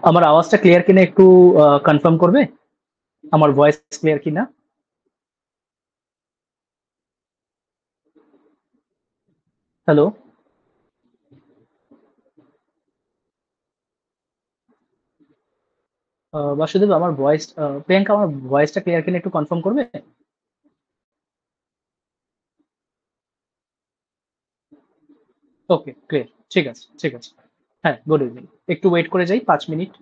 আমার আওয়াজটা ক্লিয়ার কিনা একটু কনফার্ম করবে? আমার ভয়েস ক্লিয়ার কিনা? হ্যালো, বাসুদেব, আমার ভয়েস, প্রিয়াঙ্কা, আমার ভয়েসটা ক্লিয়ার কিনা একটু কনফার্ম করবে? ওকে, ক্লিয়ার। ঠিক আছে, ঠিক আছে। হ্যাঁ, গুড ইভিনিং। একটু ওয়েট করে যাই 5 মিনিট।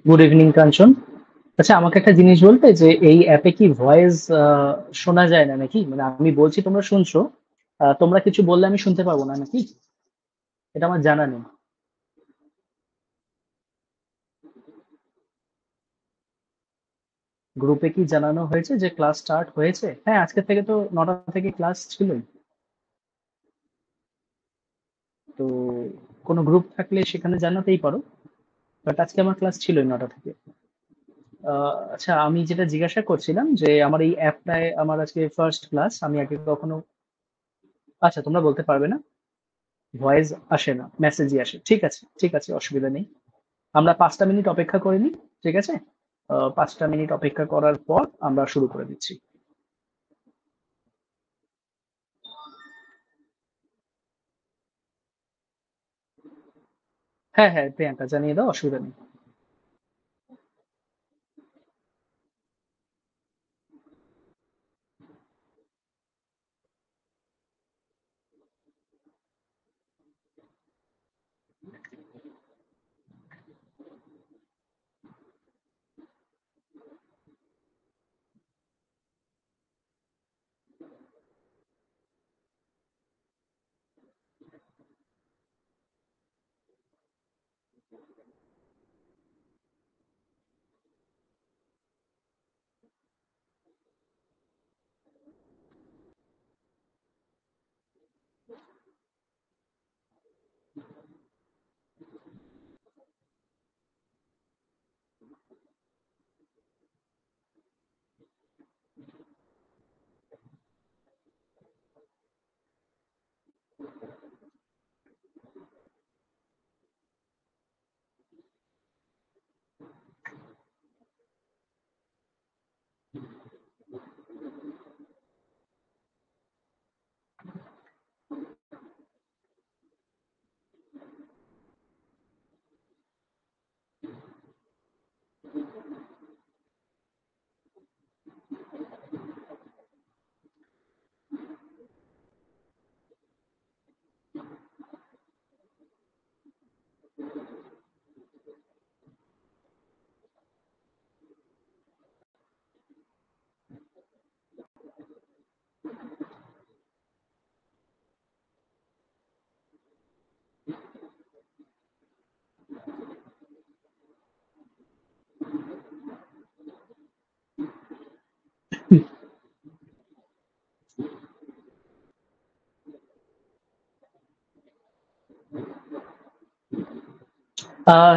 গুড ইভিনিং, কাঞ্চন। আচ্ছা, আমাকে একটা জিনিস বলবে যে এই অ্যাপে কি ভয়েস শোনা যায় না নাকি? মানে আমি বলছি তোমরা শুনছো, তোমরা কিছু বললে আমি শুনতে পাবো না নাকি? এটা আমার জানা নেই। গ্রুপে কি জানানো হয়েছে যে ক্লাস স্টার্ট হয়েছে? হ্যাঁ, আজকে থেকে তো 9টা থেকে ক্লাস ছিলই। তো কোনো গ্রুপ থাকলে সেখানে জানাতেই পারো। বাট আজকে আমার ক্লাস ছিলই 9টা থেকে। আচ্ছা, আমি যেটা জিজ্ঞাসা করছিলাম যে আমার এই অ্যাপটায় আমার আজকে ফার্স্ট ক্লাস, আমি আগে কখনো। আচ্ছা, তোমরা বলতে পারবে না? ভয়েস আসে না, মেসেজই আসে। ঠিক আছে, ঠিক আছে, অসুবিধা নেই। আমরা 5টা মিনিট অপেক্ষা করে নিই। ঠিক আছে, 5টা মিনিট অপেক্ষা করার পর আমরা শুরু করে দিচ্ছি। হ্যাঁ হ্যাঁ, প্রিয়াঙ্কা, জানিয়ে দাও, অসুবিধা নেই।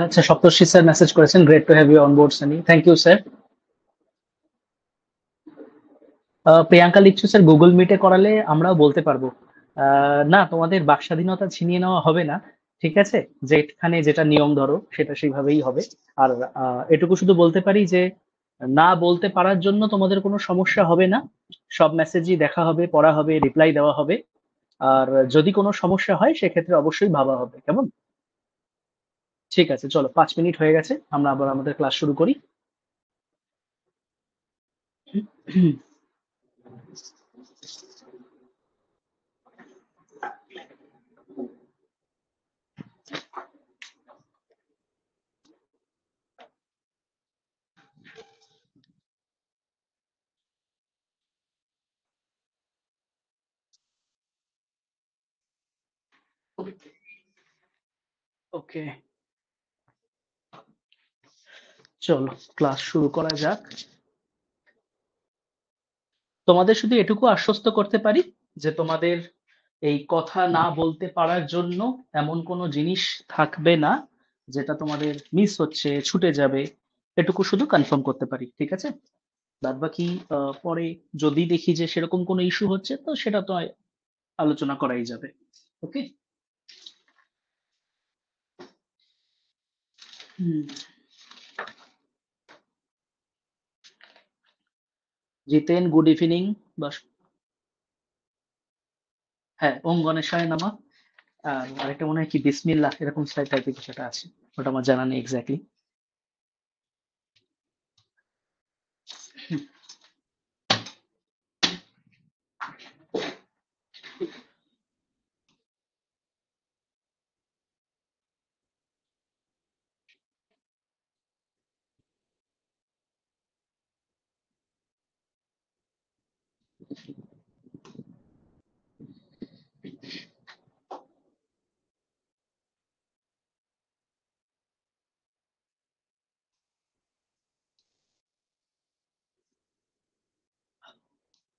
আচ্ছা, সপ্তর্ষি স্যার মেসেজ করেছেন, great to have you on board Sunny. Thank you sir. Priyanka লিখছো স্যার, গুগল মিটে করালে আমরাও বলতে পারবো। না, তোমাদের বাক স্বাধীনতা ছিনিয়ে নেওয়া হবে না। ঠিক আছে, যেখানে যেটা নিয়ম ধরো সেটা সেইভাবেই হবে। আর এটুকু শুধু বলতে পারি যে না বলতে পারার জন্য তোমাদের কোনো সমস্যা হবে না। সব মেসেজই দেখা হবে, পড়া হবে, রিপ্লাই দেওয়া হবে। আর যদি কোনো সমস্যা হয় সেক্ষেত্রে অবশ্যই ভাবা হবে, কেমন? ঠিক আছে, চলো 5 মিনিট হয়ে গেছে, আমরা আবার আমাদের ক্লাস শুরু করি। ওকে, চলো ক্লাস শুরু করা যাক। তোমাদের শুধু এটুকু আশ্বস্ত করতে পারি যে তোমাদের এই কথা না বলতে পারার জন্য এমন কোনো জিনিস থাকবে না যেটা তোমাদের মিস হচ্ছে, ছুটে যাবে, এটুকু শুধু কনফার্ম করতে পারি, ঠিক আছে? বাদ বাকি পরে যদি দেখি যে সেরকম কোনো ইস্যু হচ্ছে, তো সেটা তো আলোচনা করাই যাবে। ওকে। জিতেন, গুড ইভিনিং। বাস, হ্যাঁ, ওম গণেশায় নামা। আর আরেকটা মনে হয় কি বিসমিল্লাহ, এরকম টাইপের কিছু একটা আছে, ওটা আমার জানা নেই এক্স্যাক্টলি।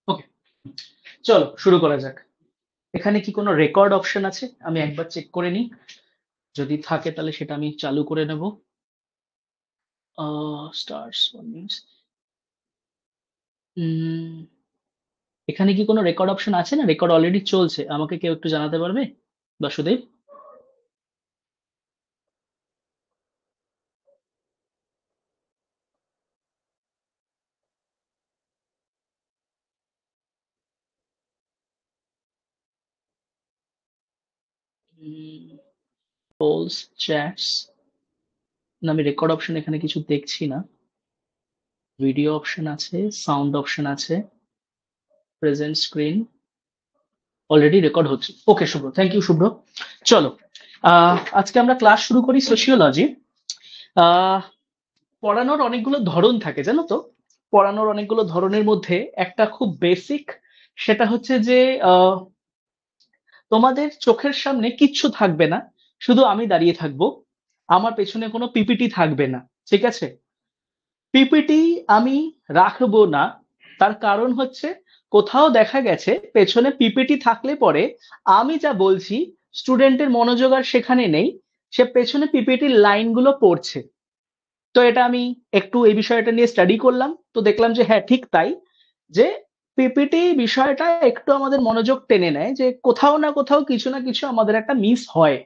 ওকে, চলো শুরু করা যাক। এখানে কি কোনো রেকর্ড অপশন আছে? আমি একবার চেক করে নিই, যদি থাকে তাহলে সেটা আমি চালু করে নেব। স্টার্স এখানে কি কোনো রেকর্ড অপশন আছে? না, রেকর্ড অলরেডি চলছে, আমাকে কেউ একটু জানাতে পারবে? বাসুদেব? পোলস, চ্যাটস, না আমি রেকর্ড অপশন এখানে কিছু দেখছি না। ভিডিও অপশন আছে, সাউন্ড অপশন আছে, প্রেজেন্ট স্ক্রিন, অলরেডি রেকর্ড হচ্ছে। ওকে শুভ্র, থ্যাংক ইউ শুভ্র। চলো, আজকে আমরা ক্লাস শুরু করি সোশিওলজি। পড়ানোর অনেকগুলো ধরন থাকে জানো তো। পড়ানোর অনেকগুলো ধরনের মধ্যে একটা খুব বেসিক, সেটা হচ্ছে যে তোমাদের চোখের সামনে কিচ্ছু থাকবে না, শুধু আমি দাঁড়িয়ে থাকবো, আমার পেছনে কোনো পিপিটি থাকবে না, ঠিক আছে? পিপিটি আমি রাখবো না, তার কারণ হচ্ছে কোথাও দেখা গেছে পেছনে পিপিটি থাকলে পরে আমি যা বলছি স্টুডেন্টের মনোযোগ আর সেখানে নেই, সে পেছনে পিপিটির লাইনগুলো পড়ছে। তো এটা আমি একটু এই বিষয়টা নিয়ে স্টাডি করলাম, তো দেখলাম যে হ্যাঁ ঠিক তাই, যে পিপিটি বিষয়টা একটু আমাদের মনোযোগ টেনে নেয়, যে কোথাও না কোথাও কিছু না কিছু আমাদের একটা মিস হয়।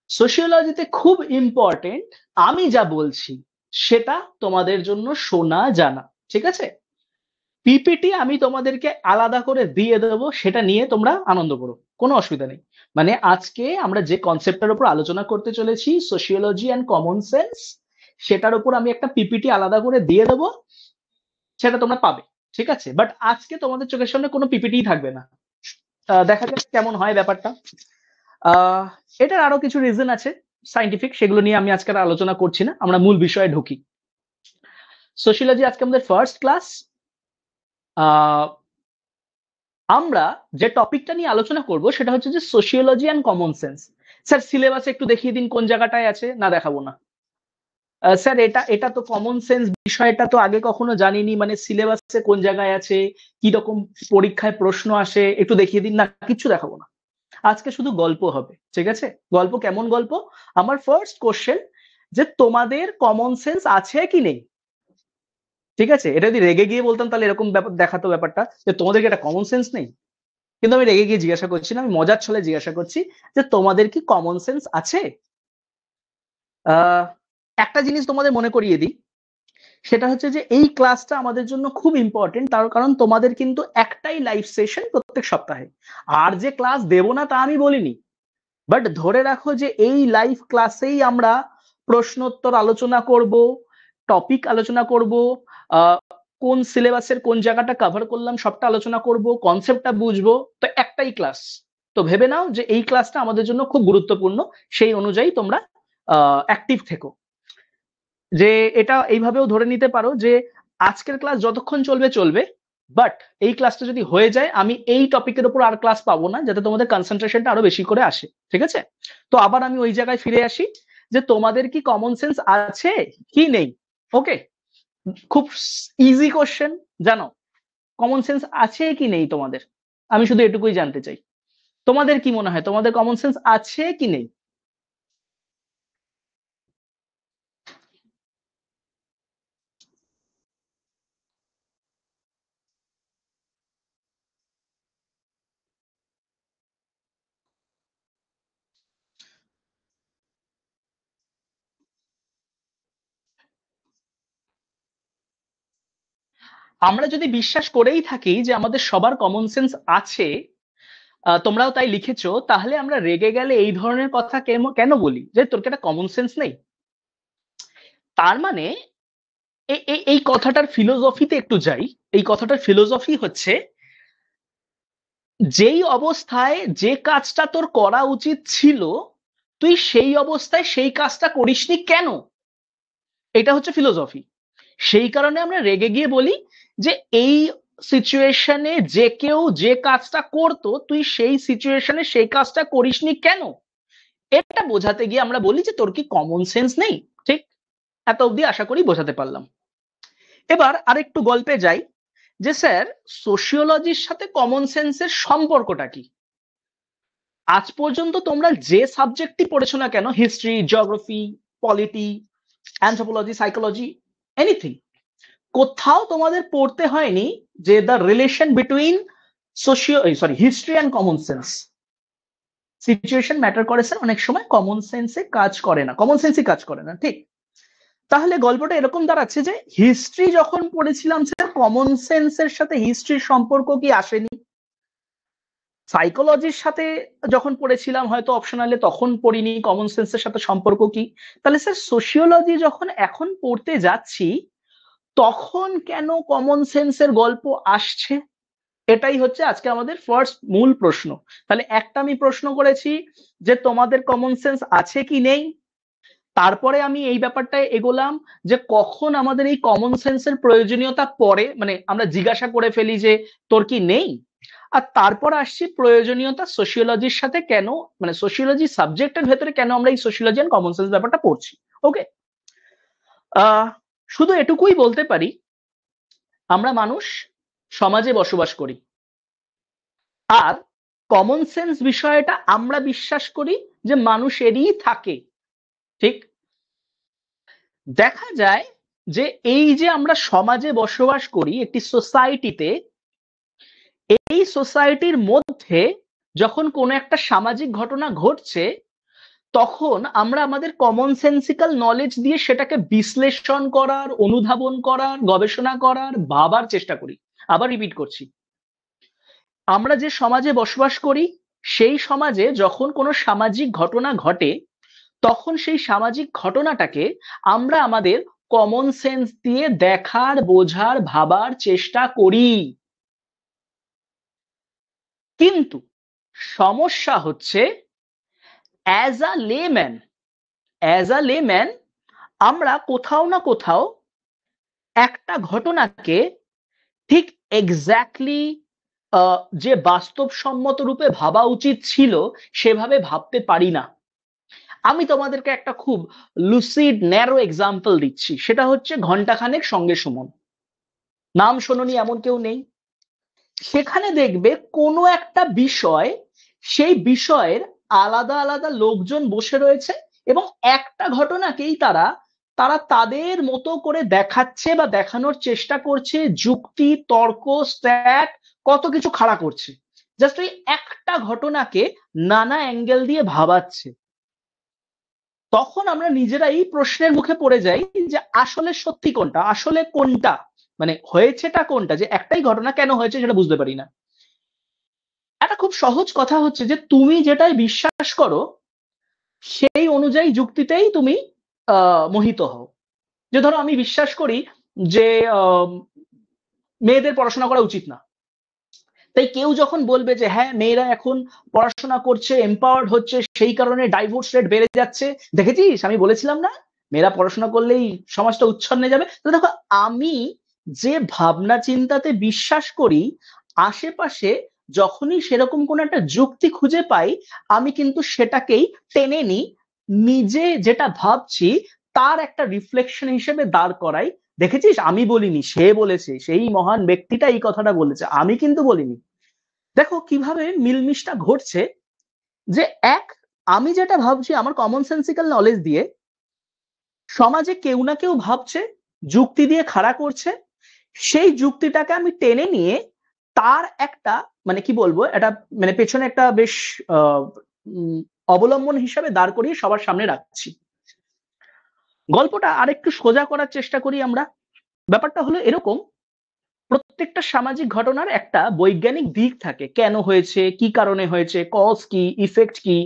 সোশিওলজিতে খুব ইম্পর্টেন্ট আমি যা বলছি সেটা তোমাদের জন্য শোনা জানা, ঠিক আছে? পিপিটি আমি তোমাদেরকে আলাদা করে দিয়ে দেবো, সেটা নিয়ে তোমরা আনন্দ করো, কোনো অসুবিধা নেই। মানে আজকে আমরা যে কনসেপ্টের উপর আলোচনা করতে চলেছি, সোশিওলজি অ্যান্ড কমন সেন্স, সেটার উপর আমি একটা পিপিটি আলাদা করে দিয়ে দেবো, সেটা তোমরা পাবে, ঠিক আছে? বাট আজকে তোমাদের চোখের সামনে কোনো পিপিটি থাকবে না। দেখা যাক কেমন হয় ব্যাপারটা। আহ এটার আরো কিছু রিজন আছে সাইন্টিফিক, সেগুলো নিয়ে আমি আজকে আর আলোচনা করছি না, আমরা মূল বিষয়ে ঢুকি। সোশিওলজি আজকে আমাদের ফার্স্ট ক্লাস। আমরা যে টপিকটা নিয়ে আলোচনা করব সেটা হচ্ছে যে sociology and common sense. Sir সিলেবাসে একটু দেখিয়ে দিন কোন জায়গাটায় আছে। না দেখাবো না স্যার, এটা এটা তো কমন সেন্স বিষয়টা তো আগে কখনো জানিনি, মানে সিলেবাসে কোন জায়গায় আছে, কি রকম পরীক্ষায় প্রশ্ন আসে, একটু দেখিয়ে দিন। না, কিচ্ছু দেখাবো না, আজকে শুধু গল্প হবে, ঠিক আছে? গল্প কেমন গল্প? আমার ফার্স্ট কোশ্চেন, যে তোমাদের কমন সেন্স আছে কি নেই? ঠিক আছে, এটা যদি রেগে গিয়ে বলতাম তাহলে এরকম ব্যাপার দেখাতো, ব্যাপারটা যে তোমাদের কি একটা কমন সেন্স নেই। কিন্তু আমি রেগে গিয়ে জিজ্ঞাসা করছি না, আমি মজার ছলে জিজ্ঞাসা করছি যে তোমাদের কি কমন সেন্স আছে? আহ একটা জিনিস তোমাদের মনে করিয়ে দিই, সেটা হচ্ছে যে এই ক্লাসটা আমাদের জন্য খুব ইম্পর্টেন্ট, তার কারণ তোমাদের কিন্তু একটাই লাইভ সেশন প্রত্যেক সপ্তাহে। আর যে ক্লাস দেব না তা আমি বলিনি, বাট ধরে রাখো যে এই লাইভ ক্লাসেই আমরা প্রশ্নোত্তর আলোচনা করব, টপিক আলোচনা করব, কোন সিলেবাসের কোন জায়গাটা কভার করলাম সবটা আলোচনা করব, কনসেপ্টটা বুঝবো, তো একটাই ক্লাস। তো ভেবে নাও যে এই ক্লাসটা আমাদের জন্য খুব গুরুত্বপূর্ণ, সেই অনুযায়ী তোমরা অ্যাক্টিভ থেকো। যে এটা এইভাবেও ধরে নিতে পারো যে আজকের ক্লাস যতক্ষণ চলবে চলবে, বাট এই ক্লাসটা যদি হয়ে যায় আমি এই টপিকের উপর আর ক্লাস পাবো না, যাতে তোমাদের কনসেন্ট্রেশনটা আরো বেশি করে আসে, ঠিক আছে? তো আবার আমি ওই জায়গায় ফিরে আসি যে তোমাদের কি কমন সেন্স আছে কি নেই। ওকে, খুব ইজি কোশ্চেন, জানো কমন সেন্স আছে কি নেই তোমাদের? আমি শুধু এটুকুই জানতে চাই, তোমাদের কি মনে হয় তোমাদের কমন সেন্স আছে কি নেই? আমরা যদি বিশ্বাস করেই থাকি যে আমাদের সবার কমন সেন্স আছে, তোমরাও তাই লিখেছো, তাহলে আমরা রেগে গেলে এই ধরনের কথা কেন কেন বলি যে তোর কি একটা কমন সেন্স নেই? তার মানে এই কথাটার ফিলোসফিতে একটু যাই। এই কথাটার ফিলোসফি হচ্ছে, যেই অবস্থায় যে কাজটা তোর করা উচিত ছিল তুই সেই অবস্থায় সেই কাজটা করিসনি কেন, এটা হচ্ছে ফিলোসফি। সেই কারণে আমরা রেগে গিয়ে বলি যে এই সিচুয়েশনে যে কেউ যে কাজটা করতো তুই সেই সিচুয়েশনে সেই কাজটা করিসনি কেন, এটা বোঝাতে গিয়ে আমরা বলি যে তোর কি কমন সেন্স নেই। ঠিক, এত অব্দি আশা করি বোঝাতে পারলাম। এবার আরেকটু গল্পে যাই যে স্যার সোশিওলজির সাথে কমন সেন্সের সম্পর্কটা কি? আজ পর্যন্ত তোমরা যে সাবজেক্টই পড়েছো না কেন, history, geography, polity, anthropology, psychology, anything, কোথাও তোমাদের পড়তে হয়নি যে the relation between history and common sense. Situation matter করে স্যার, অনেক সময় কমন সেন্সে কাজ করে না, কমন সেন্সই কাজ করে না, ঠিক? তাহলে গল্পটা এরকম দাঁড়াচ্ছে যে হিস্ট্রি যখন পড়েছিলাম স্যার কমন সেন্সের সাথে হিস্ট্রির সম্পর্ক কি আসেনি? সাইকোলজির সাথে যখন পড়েছিলাম হয়তো অপশনালে তখন পড়িনি কমন সেন্সের সাথে সম্পর্ক কি। তাহলে স্যার সোশিওলজি যখন এখন পড়তে যাচ্ছি তখন কেন কমন সেন্সের গল্প আসছে? এটাই হচ্ছে আজকে আমাদের ফার্স্ট মূল প্রশ্ন। তাহলে একটা আমি প্রশ্ন করেছি যে তোমাদের কমন সেন্স আছে কি নেই, তারপরে আমি এই ব্যাপারটায় এগোলাম যে কখন আমাদের এই কমন সেন্সের প্রয়োজনীয়তা পড়ে, মানে আমরা জিজ্ঞাসা করে ফেলি যে তোর কি নেই, আর তারপর আসছি প্রয়োজনীয়তা সোশিওলজির সাথে কেন, মানে সোশিওলজি সাবজেক্টের ভেতরে কেন আমরা এই সোশিওলজি এন্ড কমন সেন্স ব্যাপারটা পড়ছি। ওকে, শুধু এটুকুই বলতে পারি, আমরা মানুষ সমাজে বসবাস করি, আর কমন সেন্স বিষয়টা আমরা বিশ্বাস করি যে মানুষেরই থাকে। ঠিক, দেখা যায় যে এই যে আমরা সমাজে বসবাস করি একটি সোসাইটিতে, এই সোসাইটির মধ্যে যখন কোনো একটা সামাজিক ঘটনা ঘটছে তখন আমরা আমাদের কমন সেন্সিক্যাল নলেজ দিয়ে সেটাকে বিশ্লেষণ করার, অনুধাবন করার, গবেষণা করার, ভাবার চেষ্টা করি। আবার রিপিট করছি, আমরা যে সমাজে বসবাস করি সেই সমাজে যখন কোনো সামাজিক ঘটনা ঘটে তখন সেই সামাজিক ঘটনাটাকে আমরা আমাদের কমন সেন্স দিয়ে দেখার, বোঝার, ভাবার চেষ্টা করি। কিন্তু সমস্যা হচ্ছে অ্যাজ আ লেম্যান, আমরা কোথাও না কোথাও একটা ঘটনাকে ঠিক এক্স্যাক্টলি যে বাস্তবসম্মত রূপে ভাবা উচিত ছিল সেভাবে ভাবতে পারি না। আমি তোমাদেরকে একটা খুব লুসিড ন্যারো এক্সাম্পল দিচ্ছি, সেটা হচ্ছে ঘন্টাখানেক সঙ্গে সুমন। নাম শোনোনি এমন কেউ নেই? সেখানে দেখবে কোনো একটা বিষয়, সেই বিষয়ের আলাদা আলাদা লোকজন বসে রয়েছে এবং একটা ঘটনাকেই তারা তারা তাদের মতো করে দেখাচ্ছে বা দেখানোর চেষ্টা করছে, যুক্তি, তর্ক, স্ট্যাট, কত কিছু খাড়া করছে, জাস্ট ওই একটা ঘটনাকে নানা অ্যাঙ্গেল দিয়ে ভাবাচ্ছে। তখন আমরা নিজেরাই প্রশ্নের মুখে পড়ে যাই যে আসলে সত্যি কোনটা, আসলে কোনটা, মানে হয়েছেটা কোনটা, যে একটাই ঘটনা কেন হয়েছে সেটা বুঝতে পারি না। একটা খুব সহজ কথা হচ্ছে যে তুমি যেটাই বিশ্বাস করো সেই অনুযায়ী যুক্তিতেই তুমি মোহিত হও। যে ধরো আমি বিশ্বাস করি যে মেয়েদের পড়াশোনা করা উচিত না, তাই কেউ যখন বলবে যে হ্যাঁ মেয়েরা এখন পড়াশোনা করছে, এম্পাওয়ার্ড হচ্ছে, সেই কারণে ডাইভোর্স রেট বেড়ে যাচ্ছে, দেখেছিস আমি বলেছিলাম না মেয়েরা পড়াশোনা করলেই সমাজটা উচ্ছন্নে যাবে। তো দেখো, আমি যে ভাবনা চিন্তাতে বিশ্বাস করি, আশেপাশে যখনই সেরকম কোন একটা যুক্তি খুঁজে পাই, আমি কিন্তু সেটাকেই টেনে নিই, নিজে যেটা ভাবছি তার একটা রিফ্লেকশন হিসেবে দাঁড় করাই। দেখেছিস আমি বলিনি, সে বলেছে, সেই মহান ব্যক্তিটা এই কথাটা বলেছে, আমি কিন্তু বলিনি। দেখো কিভাবে মিলমিশটা ঘটছে, যে এক, আমি যেটা ভাবছি আমার কমন সেন্সিক্যাল নলেজ দিয়ে, সমাজে কেউ না কেউ ভাবছে, যুক্তি দিয়ে খাড়া করছে, সেই যুক্তিটাকে আমি টেনে নিয়ে তার একটা মানে কি বলবো, এটা মানে পেছনে একটা বেশ আহ, উম, অবলম্বন হিসাবে দাঁড় করিয়ে সবার সামনে রাখছি। গল্পটা আরেকটু সোজা করার চেষ্টা করি আমরা। ব্যাপারটা হলো এরকম, প্রত্যেকটা সামাজিক ঘটনার একটা বৈজ্ঞানিক দিক থাকে, কেন হয়েছে, কি কারণে হয়েছে, কজ কি, ইফেক্ট কি।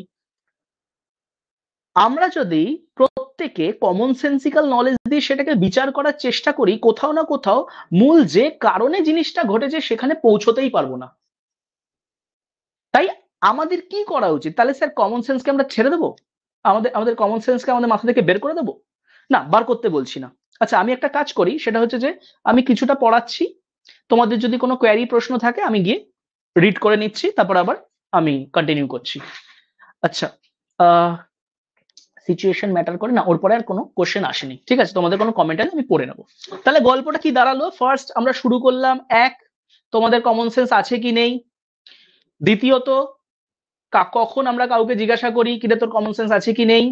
আমরা যদি প্রত্যেকে কমন সেন্সিক্যাল নলেজ দিয়ে সেটাকে বিচার করার চেষ্টা করি, কোথাও না কোথাও মূল যে কারণে জিনিসটা ঘটেছে সেখানে পৌঁছতেই পারবো না। তাই আমাদের কি করা উচিত? তাহলে স্যার কমন সেন্সকে আমরা ছেড়ে দেবো, আমাদের আমাদের কমন সেন্সকে আমাদের মাথা থেকে বের করে দেবো? না, বার করতে বলছি না। আচ্ছা, আমি একটা কাজ করি, সেটা হচ্ছে যে আমি কিছুটা পড়াচ্ছি, তোমাদের যদি কোনো কোয়ারি প্রশ্ন থাকে আমি গিয়ে রিড করে নিচ্ছি, তারপর আবার আমি কন্টিনিউ করছি। আচ্ছা, সিচুয়েশন ম্যাটার করে না, ওর পরে আর কোনো কোশ্চেন আসেনি, ঠিক আছে, তোমাদের কোনো কমেন্ট আছে আমি পড়ে নেবো। তাহলে গল্পটা কি দাঁড়ালো? ফার্স্ট আমরা শুরু করলাম, এক, তোমাদের কমন সেন্স আছে কি নেই। দ্বিতীয়ত, কখন আমরা কাউকে জিজ্ঞাসা করি কিরে তোর কমন সেন্স আছে কি নেই।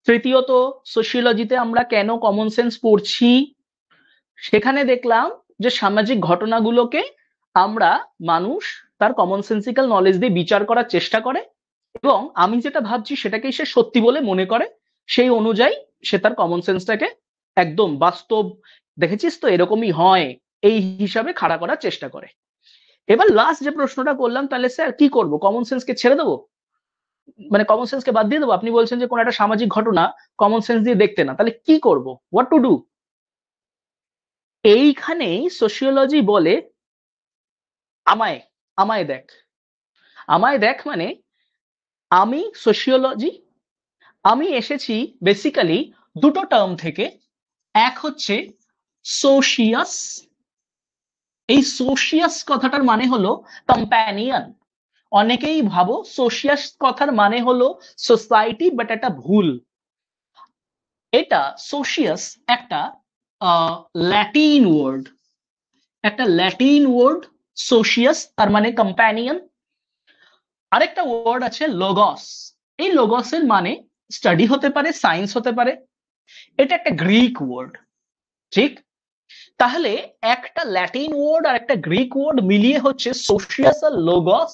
তৃতীয়ত, সোশিওলজিতে আমরা কেন কমন সেন্স পড়ছি, সেখানে দেখলাম যে সামাজিক ঘটনাগুলোকে আমরা মানুষ তার কমন সেন্সিক্যাল নলেজ দিয়ে বিচার করার চেষ্টা করে, এবং আমি যেটা ভাবছি সেটাকেই সে সত্যি বলে মনে করে, সেই অনুযায়ী সে তার কমন সেন্সটাকে একদম বাস্তব, দেখেছিস তো এরকমই হয়, এই হিসাবে খাড়া করার চেষ্টা করে। এবার লাস্ট যে প্রশ্নটা করলাম, তাহলে স্যার কি করব, কমন সেন্সকে ছেড়ে দেবো, মানে কমন সেন্সকে বাদ দিয়ে দেবো? আপনি বলছেন যে কোন একটা সামাজিক ঘটনা কমন সেন্স দিয়ে দেখতে না, তাহলে কি করব, হোয়াট টু ডু? এইখানেই সোশিওলজি বলে আমায় আমায় দেখ। আমায় দেখ মানে, আমি সোশিওলজি, আমি এসেছি বেসিক্যালি দুটো টার্ম থেকে। এক হচ্ছে সোশিয়াস, এই সোশিয়াস কথাটার মানে হলো কম্প্যানিয়ন। অনেকেই ভাবো সোশিয়াস কথার মানে হলো সোসাইটি, বাট এটা ভুল। এটা সোশিয়াস একটা ল্যাটিন ওয়ার্ড, একটা ল্যাটিন ওয়ার্ড সোশিয়াস, তার মানে কম্প্যানিয়ন। আরেকটা ওয়ার্ড আছে লোগস, এই লোগসের মানে স্টাডি হতে পারে, সায়েন্স হতে পারে, এটা একটা গ্রিক ওয়ার্ড, ঠিক? তাহলে একটা ল্যাটিন ওয়ার্ড আর একটা গ্রিক ওয়ার্ড মিলিয়ে হচ্ছে সোশিয়াস আর লোগস,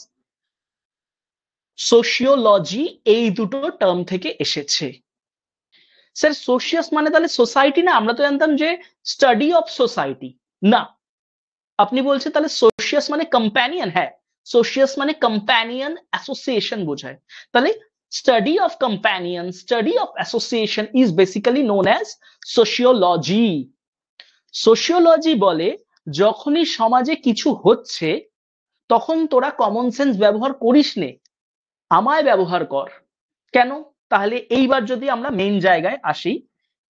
সোশিওলজি এই দুটো টার্ম থেকে এসেছে। স্যার সোশিয়াস মানে তাহলে সোসাইটি না? আমরা তো জানতাম যে স্টাডি অফ সোসাইটি। না, আপনি বলছেন তাহলে সোশিয়াস মানে কম্প্যানিয়ন। হ্যাঁ, সোশিয়াস মানে কম্প্যানিয়ন অ্যাসোসিয়েশন বোঝায়। তাহলে study of companion, study of association is basically known as sociology. Sociology বলে যখনই সমাজে কিছু হচ্ছে তখন তোরা কমন সেন্স ব্যবহার করিস নে, আমায় ব্যবহার কর। কেন? তাহলে এইবার যদি আমরা মেইন জায়গায় আসি,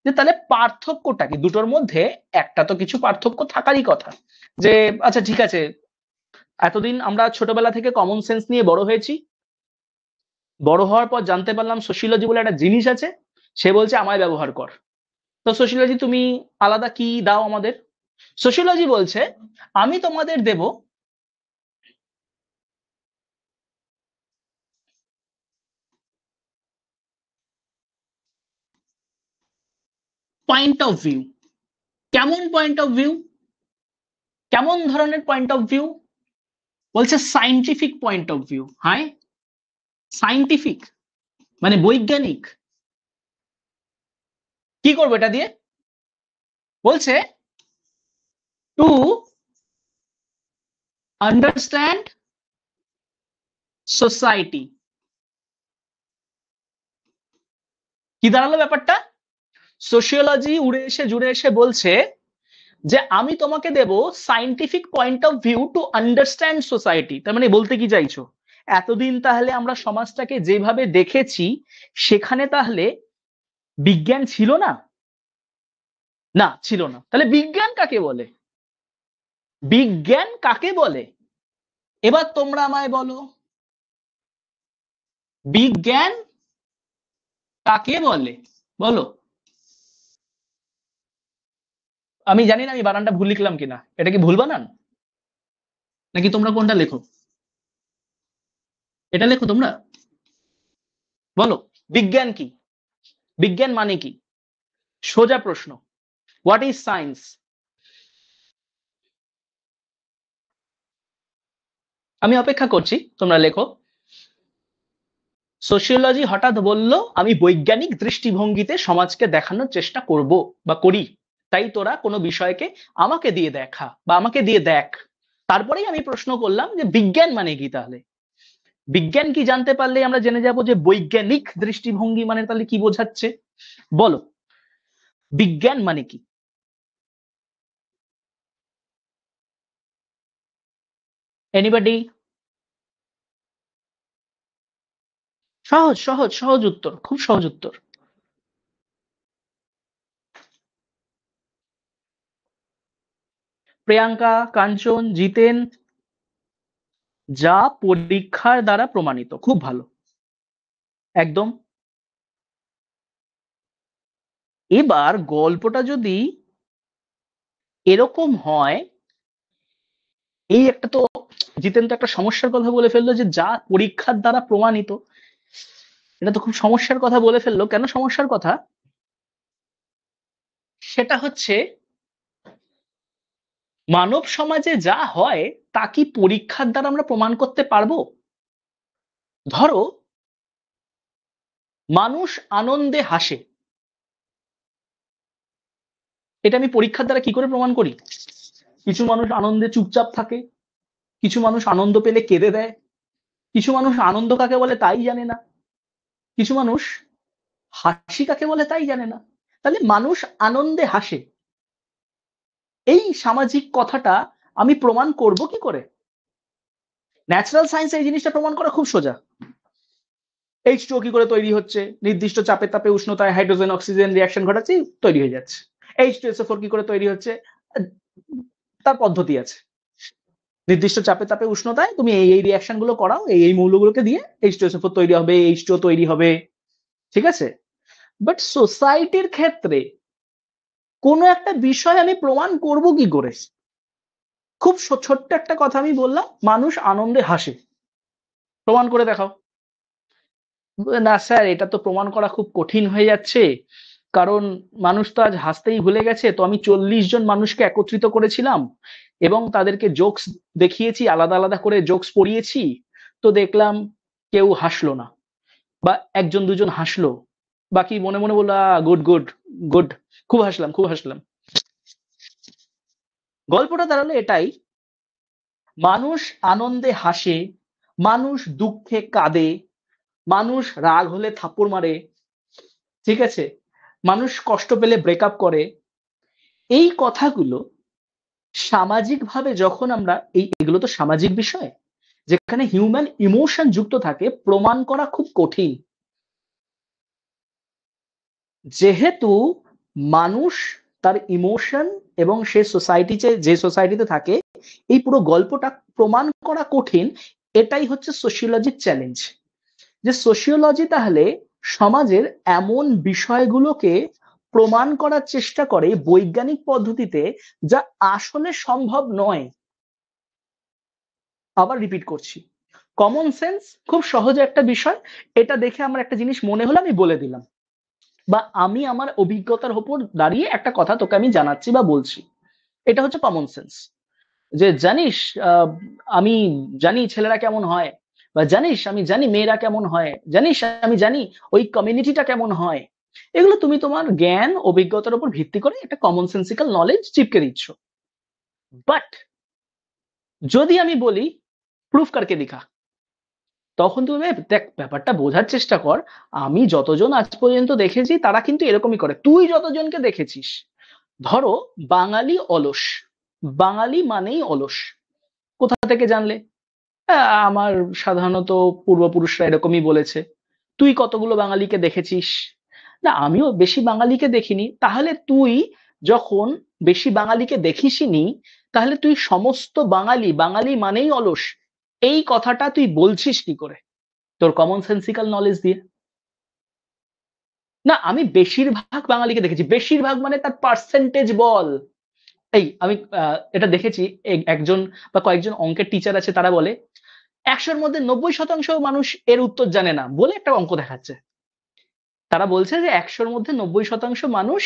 যে তাহলে পার্থক্যটা কি দুটোর মধ্যে? একটা তো কিছু পার্থক্য থাকারই কথা। যে আচ্ছা ঠিক আছে, এতদিন আমরা ছোটবেলা থেকে কমন সেন্স নিয়ে বড় হয়েছি, বড় হওয়ার পর জানতে পারলাম সোশিওলজি বলে একটা জিনিস আছে, সে বলছে আমায় ব্যবহার কর। তো সোশিওলজি তুমি আলাদা কি দাও আমাদের? সোশিওলজি বলছে আমি তোমাদের দেব পয়েন্ট অফ ভিউ। কেমন পয়েন্ট অফ ভিউ? কেমন ধরনের পয়েন্ট অফ ভিউ? বলছে সাইন্টিফিক পয়েন্ট অফ ভিউ। হ্যাঁ, সাইন্টিফিক মানে বৈজ্ঞানিক। কি করবো এটা দিয়ে? বলছে টু আন্ডারস্ট্যান্ড সোসাইটি। কি দাঁড়ালো ব্যাপারটা? সোশিওলজি উড়ে এসে জুড়ে এসে বলছে যে আমি তোমাকে দেব scientific point of view to understand society. তার মানে বলতে কি চাইছো, এতদিন তাহলে আমরা সমাজটাকে যেভাবে দেখেছি সেখানে তাহলে বিজ্ঞান ছিল না? না, ছিল না। তাহলে বিজ্ঞান কাকে বলে? বিজ্ঞান কাকে বলে? এবার তোমরা আমায় বলো, বিজ্ঞান কাকে বলে? বলো। আমি জানি না আমি বানানটা ভুল লিখলাম কিনা, এটা কি ভুল বানান নাকি তোমরা কোনটা লেখো? এটা লেখো তোমরা, বলো বিজ্ঞান কি, বিজ্ঞান মানে কি? সোজা প্রশ্ন, হোয়াট ইজ সায়েন্স? আমি অপেক্ষা করছি, তোমরা লেখো। সোশিওলজি হঠাৎ বলল আমি বৈজ্ঞানিক দৃষ্টিভঙ্গিতে সমাজকে দেখানোর চেষ্টা করব বা করি, তাই তোরা কোনো বিষয়কে আমাকে দিয়ে দেখা বা আমাকে দিয়ে দেখ। তারপরেই আমি প্রশ্ন করলাম যে বিজ্ঞান মানে কি তাহলে? বিজ্ঞান কি জানতে পারলে আমরা জেনে যাব যে বৈজ্ঞানিক দৃষ্টিভঙ্গি মানে তাহলে কি বোঝাচ্ছে। বলো বিজ্ঞান মানে কি? এনিবডি? সহজ সহজ সহজ উত্তর, খুব সহজ উত্তর। প্রিয়াঙ্কা, কাঞ্চন, জিতেন, যা পরীক্ষার দ্বারা প্রমাণিত। খুব ভালো, একদম। এবার গল্পটা যদি এরকম হয়, এই একটা তো জিতেন তো একটা সমস্যার কথা বলে ফেললো যে যা পরীক্ষার দ্বারা প্রমাণিত। এটা তো খুব সমস্যার কথা বলে ফেললো। কেন সমস্যার কথা? সেটা হচ্ছে মানব সমাজে যা হয় তা কি পরীক্ষার দ্বারা আমরা প্রমাণ করতে পারবো? ধরো মানুষ আনন্দে হাসে, এটা আমি পরীক্ষার দ্বারা কি করে প্রমাণ করি? কিছু মানুষ আনন্দে চুপচাপ থাকে, কিছু মানুষ আনন্দ পেলে কেঁদে দেয়, কিছু মানুষ আনন্দ কাকে বলে তাই জানে না, কিছু মানুষ হাসি কাকে বলে তাই জানে না। তাহলে মানুষ আনন্দে হাসে, এই সামাজিক কথাটা আমি প্রমাণ করব কি করে? ন্যাচারাল সায়েন্স এই জিনিসটা প্রমাণ করা খুব সোজা। H2O কি করে তৈরি হচ্ছে? নির্দিষ্ট চাপে তাপে উষ্ণতায় হাইড্রোজেন অক্সিজেন রিঅ্যাকশন ঘটাচ্ছে, তৈরি হয়ে যাচ্ছে। H2SO4 কি করে তৈরি হচ্ছে? তার পদ্ধতি আছে। নির্দিষ্ট চাপে তাপে উষ্ণতায় তুমি এই রিঅ্যাকশন গুলো করাও, এই মৌলগুলোকে দিয়ে H2SO4 তৈরি হবে, H2O তৈরি হবে। ঠিক আছে? বাট সোসাইটির ক্ষেত্রে কোনো একটা বিষয় আমি প্রমাণ করব কি করে? খুব ছোট্ট একটা কথা আমি বললাম, মানুষ আনন্দে হাসে, প্রমাণ করে দেখাও। না স্যার, এটা তো প্রমাণ করা খুব কঠিন হয়ে যাচ্ছে, কারণ মানুষ তো আজ হাসতেই ভুলে গেছে। তো আমি 40 জন মানুষকে একত্রিত করেছিলাম এবং তাদেরকে জোকস দেখিয়েছি, আলাদা আলাদা করে জোকস পড়িয়েছি, তো দেখলাম কেউ হাসলো না, বা একজন দুজন হাসলো, বাকি মনে মনে বললো গুড গুড গুড, খুব হাসলাম খুব হাসলাম। গল্পটা দাঁড়ালো এটাই, মানুষ আনন্দে হাসে, মানুষ দুঃখে কাঁদে, মানুষ রাগ হলে থাপ্পড় মারে, ঠিক আছে, মানুষ কষ্ট পেলে ব্রেকআপ করে। এই কথাগুলো সামাজিকভাবে যখন আমরা এগুলো তো সামাজিক বিষয়, যেখানে হিউম্যান ইমোশন যুক্ত থাকে, প্রমাণ করা খুব কঠিন। যেহেতু মানুষ তার ইমোশন এবং সে সোসাইটিতে যে সোসাইটিতে থাকে, এই পুরো গল্পটা প্রমাণ করা কঠিন। এটাই হচ্ছে সোশিওলজির চ্যালেঞ্জ, যে সোশিওলজি তাহলে সমাজের এমন বিষয়গুলোকে প্রমাণ করার চেষ্টা করে বৈজ্ঞানিক পদ্ধতিতে, যা আসলে সম্ভব নয়। আবার রিপিট করছি, কমন সেন্স খুব সহজ একটা বিষয়। এটা দেখে আমার একটা জিনিস মনে হলো, আমি বলে দিলাম, বা আমি আমার অভিজ্ঞতার উপর দাঁড়িয়ে একটা কথা তোকে আমি জানাচ্ছি বা বলছি। এটা হচ্ছে কমন সেন্স। যে জানিস, আহ, আমি জানি ছেলেরা কেমন হয়, বা জানিস আমি জানি মেয়েরা কেমন হয়, জানিস আমি জানি ওই কমিউনিটিটা কেমন হয়। এগুলো তুমি তোমার জ্ঞান অভিজ্ঞতার উপর ভিত্তি করে একটা কমন সেন্সিক্যাল নলেজ চিপকে দিচ্ছ। বাট যদি আমি বলি প্রুফ করকে দিখা, তখন তুমি দেখ ব্যাপারটা বোঝার চেষ্টা কর, আমি যতজন আজ পর্যন্ত দেখেছি তারা কিন্তু এরকমই করে। তুই যতজনকে দেখেছিস, ধরো বাঙালি অলস, বাঙালি মানেই অলস, কোথা থেকে জানলে? আমার সাধারণত পূর্বপুরুষরা এরকমই বলেছে। তুই কতগুলো বাঙালিকে দেখেছিস? না, আমিও বেশি বাঙালিকে দেখিনি। তাহলে তুই যখন বেশি বাঙালিকে দেখিসনি, তাহলে তুই সমস্ত বাঙালি, বাঙালি মানেই অলস, এই কথাটা তুই বলছিস কি করে? তোর কমন সেন্সিক্যাল নলেজ দিয়ে। না, আমি বেশিরভাগ বাঙালিকে দেখেছি। বেশিরভাগ মানে তার পার্সেন্টেজ বল। এই আমি এটা দেখেছি, একজন বা কয়েকজন অঙ্কের টিচার আছে, তারা বলে 100-র মধ্যে 90% মানুষ এর উত্তর জানে না বলে একটা অঙ্ক দেখাচ্ছে। তারা বলছে যে 100-র মধ্যে 90% মানুষ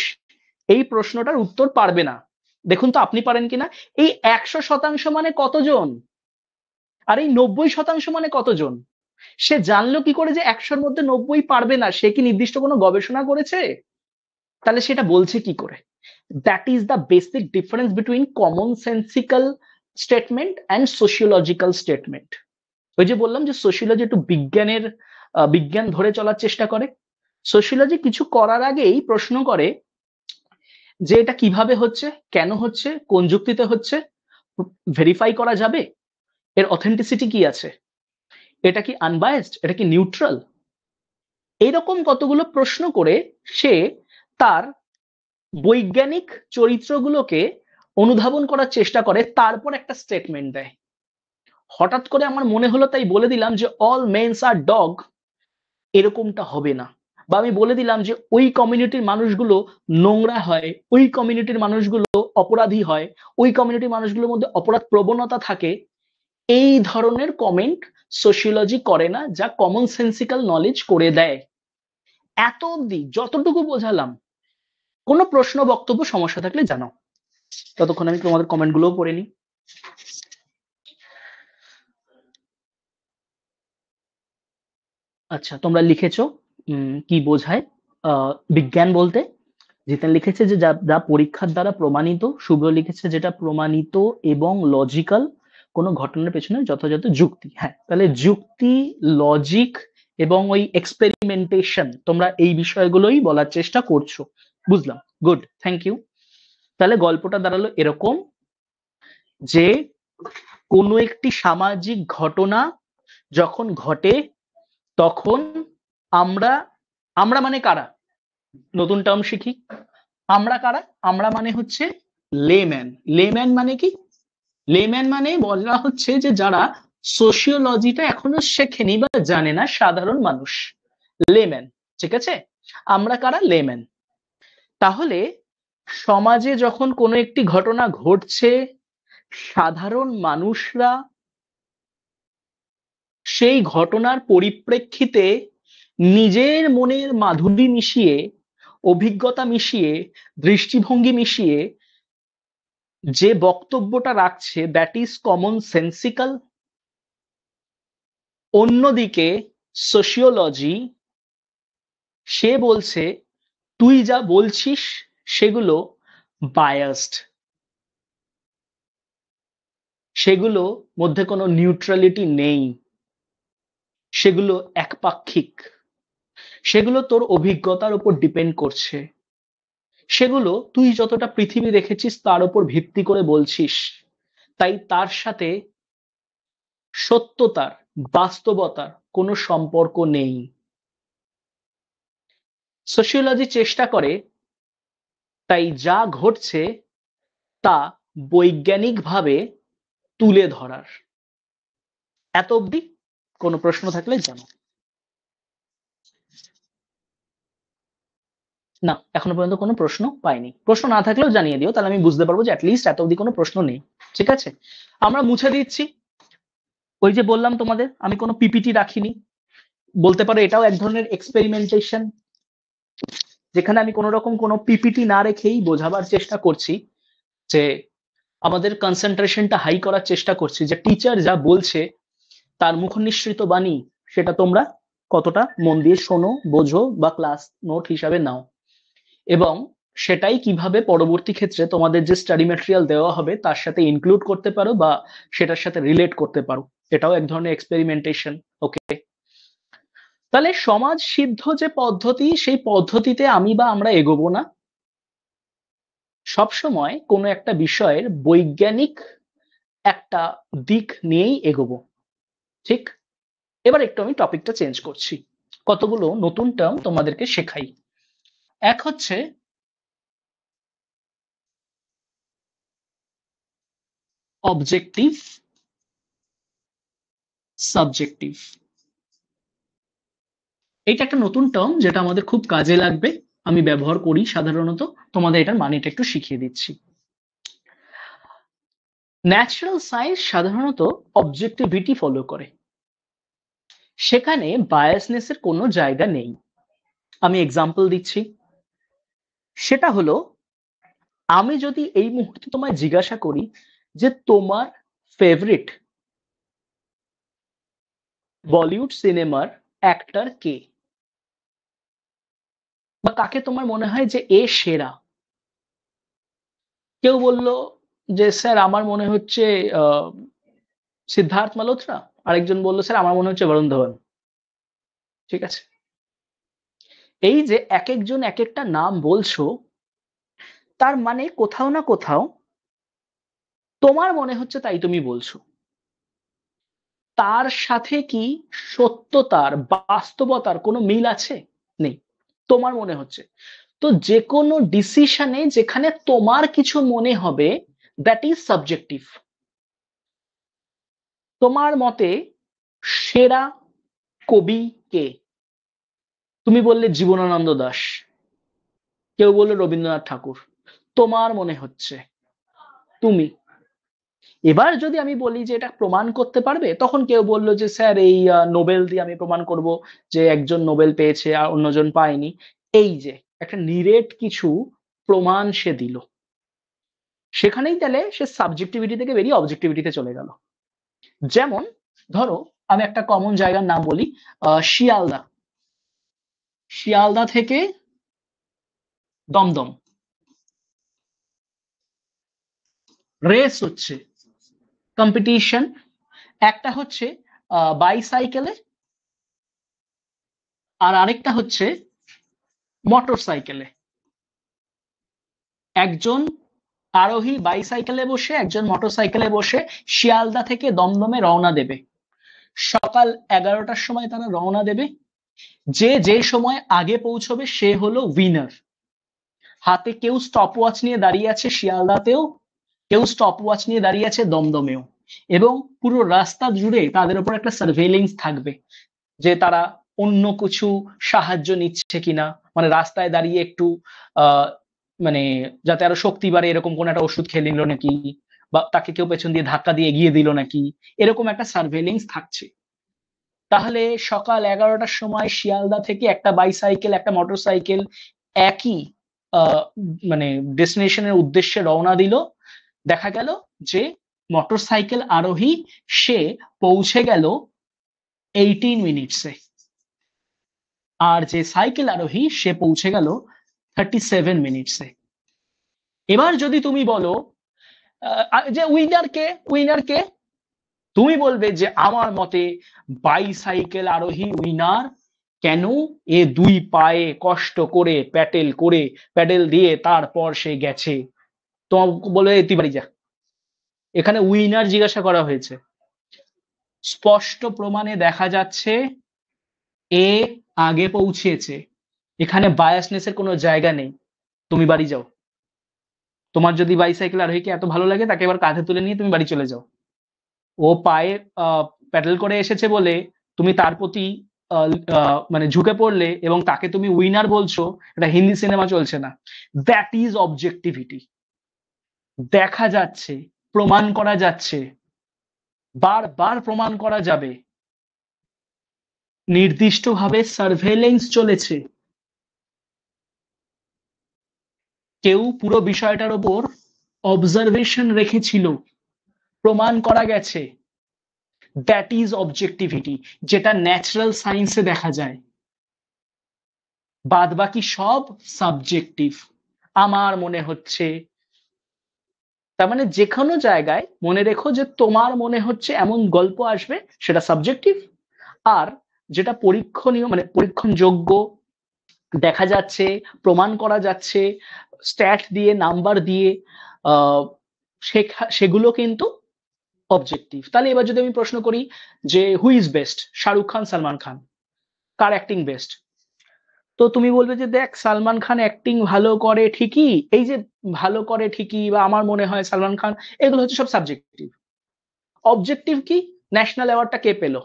এই প্রশ্নটার উত্তর পারবে না। দেখুন তো আপনি পারেন কিনা। এই 100% মানে কতজন? আর এই 90% মানে কতজন? সে জানলো কি করে যে 100-র মধ্যে 90 পারবে না? সে কি নির্দিষ্ট কোনো গবেষণা করেছে? তাহলে সেটা বলছে কি করে? That is the basic difference between common sensical statement and sociological statement. ওই যে বললাম যে সোশিওলজি একটু বিজ্ঞানের বিজ্ঞান ধরে চলার চেষ্টা করে। সোশিওলজি কিছু করার আগেই প্রশ্ন করে যে এটা কিভাবে হচ্ছে, কেন হচ্ছে, কোন যুক্তিতে হচ্ছে, ভেরিফাই করা যাবে, এর অথেন্টিসিটি কি আছে, এটা কি আনবায়াসড, এটা কি নিউট্রাল, এইরকম কতগুলো প্রশ্ন করে সে তার বৈজ্ঞানিক চরিত্রগুলোকে অনুধাবন করার চেষ্টা করে, তারপর একটা স্টেটমেন্ট দেয়। হঠাৎ করে আমার মনে হলো তাই বলে দিলাম যে অল মেন্স আর ডগ, এরকমটা হবে না। বা আমি বলে দিলাম যে ওই কমিউনিটির মানুষগুলো নোংরা হয়, ওই কমিউনিটির মানুষগুলো অপরাধী হয়, ওই কমিউনিটির মানুষগুলোর মধ্যে অপরাধ প্রবণতা থাকে। এই ধরনের কমেন্ট সোশিওলজি করে না, যা কমন সেন্সিক্যাল নলেজ করে দেয়। এত অব্দি যতটুকু বোঝালাম। কোনো প্রশ্ন, বক্তব্য, সমস্যা থাকলে জানাও। ততক্ষণ আমি তোমাদের কমেন্ট গুলোও পড়ে নিই। আচ্ছা, তোমরা লিখেছো কি বোঝায় বিজ্ঞান বলতে। জিতেন লিখেছে যে যা যা পরীক্ষার দ্বারা প্রমাণিত। শুভ্র লিখেছে যেটা প্রমাণিত এবং লজিক্যাল, কোনো ঘটনার পেছনে যথাযথ যুক্তি। হ্যাঁ, তাহলে যুক্তি, লজিক এবং ওই এক্সপেরিমেন্টেশন, তোমরা এই বিষয়গুলোই বলার চেষ্টা করছো। বুঝলাম, গুড, থ্যাংক ইউ। তাহলে গল্পটা দাঁড়ালো এরকম যে কোনো একটি সামাজিক ঘটনা যখন ঘটে, তখন আমরা, আমরা মানে কারা? নতুন টার্ম শিখি। আমরা কারা? আমরা মানে হচ্ছে লেম্যান। লেম্যান মানে কি? লেম্যান মানে বলা হচ্ছে যে যারা সোশিওলজিটা এখনো শেখেনি বা জানে না, সাধারণ মানুষ, লেম্যান। ঠিক আছে? আমরা কারা? লেম্যান। তাহলে সমাজে যখন কোনো একটি ঘটনা ঘটছে, সাধারণ মানুষরা সেই ঘটনার পরিপ্রেক্ষিতে নিজের মনের মাধুরী মিশিয়ে, অভিজ্ঞতা মিশিয়ে, দৃষ্টিভঙ্গি মিশিয়ে যে বক্তব্যটা রাখছে, দ্যাট ইজ কমন সেন্সিক্যাল। অন্যদিকে সোশিওলজি, সে বলছে তুই যা বলছিস সেগুলো বায়াসড, সেগুলো মধ্যে কোনো নিউট্রালিটি নেই, সেগুলো একপাক্ষিক, সেগুলো তোর অভিজ্ঞতার উপর ডিপেন্ড করছে, সেগুলো তুই যতটা পৃথিবী দেখেছিস তার উপর ভিত্তি করে বলছিস। তাই তার সাথে সত্যতার, বাস্তবতার কোনো সম্পর্ক নেই। সোশিওলজি চেষ্টা করে তাই যা ঘটছে তা বৈজ্ঞানিকভাবে তুলে ধরার। এত অবধি কোনো প্রশ্ন থাকলে জানো। না, এখনো পর্যন্ত কোনো প্রশ্ন পাইনি। প্রশ্ন না থাকলেও জানিয়ে দিও, তাহলে আমি বুঝতে পারবো যে অ্যাটলিস্ট এত অবধি কোনো প্রশ্ন নেই। ঠিক আছে, আমরা মুছে দিচ্ছি। ওই যে বললাম তোমাদের আমি কোনো পিপিটি রাখিনি, বলতে পারো এটাও এক ধরনের এক্সপেরিমেন্টেশন, যেখানে আমি কোনো রকম কোনো পিপিটি না রেখেই বোঝাবার চেষ্টা করছি, যে আমাদের কনসেন্ট্রেশনটা হাই করার চেষ্টা করছি, যে টিচার যা বলছে তার মুখনিসৃত বাণী সেটা তোমরা কতটা মন দিয়ে শোনো, বোঝো বা ক্লাস নোট হিসাবে নাও, এবং সেটাই কিভাবে পরবর্তী ক্ষেত্রে তোমাদের যে স্টাডি ম্যাটেরিয়াল দেওয়া হবে তার সাথে ইনক্লুড করতে পারো বা সেটার সাথে রিলেট করতে পারো। এটাও এক ধরনের এক্সপেরিমেন্টেশন। ওকে, তাহলে সমাজ সিদ্ধ যে পদ্ধতি, সেই পদ্ধতিতে আমি বা আমরা এগোবো না, সবসময় কোনো একটা বিষয়ের বৈজ্ঞানিক একটা দিক নিয়েই এগোবো। ঠিক, এবার একটু আমি টপিকটা চেঞ্জ করছি, কতগুলো নতুন টার্ম তোমাদেরকে শেখাই। এক হচ্ছে অবজেক্টিভ, সাবজেক্টিভ। এটা একটা নতুন টার্ম যেটা আমাদের খুব কাজে লাগবে, আমি ব্যবহার করি সাধারণত, তোমাদের এটার মানেটা একটু শিখিয়ে দিচ্ছি। ন্যাচারাল সায়েন্স সাধারণত অবজেক্টিভিটি ফলো করে, সেখানে বায়াসনেসের কোনো জায়গা নেই। আমি এক্সাম্পল দিচ্ছি, সেটা হলো আমি যদি এই মুহূর্তে তোমায় জিজ্ঞাসা করি যে তোমার ফেভারিট বলিউড সিনেমার অ্যাক্টর কে, বা কাকে তোমার মনে হয় যে এ সেরা, কেউ বলল যে স্যার আমার মনে হচ্ছে আহ, সিদ্ধার্থ মালহোত্রা, আরেকজন বলল স্যার আমার মনে হচ্ছে বরুণ ধাওয়ান। ঠিক আছে, এই যে এক একজন এক একটা নাম বলছো, তার মানে কোথাও না কোথাও তোমার মনে হচ্ছে তাই তুমি বলছো, তার সাথে কি সত্যতার বাস্তবতার কোনো মিল আছে? নেই, তোমার মনে হচ্ছে। তো যে কোনো ডিসিশনে যেখানে তোমার কিছু মনে হবে, দ্যাট ইজ সাবজেক্টিভ। তোমার মতে সেরা কবি কে? তুমি বললে জীবনানন্দ দাশ, কেউ বললো রবীন্দ্রনাথ ঠাকুর, তোমার মনে হচ্ছে তুমি। এবার যদি আমি বলি যে এটা প্রমাণ করতে পারবে, তখন কেউ বললো যে স্যার এই নোবেল দিয়ে আমি প্রমাণ করব যে একজন নোবেল পেয়েছে আর অন্যজন পায়নি। এই যে একটা নিরেট কিছু প্রমাণ সে দিল, সেখানেই তাহলে সে সাবজেক্টিভিটি থেকে বেরিয়ে অবজেক্টিভিটিতে চলে গেল। যেমন ধরো আমি একটা কমন জায়গার নাম বলি, শিয়ালদা। শিয়ালদা থেকে দমদম রেস হচ্ছে, কম্পিটিশন। একটা হচ্ছে বাইসাইকেলে, আর আরেকটা হচ্ছে মোটর সাইকেলে। একজন আরোহী বাইসাইকেলে বসে, একজন মোটর সাইকেলে বসে শিয়ালদা থেকে দমদমে রওনা দেবে। সকাল 11টার সময় তারা রওনা দেবে। যে যে সময় আগে পৌঁছবে সে হলো উইনার। হাতে কেউ স্টপ ওয়াচ নিয়ে দাঁড়িয়ে আছে শিয়ালদাতেও, কেউ স্টপ ওয়াচ নিয়ে দাঁড়িয়ে আছে দমদমেও, এবং পুরো রাস্তা জুড়ে তাদের উপর একটা সার্ভেইলেন্স থাকবে যে তারা অন্য কিছু সাহায্য নিচ্ছে কিনা, মানে রাস্তায় দাঁড়িয়ে একটু আহ মানে যাতে আরো শক্তি বাড়ে এরকম কোন একটা ওষুধ খেয়ে নিল নাকি, বা তাকে কেউ পেছন দিয়ে ধাক্কা দিয়ে এগিয়ে দিল নাকি, এরকম একটা সার্ভেইলেন্স থাকছে। তাহলে সকাল 11টার সময় শিয়ালদা থেকে একটা বাইসাইকেল একটা মোটর সাইকেল একই আহ মানে ডেস্টিনেশনের উদ্দেশ্যে রওনা দিল। দেখা গেল যে মোটর সাইকেল আরোহী সে পৌঁছে গেল 18 মিনিটসে, আর যে সাইকেল আরোহী সে পৌঁছে গেল 37 মিনিটসে। এবার যদি তুমি বলো যে উইনার কে, উইনার কে, তুমি বলবে যে আমার মতে বাইসাইকেল আরোহী উইনার। কেন? এ দুই পায়ে কষ্ট করে প্যাডেল দিয়ে তারপর সে গেছে। তো বলে তুই বাড়ি যা, এখানে উইনার জিজ্ঞাসা করা হয়েছে। স্পষ্ট প্রমাণে দেখা যাচ্ছে এ আগে পৌঁছেছে, এখানে বায়াসনেসের কোনো জায়গা নেই। তুমি বাড়ি যাও, তোমার যদি বাইসাইকেল আরোহীকে এত ভালো লাগে তাকে এবার কাঁধে তুলে নিয়ে তুমি বাড়ি চলে যাও। ও পায়ে প্যাডেল করে এসেছে বলে তুমি তার প্রতি মানে ঝুঁকে পড়লে এবং তাকে তুমি উইনার বলছো, এটা হিন্দি সিনেমা চলছে না। That is objectivity. দেখা যাচ্ছে, প্রমাণ করা যাচ্ছে, বারবার প্রমাণ করা যাবে, নির্দিষ্টভাবে সার্ভেইলেন্স চলেছে, কেউ পুরো বিষয়টার উপর অবজারভেশন রেখেছিল, প্রমাণ করা গেছে। দ্যাট ইজ অবজেক্টিভিটি, যেটা ন্যাচারাল সায়েন্সে দেখা যায়। বাদ বাকি সব সাবজেক্টিভ। আমার মনে হচ্ছে, তার মানে যে কোনো জায়গায় মনে রেখো যে তোমার মনে হচ্ছে এমন গল্প আসবে, সেটা সাবজেক্টিভ। আর যেটা পরীক্ষণীয় মানে পরীক্ষণযোগ্য, দেখা যাচ্ছে, প্রমাণ করা যাচ্ছে, স্ট্যাট দিয়ে, নাম্বার দিয়ে, আহ, সেগুলো কিন্তু অবজেক্টিভ। তাহলে এবার যদি আমি প্রশ্ন করি যে who is best, Shahrukh Khan, Salman Khan, car acting best? তো তুমি বলবে যে দেখ, সালমান খান অ্যাক্টিং ভালো করে ঠিকই, এই যে ভালো করে ঠিকই বা আমার মনে হয় সালমান খান, এগুলো হচ্ছে সব সাবজেক্টিভ। অবজেক্টিভ কি? ন্যাশনাল অ্যাওয়ার্ডটা কে পেলো?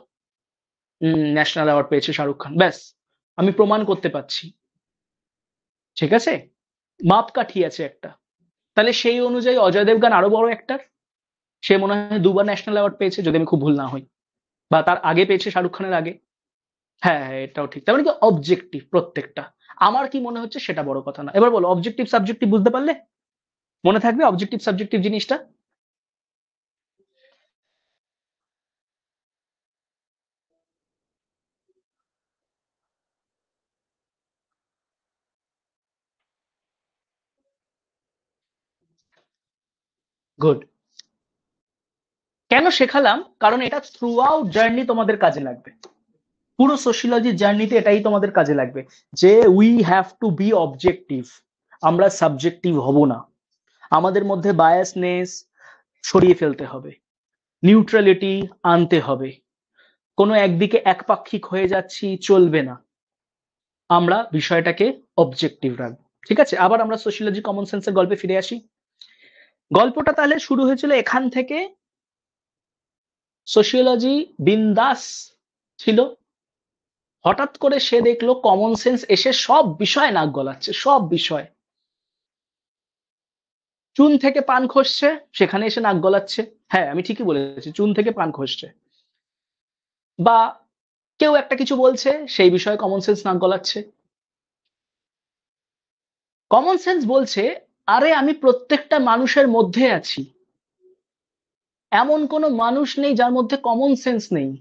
ন্যাশনাল অ্যাওয়ার্ড পেয়েছে শাহরুখ খান, ব্যাস, আমি প্রমাণ করতে পারছি। ঠিক আছে, মাপকাঠি আছে একটা। তাহলে সেই অনুযায়ী অজয় দেবগান আরো বড় অ্যাক্টর, সে মনে হয় 2বার ন্যাশনাল অ্যাওয়ার্ড পেয়েছে যদি আমি খুব ভুল না হই, বা তার আগে পেয়েছে, শাহরুখ খানের আগে। হ্যাঁ হ্যাঁ, এটাও ঠিক। তার মানে কি অবজেক্টিভ প্রত্যেকটা, আমার কি মনে হচ্ছে সেটা বড় কথা না। এবার বলো, অবজেক্টিভ সাবজেক্টিভ বুঝতে পারলে? মনে থাকবে অবজেক্টিভ সাবজেক্টিভ জিনিসটা? গুড। কেন শেখালাম? কারণ এটা থ্রু আউট জার্নি তোমাদের কাজে লাগবে। পুরো সোশিয়োলজি জার্নিতে এটাই তোমাদের কাজে লাগবে, যে we have to be objective. আমরা সাবজেক্টিভ হব না। আমাদের মধ্যে বায়াসনেস সরিয়ে ফেলতে হবে, নিউট্রালিটি আনতে হবে। কোনো একদিকে একপাক্ষিক হয়ে যাচ্ছি চলবে না, আমরা বিষয়টাকে অবজেক্টিভ রাখবো। ঠিক আছে, আবার আমরা সোশিয়োলজি কমন সেন্সের গল্পে ফিরে আসি। গল্পটা তাহলে শুরু হয়েছিল এখান থেকে। সোশিয়োলজি বিন্দাস ছিল, হঠাৎ করে সে দেখলো কমন সেন্স এসে সব বিষয় নাক গলাচ্ছে, সব বিষয়। চুন থেকে পান খসছে, সেখানে এসে নাক গলাচ্ছে। হ্যাঁ, আমি ঠিকই বলেছি, চুন থেকে পান খসছে। বা কেউ একটা কিছু বলছে, সেই বিষয়ে কমন সেন্স নাক গলাচ্ছে। কমন সেন্স বলছে, আরে আমি প্রত্যেকটা মানুষের মধ্যে আছি, এমন কোনো মানুষ নেই যার মধ্যে কমন সেন্স নেই।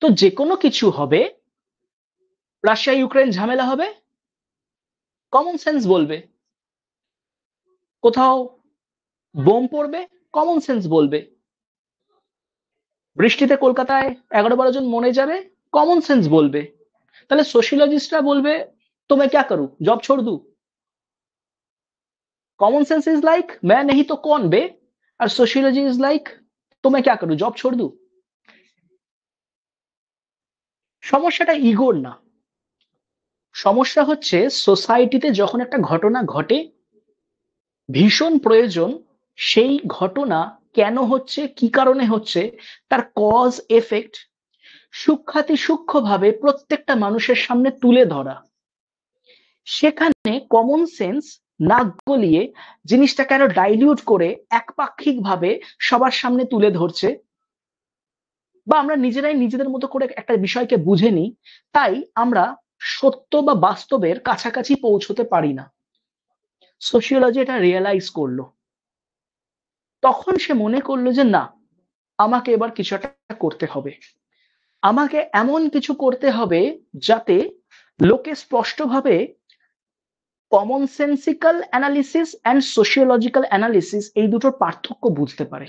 তো যে কোনো কিছু হবে, রাশিয়া ইউক্রেন ঝামেলা হবে, কমন সেন্স বলবে। কোথাও বোম পড়বে, কমন সেন্স বলবে। বৃষ্টিতে কলকাতায় 11-12 জন মরে যাবে, কমন সেন্স বলবে। তাহলে সোशियोलॉजिस्टরা বলবে, तो मैं क्या करूं, जॉब छोड़ दूं? कॉमन सेंस इज लाइक मैं नहीं तो कौन बे, और सोशियोलॉजी इज लाइक तो मैं क्या करूं, जॉब छोड़ दूं? সমস্যাটা ইগোর না, সমস্যা হচ্ছে সোসাইটিতে যখন একটা ঘটনা ঘটে, ভীষণ প্রয়োজন সেই ঘটনা কেন হচ্ছে, কি কারণে হচ্ছে, তার কজ এফেক্ট সূক্ষ্মাতি সূক্ষ্মভাবে প্রত্যেকটা মানুষের সামনে তুলে ধরা। সেখানে কমন সেন্স নাক গলিয়ে জিনিসটাকে আরো ডাইলিউট করে একপাক্ষিক ভাবে সবার সামনে তুলে ধরছে, বা আমরা নিজেরাই নিজেদের মতো করে একটা বিষয়কে বুঝে নিই, তাই আমরা সত্য বা বাস্তবের কাছাকাছি পৌঁছতে পারি না। সোশিওলজি এটা রিয়েলাইজ করলো, তখন সে মনে করলো যে না, আমাকে এবার কিছু একটা করতে হবে। আমাকে এমন কিছু করতে হবে যাতে লোকে স্পষ্টভাবে common sensical analysis and sociological analysis এই দুটোর পার্থক্য বুঝতে পারে।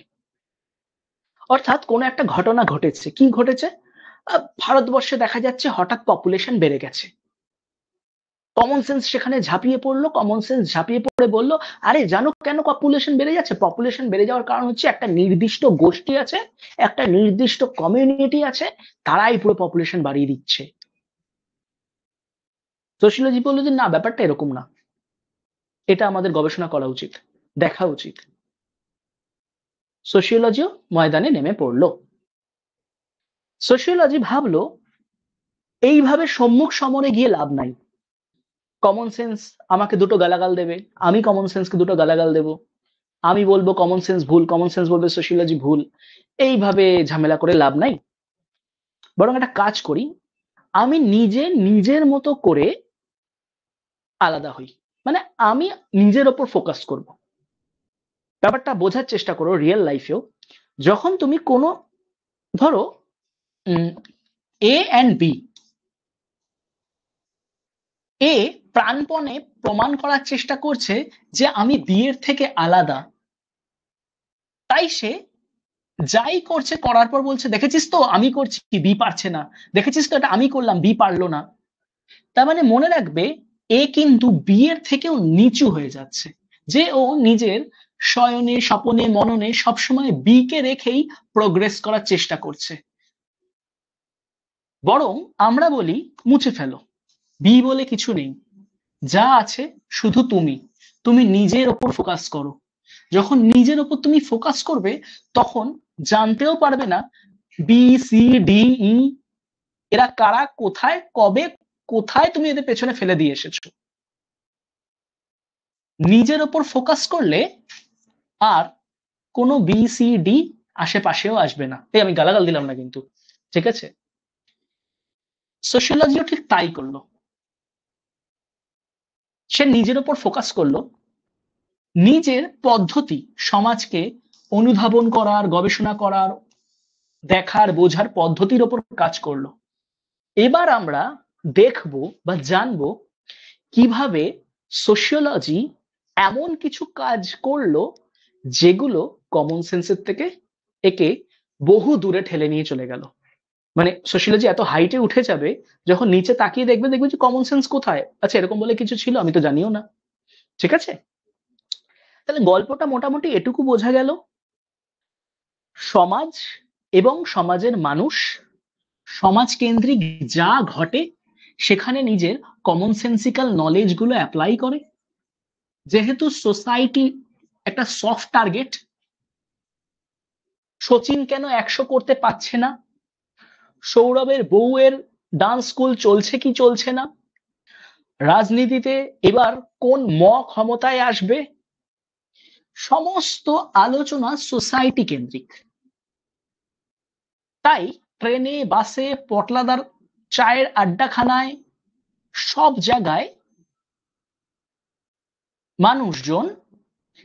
অর্থাৎ কোনো একটা ঘটনা ঘটেছে, কি ঘটেছে? ভারতবর্ষে দেখা যাচ্ছে হঠাৎ পপুলেশন বেড়ে গেছে। কমন সেন্স সেখানে ঝাঁপিয়ে পড়লো, কমন সেন্স ঝাঁপিয়ে পড়ে বলল, আরে জানো কেন পপুলেশন বেড়ে যাচ্ছে? পপুলেশন বেড়ে যাওয়ার কারণ হচ্ছে একটা নির্দিষ্ট গোষ্ঠী আছে, একটা নির্দিষ্ট কমিউনিটি আছে, তারাই পুরো পপুলেশন বাড়িয়ে দিচ্ছে। সোশিওলজি বললো যে না, ব্যাপারটা এরকম না, এটা আমাদের গবেষণা করা উচিত, দেখা উচিত। সোশিওলজিও ময়দানে নেমে পড়লো। সোশিওলজি ভাবলো, এইভাবে সম্মুখ সমরে গিয়ে লাভ নাই। কমন সেন্স আমাকে দুটো গালাগাল দেবে, আমি কমন সেন্সকে দুটো গালাগাল দেব, আমি বলবো কমন সেন্স ভুল, কমন সেন্স বলবে সোশিওলজি ভুল। এইভাবে ঝামেলা করে লাভ নাই, বরং একটা কাজ করি, আমি নিজে নিজের মতো করে আলাদা হই, মানে আমি নিজের ওপর ফোকাস করব। ব্যাপারটা বোঝার চেষ্টা করো রিয়েল লাইফেও। যখন তুমি কোনো, ধরো এ অ্যান্ড বি, এ প্রাণপণে প্রমাণ করার চেষ্টা করছে যে আমি বি এর থেকে আলাদা, তাই সে যাই করছে করার পর বলছে দেখেছিস তো আমি করছি বি পারছে না, দেখেছিস তো এটা আমি করলাম বি পারলো না। তার মানে মনে রাখবে এ কিন্তু বি এর থেকেও নিচু হয়ে যাচ্ছে, যে ও নিজের শয়নে স্বপনে মননে সবসময় বি কে রেখেই প্রোগ্রেস করার চেষ্টা করছে। বরং আমরা বলি মুছে ফেলো, বি বলে কিছু নেই, যা আছে শুধু তুমি, তুমি নিজের ওপর ফোকাস করো। যখন নিজের ওপর তুমি ফোকাস করবে তখন জানতেও পারবে না বি সি ডি ই এরা কারা, কোথায়, কবে, কোথায় তুমি এদের পেছনে ফেলে দিয়ে এসেছো। নিজের ওপর ফোকাস করলে আর কোনো বি সি ডি আশেপাশেও আসবে না। এই আমি গালাগাল দিলাম না কিন্তু, ঠিক আছে? সোশিওলজিও ঠিক তাই করলো, সে নিজের ওপর ফোকাস করলো, নিজের পদ্ধতি সমাজকে অনুধাবন করার, গবেষণা করার, দেখার, বোঝার পদ্ধতির ওপর কাজ করলো। এবার আমরা দেখব বা জানবো কিভাবে সোশিওলজি এমন কিছু কাজ করলো যেগুলো কমন সেন্সের থেকে একে বহু দূরে ঠেলে নিয়ে চলে গেল। মানে সোশিওলজি এত হাইটে উঠে যাবে যখন নিচে তাকিয়ে দেখবে যে কমন সেন্স কোথায়, আচ্ছা এরকম বলে কিছু ছিল আমি তো জানিও না। ঠিক আছে, তাহলে গল্পটা মোটামুটি এটুকু বোঝা গেল, সমাজ এবং সমাজের মানুষ, সমাজ কেন্দ্রিক যা ঘটে সেখানে নিজের কমন সেন্সিক্যাল নলেজ গুলো অ্যাপ্লাই করে। যেহেতু সোসাইটি একটা সফট টার্গেট, সচিন কেন 100 করতে পারছে না, সৌরভের বউয়ের ডান্স স্কুল চলছে কি চলছে না, রাজনীতিতে এবার কোন ক্ষমতায় আসবে, সমস্ত আলোচনা সোসাইটি কেন্দ্রিক। তাই ট্রেনে, বাসে, পটলাদার চায়ের আড্ডাখানায় সব জায়গায় মানুষজন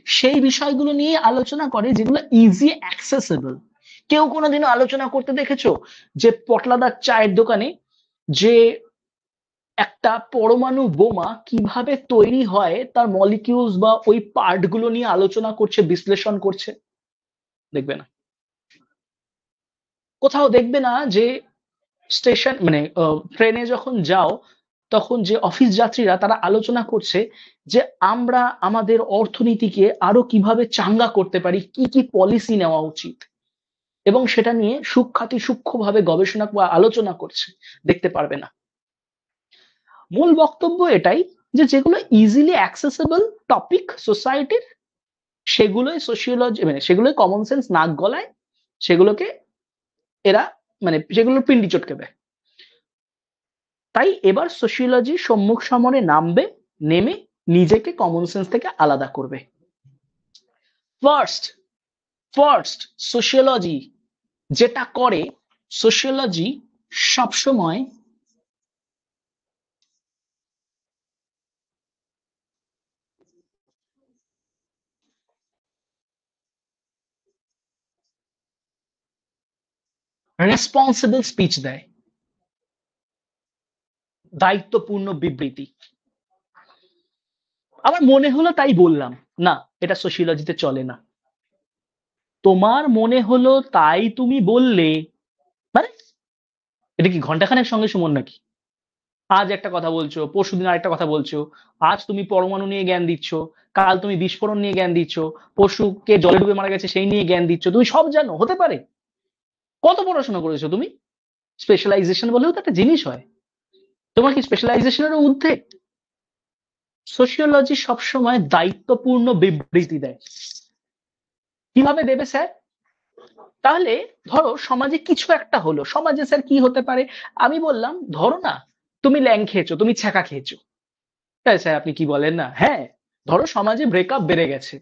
সেই বিষয়গুলো নিয়ে আলোচনা করে যেগুলো ইজি অ্যাক্সেসেবল। কেউ কোনোদিনও আলোচনা করতে দেখেছো যে পটলাদার চায়ের দোকানে যে একটা পরমাণু বোমা কিভাবে তৈরি হয় তার মলিকিউলস বা ওই পার্ট গুলো নিয়ে আলোচনা করছে, বিশ্লেষণ করছে? দেখবে না। কোথাও দেখবে না যে স্টেশন মানে ট্রেনে যখন যাও তখন যে অফিস যাত্রীরা তারা আলোচনা করছে যে আমরা আমাদের অর্থনীতিকে আরো কিভাবে চাঙ্গা করতে পারি, কি কি পলিসি নেওয়া উচিত, এবং সেটা নিয়ে সূক্ষ্মভাবে গবেষণা বা আলোচনা করছে। দেখতে পারবে না। মূল বক্তব্য এটাই যে যেগুলো ইজিলি অ্যাক্সেসেবল টপিক সোসাইটির, সেগুলোই সোশিওলজি মানে সেগুলোই কমন সেন্স নাক গলায়, সেগুলোকে এরা মানে সেগুলোর পিন্ডি চটকে দেয়। তাই এবার সোশিওলজি সম্মুখ সমরে নামবে, নেমে নিজেকে কমন সেন্স থেকে আলাদা করবে। ফার্স্ট ফার্স্ট সোশিওলজি যেটা করে, সোশিওলজি সবসময় রেসপন্সিবল স্পিচ দেয়, দায়িত্বপূর্ণ বিবৃতি। আমার মনে হলো তাই বললাম, না এটা সোশিওলজিতে চলে না। তোমার মনে হলো তাই তুমি বললে, মানে এটা কি ঘন্টাখানেক সঙ্গে সুমন নাকি? আজ একটা কথা বলছো, পরশুদিন আরেকটা কথা বলছো, আজ তুমি পরমাণু নিয়ে জ্ঞান দিচ্ছ, কাল তুমি বিস্ফোরণ নিয়ে জ্ঞান দিচ্ছ, পশুকে জলে ডুবে মারা গেছে সেই নিয়ে জ্ঞান দিচ্ছ। তুমি সব জানো, হতে পারে। কত পড়াশোনা করেছো তুমি? স্পেশালাইজেশন বলেও তো একটা জিনিস হয়। তোমার কি স্পেশালাইজেশনের ঊর্ধ্বে? সোশিওলজি সবসময় দায়িত্বপূর্ণ বিবৃতি দেয়। কিভাবে দেবে স্যার? তাহলে ধরো সমাজে কিছু একটা হলো, সমাজে স্যার কি হতে পারে? আমি বললাম ধরো না তুমি ল্যাং খেয়েছো, তুমি ছ্যাঁকা খেয়েছো। তাই স্যার আপনি কি বলেন না? হ্যাঁ, ধরো সমাজে ব্রেকআপ বেড়ে গেছে,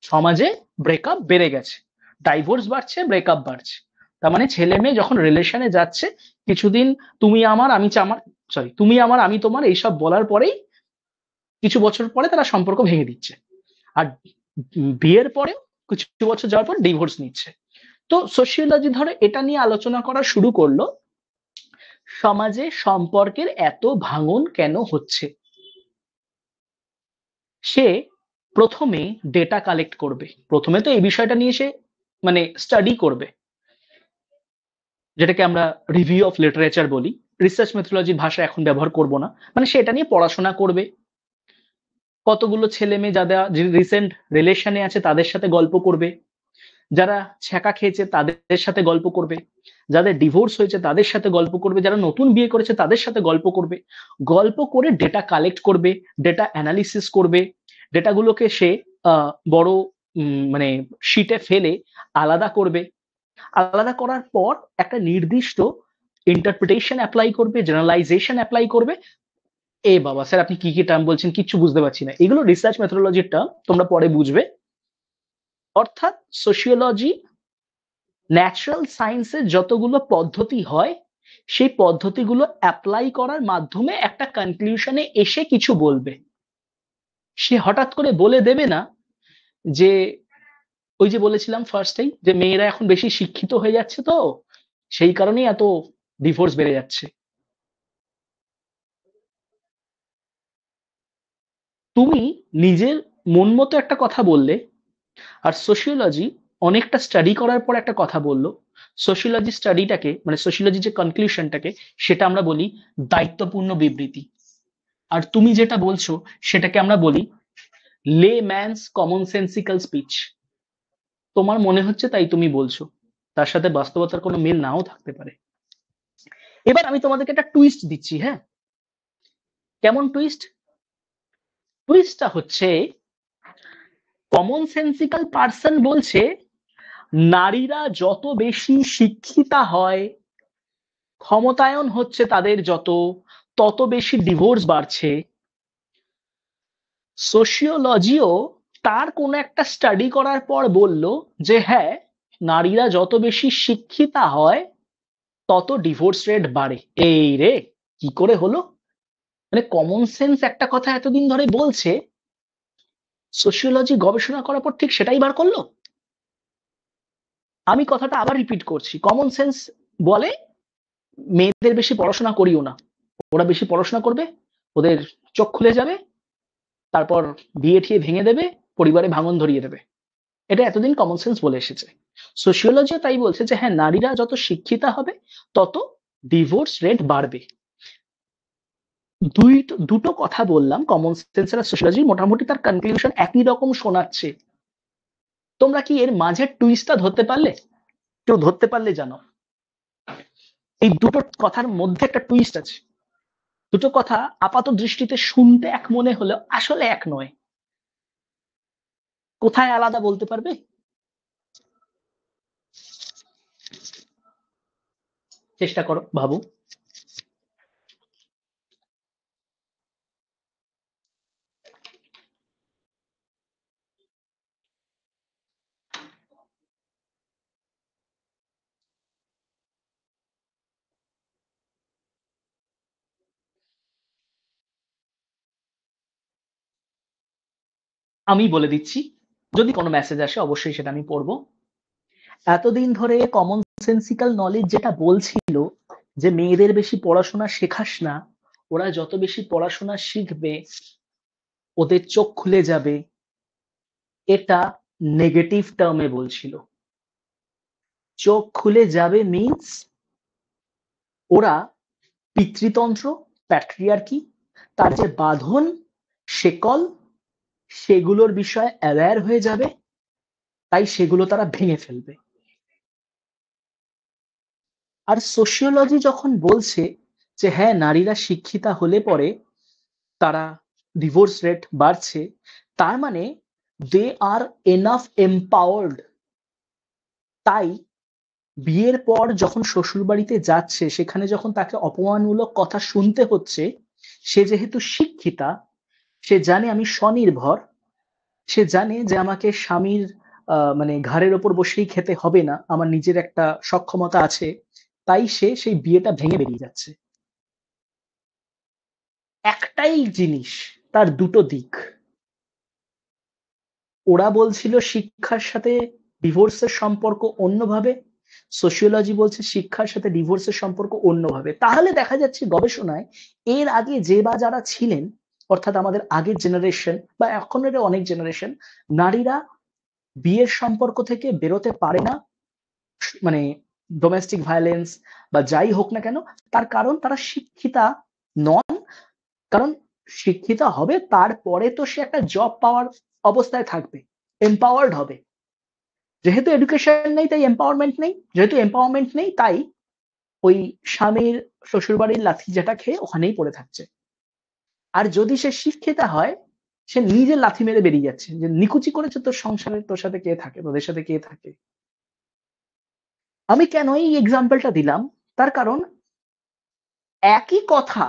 সমাজে ব্রেকআপ বেড়ে গেছে, ডাইভোর্স বাড়ছে, ব্রেকআপ বাড়ছে। তার মানে ছেলে মেয়ে যখন রিলেশনে যাচ্ছে, কিছুদিন তুমি আমার আমি আমার সরি তুমি আমার আমি তোমার এইসব বলার পরেই কিছু বছর পরে তারা সম্পর্ক ভেঙে দিচ্ছে। আর বিয়ের পরেও কিছু বছর যাওয়ার পর ডিভোর্স নিচ্ছে। তো সোশিওলজি ধরো এটা নিয়ে আলোচনা করা শুরু করলো, সমাজে সম্পর্কের এত ভাঙন কেন হচ্ছে। সে প্রথমে ডেটা কালেক্ট করবে, প্রথমে তো এই বিষয়টা নিয়ে সে মানে স্টাডি করবে, যেটাকে আমরা রিভিউ অফ লিটারেচার বলি, রিসার্চ মেথোলজির ভাষা এখন ব্যবহার করব না, মানে সেটা নিয়ে পড়াশোনা করবে, কতগুলো ছেলে মেয়ে যারা রিসেন্ট রিলেশনে আছে তাদের সাথে গল্প করবে, যারা ছ্যাঁকা খেয়েছে তাদের সাথে গল্প করবে, যাদের ডিভোর্স হয়েছে তাদের সাথে গল্প করবে, যারা নতুন বিয়ে করেছে তাদের সাথে গল্প করবে, গল্প করে ডেটা কালেক্ট করবে, ডেটা অ্যানালিসিস করবে, ডেটাগুলোকে সে বড় মানে শিটে ফেলে আলাদা করবে, আলাদা করার পর একটা নির্দিষ্ট ইন্টারপ্রিটেশন অ্যাপ্লাই করবে, জেনারেলাইজেশন অ্যাপ্লাই করবে। এ বাবা স্যার আপনি কি কি টার্ম বলছেন কিচ্ছু বুঝতে পারছি না, এগুলো রিসার্চ মেথোডোলজির টার্ম, তোমরা পরে বুঝবে। অর্থাৎ সোশিওলজি ন্যাচারাল সায়েন্সের যতগুলো পদ্ধতি হয় সেই পদ্ধতিগুলো অ্যাপ্লাই করার মাধ্যমে একটা কনক্লুশনে এসে কিছু বলবে। সে হঠাৎ করে বলে দেবে না যে ওই যে বলেছিলাম ফার্স্টেই যে মেয়েরা এখন বেশি শিক্ষিত হয়ে যাচ্ছে, তো সেই কারণেই এত ডিভোর্স বেড়ে যাচ্ছে। তুমি নিজের মন মতো একটা কথা বললে, আর সোশিওলজি অনেকটা স্টাডি করার পর একটা কথা বললো। সোশিওলজি স্টাডিটাকে মানে সোশিওলজি যে কনক্লুশনটাকে সেটা আমরা বলি দায়িত্বপূর্ণ বিবৃতি, আর তুমি যেটা বলছো সেটাকে আমরা বলি লে ম্যানস কমন সেন্সিক্যাল স্পিচ। তোমার মনে হচ্ছে তাই তুমি বলছো, তার সাথে বাস্তবতার কোনো মিল নাও থাকতে পারে। এবার আমি তোমাদেরকে একটা টুইস্ট দিচ্ছি, হ্যাঁ? কেমন টুইস্ট? টুইস্টটা হচ্ছে কমন সেন্সিক্যাল পার্সন বলছে নারীরা যত বেশি শিক্ষিতা হয়, ক্ষমতায়ন হচ্ছে তাদের যত, তত বেশি ডিভোর্স বাড়ছে। সোশিওলজিও তার কোন একটা স্টাডি করার পর বলল যে হ্যাঁ, নারীরা যত বেশি শিক্ষিতা হয় তত ডিভোর্স রেট বাড়ে। এই রে, কি করে হলো? মানে কমন সেন্স একটা কথা এতদিন ধরে বলছে, সোশিওলজি গবেষণা করার পর ঠিক সেটাই বার করলো। আমি কথাটা আবার রিপিট করছি, কমন সেন্স বলে মেয়েদের বেশি পড়াশোনা করিও না, ওরা বেশি পড়াশোনা করবে ওদের চোখ খুলে যাবে, তারপর বিয়ে ঠিয়ে ভেঙে দেবে, পরিবারে ভাঙন ধরিয়ে দেবে। এটা এতদিন কমন সেন্স বলে এসেছে। সোশিওলজি তাই বলছে যে হ্যাঁ, নারীরা যত শিক্ষিতা হবে তত ডিভোর্স রেট বাড়বে। দুটো কথা বললাম, কমন সেন্স আর সোশিওলজি, মোটামুটি তার কনক্লুশন একই রকম শোনাচ্ছে। তোমরা কি এর মাঝের টুইস্টটা ধরতে পারলে? কেউ ধরতে পারলে জানো, এই দুটো কথার মধ্যে একটা টুইস্ট আছে। দুটো কথা আপাত দৃষ্টিতে শুনতে এক মনে হলেও আসলে এক নয়। কোথায় আলাদা বলতে পারবে? চেষ্টা করো, ভাবো। আমি বলে দিচ্ছি, যদি কোনো মেসেজ আসে অবশ্যই সেটা আমি পড়বো। এতদিন ধরে কমন সেন্সিক্যাল নলেজ যেটা বলছিল যে মেয়েদের বেশি পড়াশোনা শেখাস না, ওরা যত বেশি পড়াশোনা শিখবে ওদের চোখ খুলে যাবে, এটা নেগেটিভ টার্মে বলছিল। চোখ খুলে যাবে মিন্স ওরা পিতৃতন্ত্র, প্যাট্রিয়ার্কি, তার যে বাঁধন, শেকল, সেগুলোর বিষয়ে অ্যাওয়্যার হয়ে যাবে, তাই সেগুলো তারা ভেঙে ফেলবে। আর সোশিওলজি যখন বলছে যে হ্যাঁ, নারীরা শিক্ষিতা হলে পরে তারা ডিভোর্স রেট বাড়ছে, তার মানে দে আর এনাফ এম্পাওয়ার্ড। তাই বিয়ের পর যখন শ্বশুর বাড়িতে যাচ্ছে, সেখানে যখন তাকে অপমানমূলক কথা শুনতে হচ্ছে, সে যেহেতু শিক্ষিতা, সে জানে আমি স্বনির্ভর, সে জানে যে আমাকে স্বামীর মানে ঘাড়ের ওপর বসেই খেতে হবে না, আমার নিজের একটা সক্ষমতা আছে, তাই সে সেই বিয়েটা ভেঙে বেরিয়ে যাচ্ছে। একটাই জিনিস, তার দুটো দিক। ওরা বলছিল শিক্ষার সাথে ডিভোর্সের সম্পর্ক অন্যভাবে, সোশিওলজি বলছে শিক্ষার সাথে ডিভোর্সের সম্পর্ক অন্যভাবে। তাহলে দেখা যাচ্ছে গবেষণায় এর আগে যে বা যারা ছিলেন অর্থাৎ আমাদের আগের জেনারেশন বা এখনের অনেক জেনারেশন, নারীরা বিয়ের সম্পর্ক থেকে বেরোতে পারে না, মানে ডোমেস্টিক ভায়োলেন্স বা যাই হোক না কেন, তার কারণ তারা শিক্ষিতা নন। কারণ শিক্ষিতা হবে, তারপরে তো সে একটা জব পাওয়ার অবস্থায় থাকবে, এম্পাওয়ার্ড হবে। যেহেতু এডুকেশন নেই তাই এম্পাওয়ারমেন্ট নেই, যেহেতু এম্পাওয়ারমেন্ট নেই তাই ওই স্বামীর শ্বশুরবাড়ির লাথি যেটা খেয়ে ওখানেই পড়ে থাকছে। আর যদি সে শিক্ষিতা হয়, সে নিজে লাথি মেরে বেরিয়ে যাচ্ছে, যে নিকুচি করেছে তোর সংসারে, তোর সাথে কে থাকে, তোদের সাথে কে থাকে। আমি কেন এই এক্সাম্পলটা দিলাম, তার কারণ একই কথা,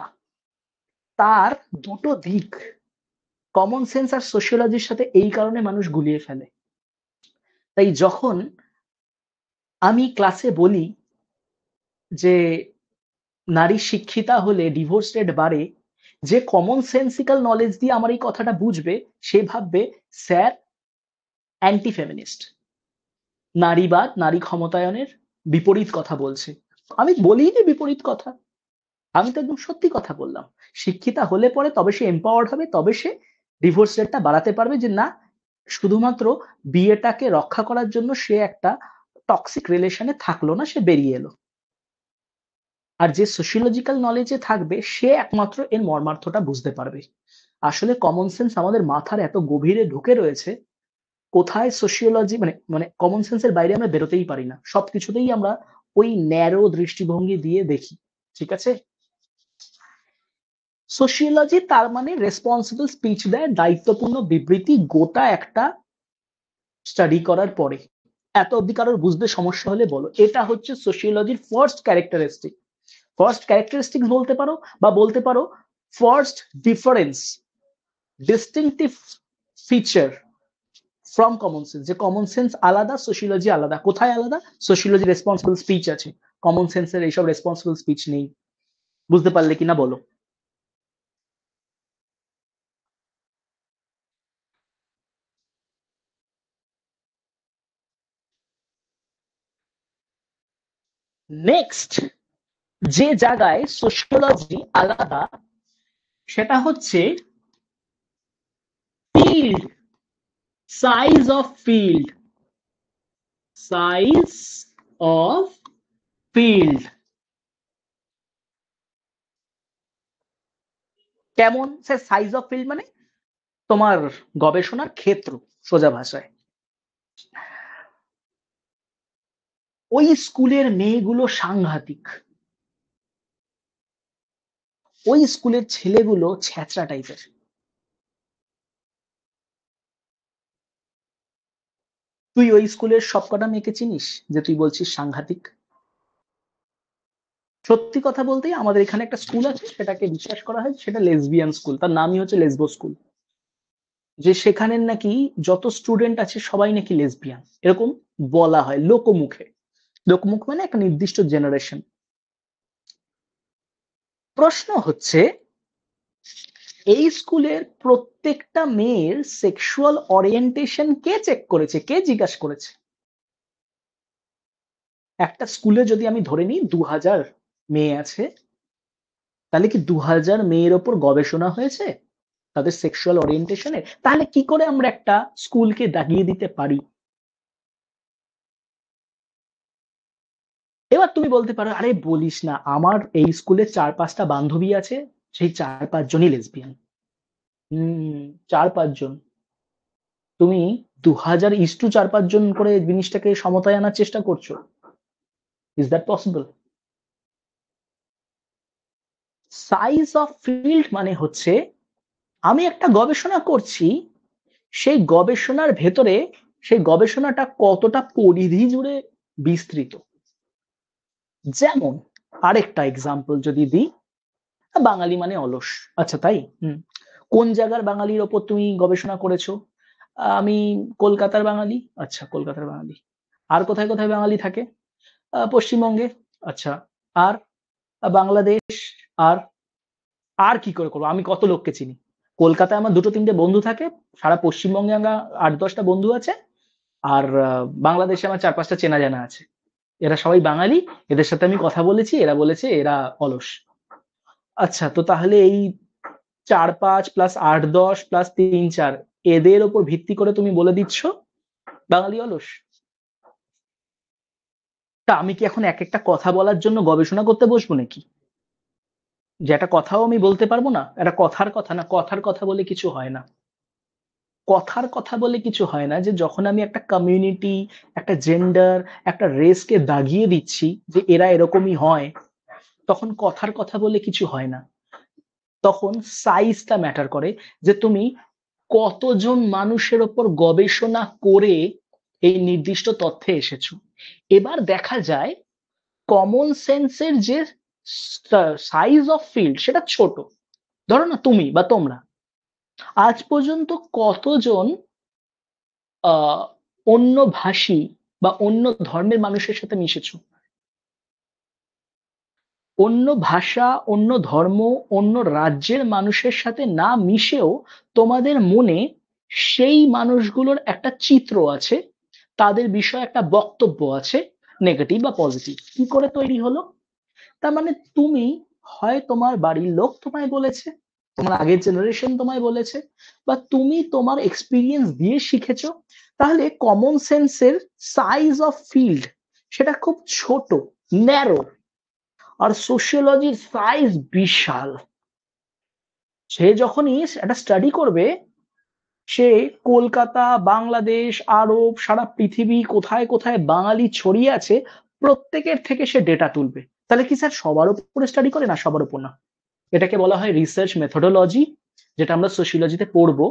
তার দুটো দিক। কমন সেন্স আর সোশিওলজির সাথে এই কারণে মানুষ গুলিয়ে ফেলে। তাই যখন আমি ক্লাসে বলি যে নারী শিক্ষিতা হলে ডিভোর্স রেট বাড়ে, যে কমন সেন্সিক্যাল নলেজ দিয়ে আমার এই কথাটা বুঝবে, সে ভাববে স্যার অ্যান্টি ফেমিনিস্ট, নারীবাদ, নারী ক্ষমতায়নের বিপরীত কথা বলছে। আমি বলিনি বিপরীত কথা, আমি তো একদম সত্যি কথা বললাম। শিক্ষিতা হলে পরে তবে সে এম্পাওয়ার্ড হবে, তবে সে ডিভোর্স রেটটা বাড়াতে পারবে, যে না শুধুমাত্র বিয়েটাকে রক্ষা করার জন্য সে একটা টক্সিক রিলেশনে থাকলো না, সে বেরিয়ে এলো। আর যে সোশিওলজিক্যাল নলেজে থাকবে সে একমাত্র এর মর্মার্থটা বুঝতে পারবে। আসলে কমন সেন্স আমাদের মাথার এত গভীরে ঢুকে রয়েছে, কোথায় সোশিওলজি মানে মানে কমন সেন্সের বাইরে আমরা বেরোতেই পারি না, সবকিছুতেই আমরা ওই ন্যারো দৃষ্টিভঙ্গি দিয়ে দেখি। ঠিক আছে, সোশিওলজি তার মানে রেসপন্সিবল স্পিচ দেয়, দায়িত্বপূর্ণ বিবৃতি, গোটা একটা স্টাডি করার পরে। এত অব্দি কারোর বুঝতে সমস্যা হলে বলো, এটা হচ্ছে সোশিওলজির ফার্স্ট ক্যারেক্টারিস্টিক। ফার্স্ট ক্যারেক্টারিস্টিক বলতে পারো, বা বলতে পারো first difference, distinctive feature from common sense. যে কমন সেন্স আলাদা, সোশিওলজি আলাদা। কোথায় আলাদা? সোশিওলজি রেসপন্সিবল স্পিচ আছে, কমন সেন্সের এইসব রেসপন্সিবল স্পিচ নেই। বুঝতে পারলে কিনা বলো। নেক্সট যে জায়গায় সোশিওলজি আলাদা, সেটা হচ্ছে field, size of field, size of field. কেমন সে সাইজ অফ ফিল্ড? মানে তোমার গবেষণার ক্ষেত্র, সোজা ভাষায়। ওই স্কুলের মেয়েগুলো সাংঘাতিক, ওই স্কুলের ছেলেগুলো ছ্যাঁচড়া টাইপের। তুই ওই স্কুলের সবকটা মেয়েকে চিনিস যে তুই বলছিস সাংঘাতিক? সত্যি কথা বলতেই আমাদের এখানে একটা স্কুল আছে, সেটাকে বিশ্বাস করা হয় সেটা লেসবিয়ান স্কুল, তার নামই হচ্ছে লেসবো স্কুল। যে সেখানের নাকি যত স্টুডেন্ট আছে সবাই নাকি লেসবিয়ান, এরকম বলা হয় লোকমুখে। লোকমুখ মানে একটা নির্দিষ্ট জেনারেশন। প্রশ্ন হচ্ছে, এই স্কুলের প্রত্যেকটা মেয়ের সেক্সুয়াল ওরিয়েন্টেশন কে চেক করেছে, কে জিজ্ঞাসা করেছে? একটা স্কুলে যদি আমি ধরে নিই 2000 মেয়ে আছে, তাহলে কি 2000 মেয়ের ওপর গবেষণা হয়েছে তাদের সেক্সুয়াল ওরিয়েন্টেশনে? তাহলে কি করে আমরা একটা স্কুলকে দাগিয়ে দিতে পারি? এবার তুমি বলতে পারো, আরে বলিস না, আমার এই স্কুলে 4-5টা বান্ধবী আছে, সেই 4-5 জনই লেসবিয়ান। হম, 4-5 জন। তুমি 2000:4-5 জন করে জিনিসটাকে সমতায় আনার চেষ্টা করছো? Is that possible? Size of field মানে হচ্ছে আমি একটা গবেষণা করছি, সেই গবেষণার ভেতরে সেই গবেষণাটা কতটা পরিধি জুড়ে বিস্তৃত। যেমন আরেকটা এক্সাম্পল যদি দিই, বাঙালি মানে অলস। আচ্ছা তাই? কোন জায়গার বাঙালির ওপর তুমি গবেষণা করেছো? আমি কলকাতার বাঙালি। আচ্ছা, কলকাতার বাঙালি। আর কোথায় কোথায় বাঙালি থাকে? পশ্চিমবঙ্গে। আচ্ছা, আর বাংলাদেশ। আর আর কি করে করবো, আমি কত লোককে চিনি? কলকাতায় আমার 2-3টে বন্ধু থাকে, সারা পশ্চিমবঙ্গে আমার 8-10টা বন্ধু আছে, আর বাংলাদেশে আমার 4-5টা চেনা জানা আছে। এরা সবাই বাঙালি, এদের সাথে আমি কথা বলেছি, এরা বলেছে এরা অলস। আচ্ছা, তো তাহলে এই 4-5 প্লাস 8-10 প্লাস 3-4 এদের ওপর ভিত্তি করে তুমি বলে দিচ্ছ বাঙালি অলস। তা আমি কি এখন এক একটা কথা বলার জন্য গবেষণা করতে বসবো নাকি? যে একটা কথাও আমি বলতে পারবো না? একটা কথার কথা না, কথার কথা বলে কিছু হয় না। কথার কথা বলে কিছু হয় না, যে যখন আমি একটা কমিউনিটি, একটা জেন্ডার, একটা রেসকে দাগিয়ে দিচ্ছি যে এরা এরকমই হয়, তখন কথার কথা বলে কিছু হয় না। তখন সাইজটা ম্যাটার করে, যে তুমি কতজন মানুষের ওপর গবেষণা করে এই নির্দিষ্ট তথ্যে এসেছো। এবার দেখা যায় কমন সেন্সের যে সাইজ অফ ফিল্ড সেটা ছোট। ধরো না তুমি বা তোমরা আজ পর্যন্ত কতজন আহ অন্য ভাষী বা অন্য ধর্মের মানুষের সাথে মিশেছো? অন্য ভাষা, অন্য ধর্ম, অন্য রাজ্যের মানুষের সাথে না মিশেও তোমাদের মনে সেই মানুষগুলোর একটা চিত্র আছে, তাদের বিষয়ে একটা বক্তব্য আছে, নেগেটিভ বা পজিটিভ। কি করে তৈরি হলো? তার মানে তুমি, হয় তোমার বাড়ির লোক তোমায় বলেছে, তোমার আগের জেনারেশন তোমায় বলেছে, বা তুমি তোমার এক্সপিরিয়েন্স দিয়ে শিখেছো। তাহলে কমন সেন্সের সাইজ অফ ফিল্ড সেটা খুব ছোট, ন্যারো। আর সোশিওলজির সাইজ বিশাল। সে যখনই একটা স্টাডি করবে, সে কলকাতা, বাংলাদেশ, আরব, সারা পৃথিবী কোথায় কোথায় বাঙালি ছড়িয়ে আছে, প্রত্যেকের থেকে সে ডেটা তুলবে। তাহলে কি স্যার সবার উপরে স্টাডি করে? না, সবার উপর না। এটাকে বলা হয় রিসার্চ মেথোডোলজি, যেটা আমরা সোশিওলজিতে পড়বো।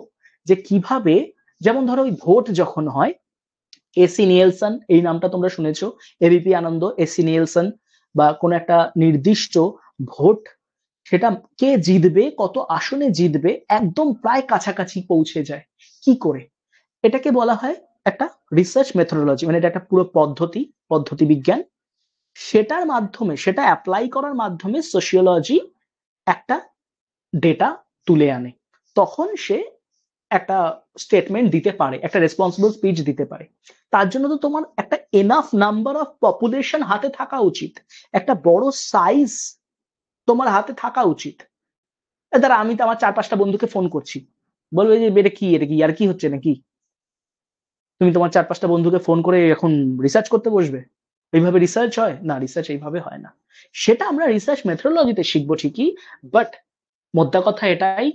যে কিভাবে, যেমন ধরো ওই ভোট যখন হয়, এসি নিয়েলসন এই নামটা তোমরা শুনেছো, এবিপি আনন্দ, এসি নিয়েলসন, বা কোন একটা নির্দিষ্ট ভোট, সেটা কে জিতবে, কত আসনে জিতবে, একদম প্রায় কাছাকাছি পৌঁছে যায়। কি করে? এটাকে বলা হয় একটা রিসার্চ মেথোডোলজি, মানে এটা একটা পুরো পদ্ধতি, পদ্ধতি বিজ্ঞান। সেটার মাধ্যমে, সেটা অ্যাপ্লাই করার মাধ্যমে সোশিওলজি একটা ডেটা তুলে আনে। তখন সে একটা স্টেটমেন্ট দিতে পারে, একটা রেসপন্সিবল স্পিচ দিতে পারে। তার জন্য তো তোমার একটা এনাফ নাম্বার অফ পপুলেশন হাতে থাকা উচিত, একটা বড় সাইজ তোমার হাতে থাকা উচিত। দাঁড়া, আমি তো আমার 4-5টা বন্ধুকে ফোন করছি, বলবে যে এটা কি আর কি হচ্ছে নাকি? তুমি তোমার 4-5টা বন্ধুকে ফোন করে এখন রিসার্চ করতে বসবে? এইভাবে রিসার্চ হয় না, রিসার্চ এইভাবে হয় না। সেটা আমরা রিসার্চ মেথোডোলজিতে শিখবো ঠিকই, বাট মোদ্দা কথা এটাই,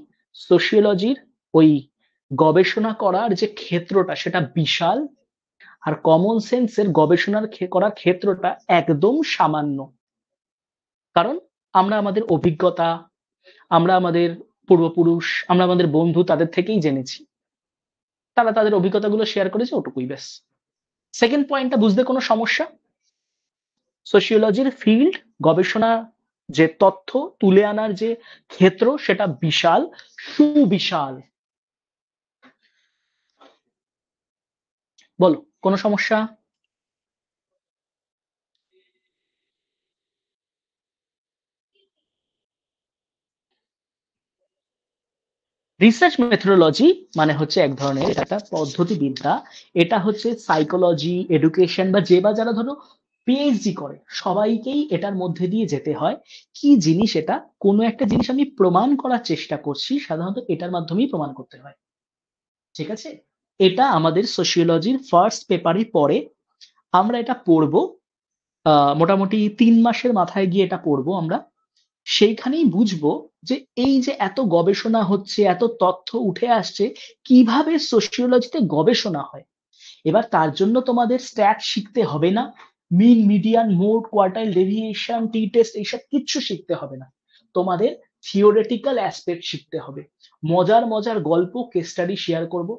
সোশিওলজির ওই গবেষণা করার যে ক্ষেত্রটা সেটা বিশাল, আর কমন সেন্সের গবেষণার করার ক্ষেত্রটা একদম সামান্য। কারণ আমরা আমাদের অভিজ্ঞতা, আমরা আমাদের পূর্বপুরুষ, আমরা আমাদের বন্ধু, তাদের থেকেই জেনেছি। তারা তাদের অভিজ্ঞতাগুলো শেয়ার করেছে, ওটুকুই ব্যাস। সেকেন্ড পয়েন্টটা বুঝতে কোনো সমস্যা? সোশিওলজির ফিল্ড, গবেষণা, যে তথ্য তুলে আনার যে ক্ষেত্র সেটা বিশাল, সুবিশাল। বলো, কোনো সমস্যা? রিসার্চ মেথোডোলজি মানে হচ্ছে এক ধরনের একটা পদ্ধতিবিদ্যা। এটা হচ্ছে সাইকোলজি, এডুকেশন, বা যে বা যারা ধরো পিএইচডি করে সবাইকেই এটার মধ্যে দিয়ে যেতে হয়। কি জিনিস এটা? কোনো একটা জিনিস আমি প্রমাণ করার চেষ্টা করছি, সাধারণত এটার মাধ্যমেই প্রমাণ করতে হয়। ঠিক আছে? এটা আমাদের সোশিওলজির ফার্স্ট পেপারে পড়ে। আমরা এটা পড়বো মোটামুটি 3 মাসের মাথায় গিয়ে এটা পড়বো আমরা। সেইখানেই বুঝবো যে এই যে এত গবেষণা হচ্ছে, এত তথ্য উঠে আসছে, কিভাবে সোশিওলজিতে গবেষণা হয়। এবার তার জন্য তোমাদের স্ট্যাট শিখতে হবে না, মিন, মিডিয়ান, মোড, কোয়ার্টাইল ডেভিয়েশন, টি টেস্ট, এইসব কিচ্ছু শিখতে হবে না। তোমাদের থিওরিটিক্যাল অ্যাসপেক্ট শিখতে হবে। মজার মজার গল্প, কেস স্টাডি শেয়ার করব।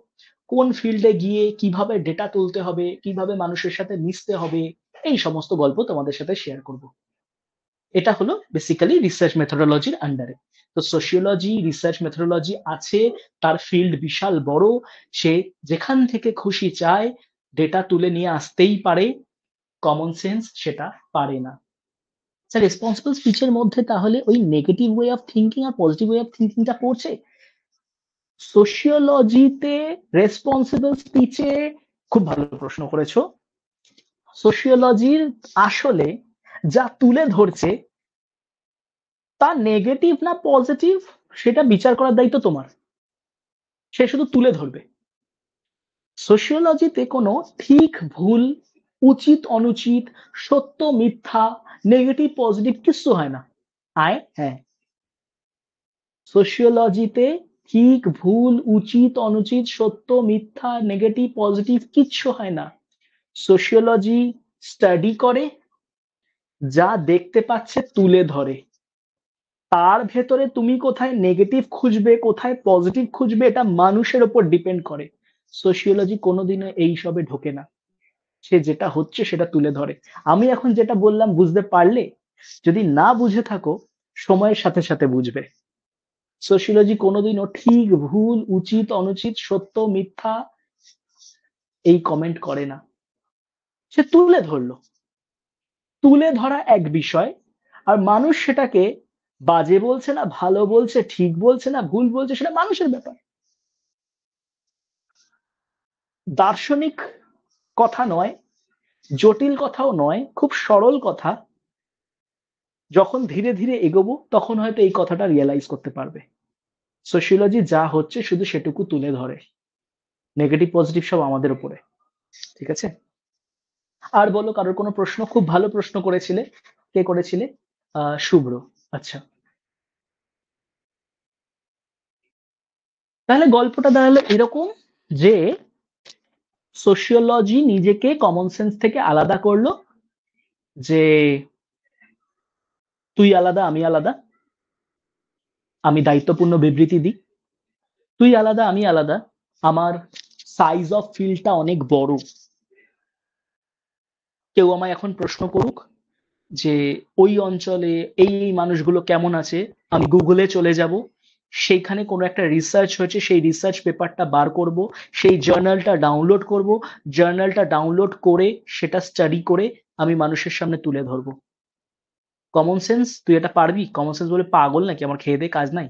কোন ফিল্ডে গিয়ে কিভাবে ডেটা তুলতে হবে, কিভাবে মানুষের সাথে মিশতে হবে, এই সমস্ত গল্প তোমাদের সাথে শেয়ার করব। এটা হলো বেসিক্যালি রিসার্চ মেথোডোলজির আন্ডারে। তো সোশিওলজি রিসার্চ মেথোডোলজি আছে, তার ফিল্ড বিশাল বড়। সে যেখান থেকে খুশি চায় ডেটা তুলে নিয়ে আসতেই পারে, কমন সেন্স সেটা পারে না। স্যার, রেসপন্সিবল স্পিচের মধ্যে তাহলে ওই নেগেটিভ ওয়ে অফ থিঙ্কিং আর পজিটিভ ওয়ে অফ থিঙ্কিংটা পড়ছে? সোশিওলজিতে রেসপন্সিবল স্পিচে, খুব ভালো প্রশ্ন করেছো। সোশিওলজির আসলে যা তুলে ধরছে তা নেগেটিভ না পজিটিভ, সেটা বিচার করার দায়িত্ব তোমার। সে শুধু তুলে ধরবে। সোশিওলজিতে কোনো ঠিক ভুল, উচিত অনুচিত, সত্য মিথ্যা, নেগেটিভ পজিটিভ কিচ্ছু হয় না। হ্যাঁ, সোশিওলজিতে ঠিক ভুল, উচিত অনুচিত, সত্য মিথ্যা, নেগেটিভ পজিটিভ কিচ্ছু হয় না। সোশিওলজি স্টাডি করে, যা দেখতে পাচ্ছে তুলে ধরে। তার ভেতরে তুমি কোথায় নেগেটিভ খুঁজবে, কোথায় পজিটিভ খুঁজবে, এটা মানুষের উপর ডিপেন্ড করে। সোশিওলজি কোনোদিনও এইসবে ঢোকে না। সে যেটা হচ্ছে সেটা তুলে ধরে। আমি এখন যেটা বললাম বুঝতে পারলে? যদি না বুঝে থাকো, সময়ের সাথে সাথে বুঝবে। সোশিওলজি কোনোদিনও ঠিক ভুল, উচিত অনুচিত, সত্য মিথ্যা এই কমেন্ট করে না। সে তুলে ধরলো। তুলে ধরা এক বিষয়, আর মানুষ সেটাকে বাজে বলছে না ভালো বলছে, ঠিক বলছে না ভুল বলছে, সেটা মানুষের ব্যাপার। দার্শনিক কথা নয়, জটিল কথাও নয়, খুব সরল কথা। যখন ধীরে ধীরে এগোবো তখন হয়তো এই কথাটা রিয়েলাইজ করতে পারবে। সোশিওলজি যা হচ্ছে শুধু সেটুকু তুলে ধরে, নেগেটিভ পজিটিভ সব আমাদের উপরে। ঠিক আছে? আর বলো, কারোর কোনো প্রশ্ন? খুব ভালো প্রশ্ন করেছিলে। কে করেছিলে? শুভ্র। আচ্ছা, তাহলে গল্পটা দাঁড়ালো এরকম যে সোশিওলজি নিজেকে কমন সেন্স থেকে আলাদা করলো, যে তুই আলাদা আমি আলাদা, আমি দায়িত্বপূর্ণ বিবৃতি দিই। তুই আলাদা আমি আলাদা, আমার সাইজ অফ ফিল্ডটা অনেক বড়। কেউ আমায় এখন প্রশ্ন করুক যে ওই অঞ্চলে এই মানুষগুলো কেমন আছে, আমি গুগলে চলে যাব, সেইখানে কোনো একটা রিসার্চ হয়েছে, সেই রিসার্চ পেপারটা বার করব, সেই জার্নালটা ডাউনলোড করব, জার্নালটা ডাউনলোড করে সেটা স্টাডি করে আমি মানুষের সামনে তুলে ধরবো। কমন সেন্স, তুই এটা পারবি? কমন সেন্স বলে পাগল নাকি? আমার খেয়ে দিয়ে কাজ নাই?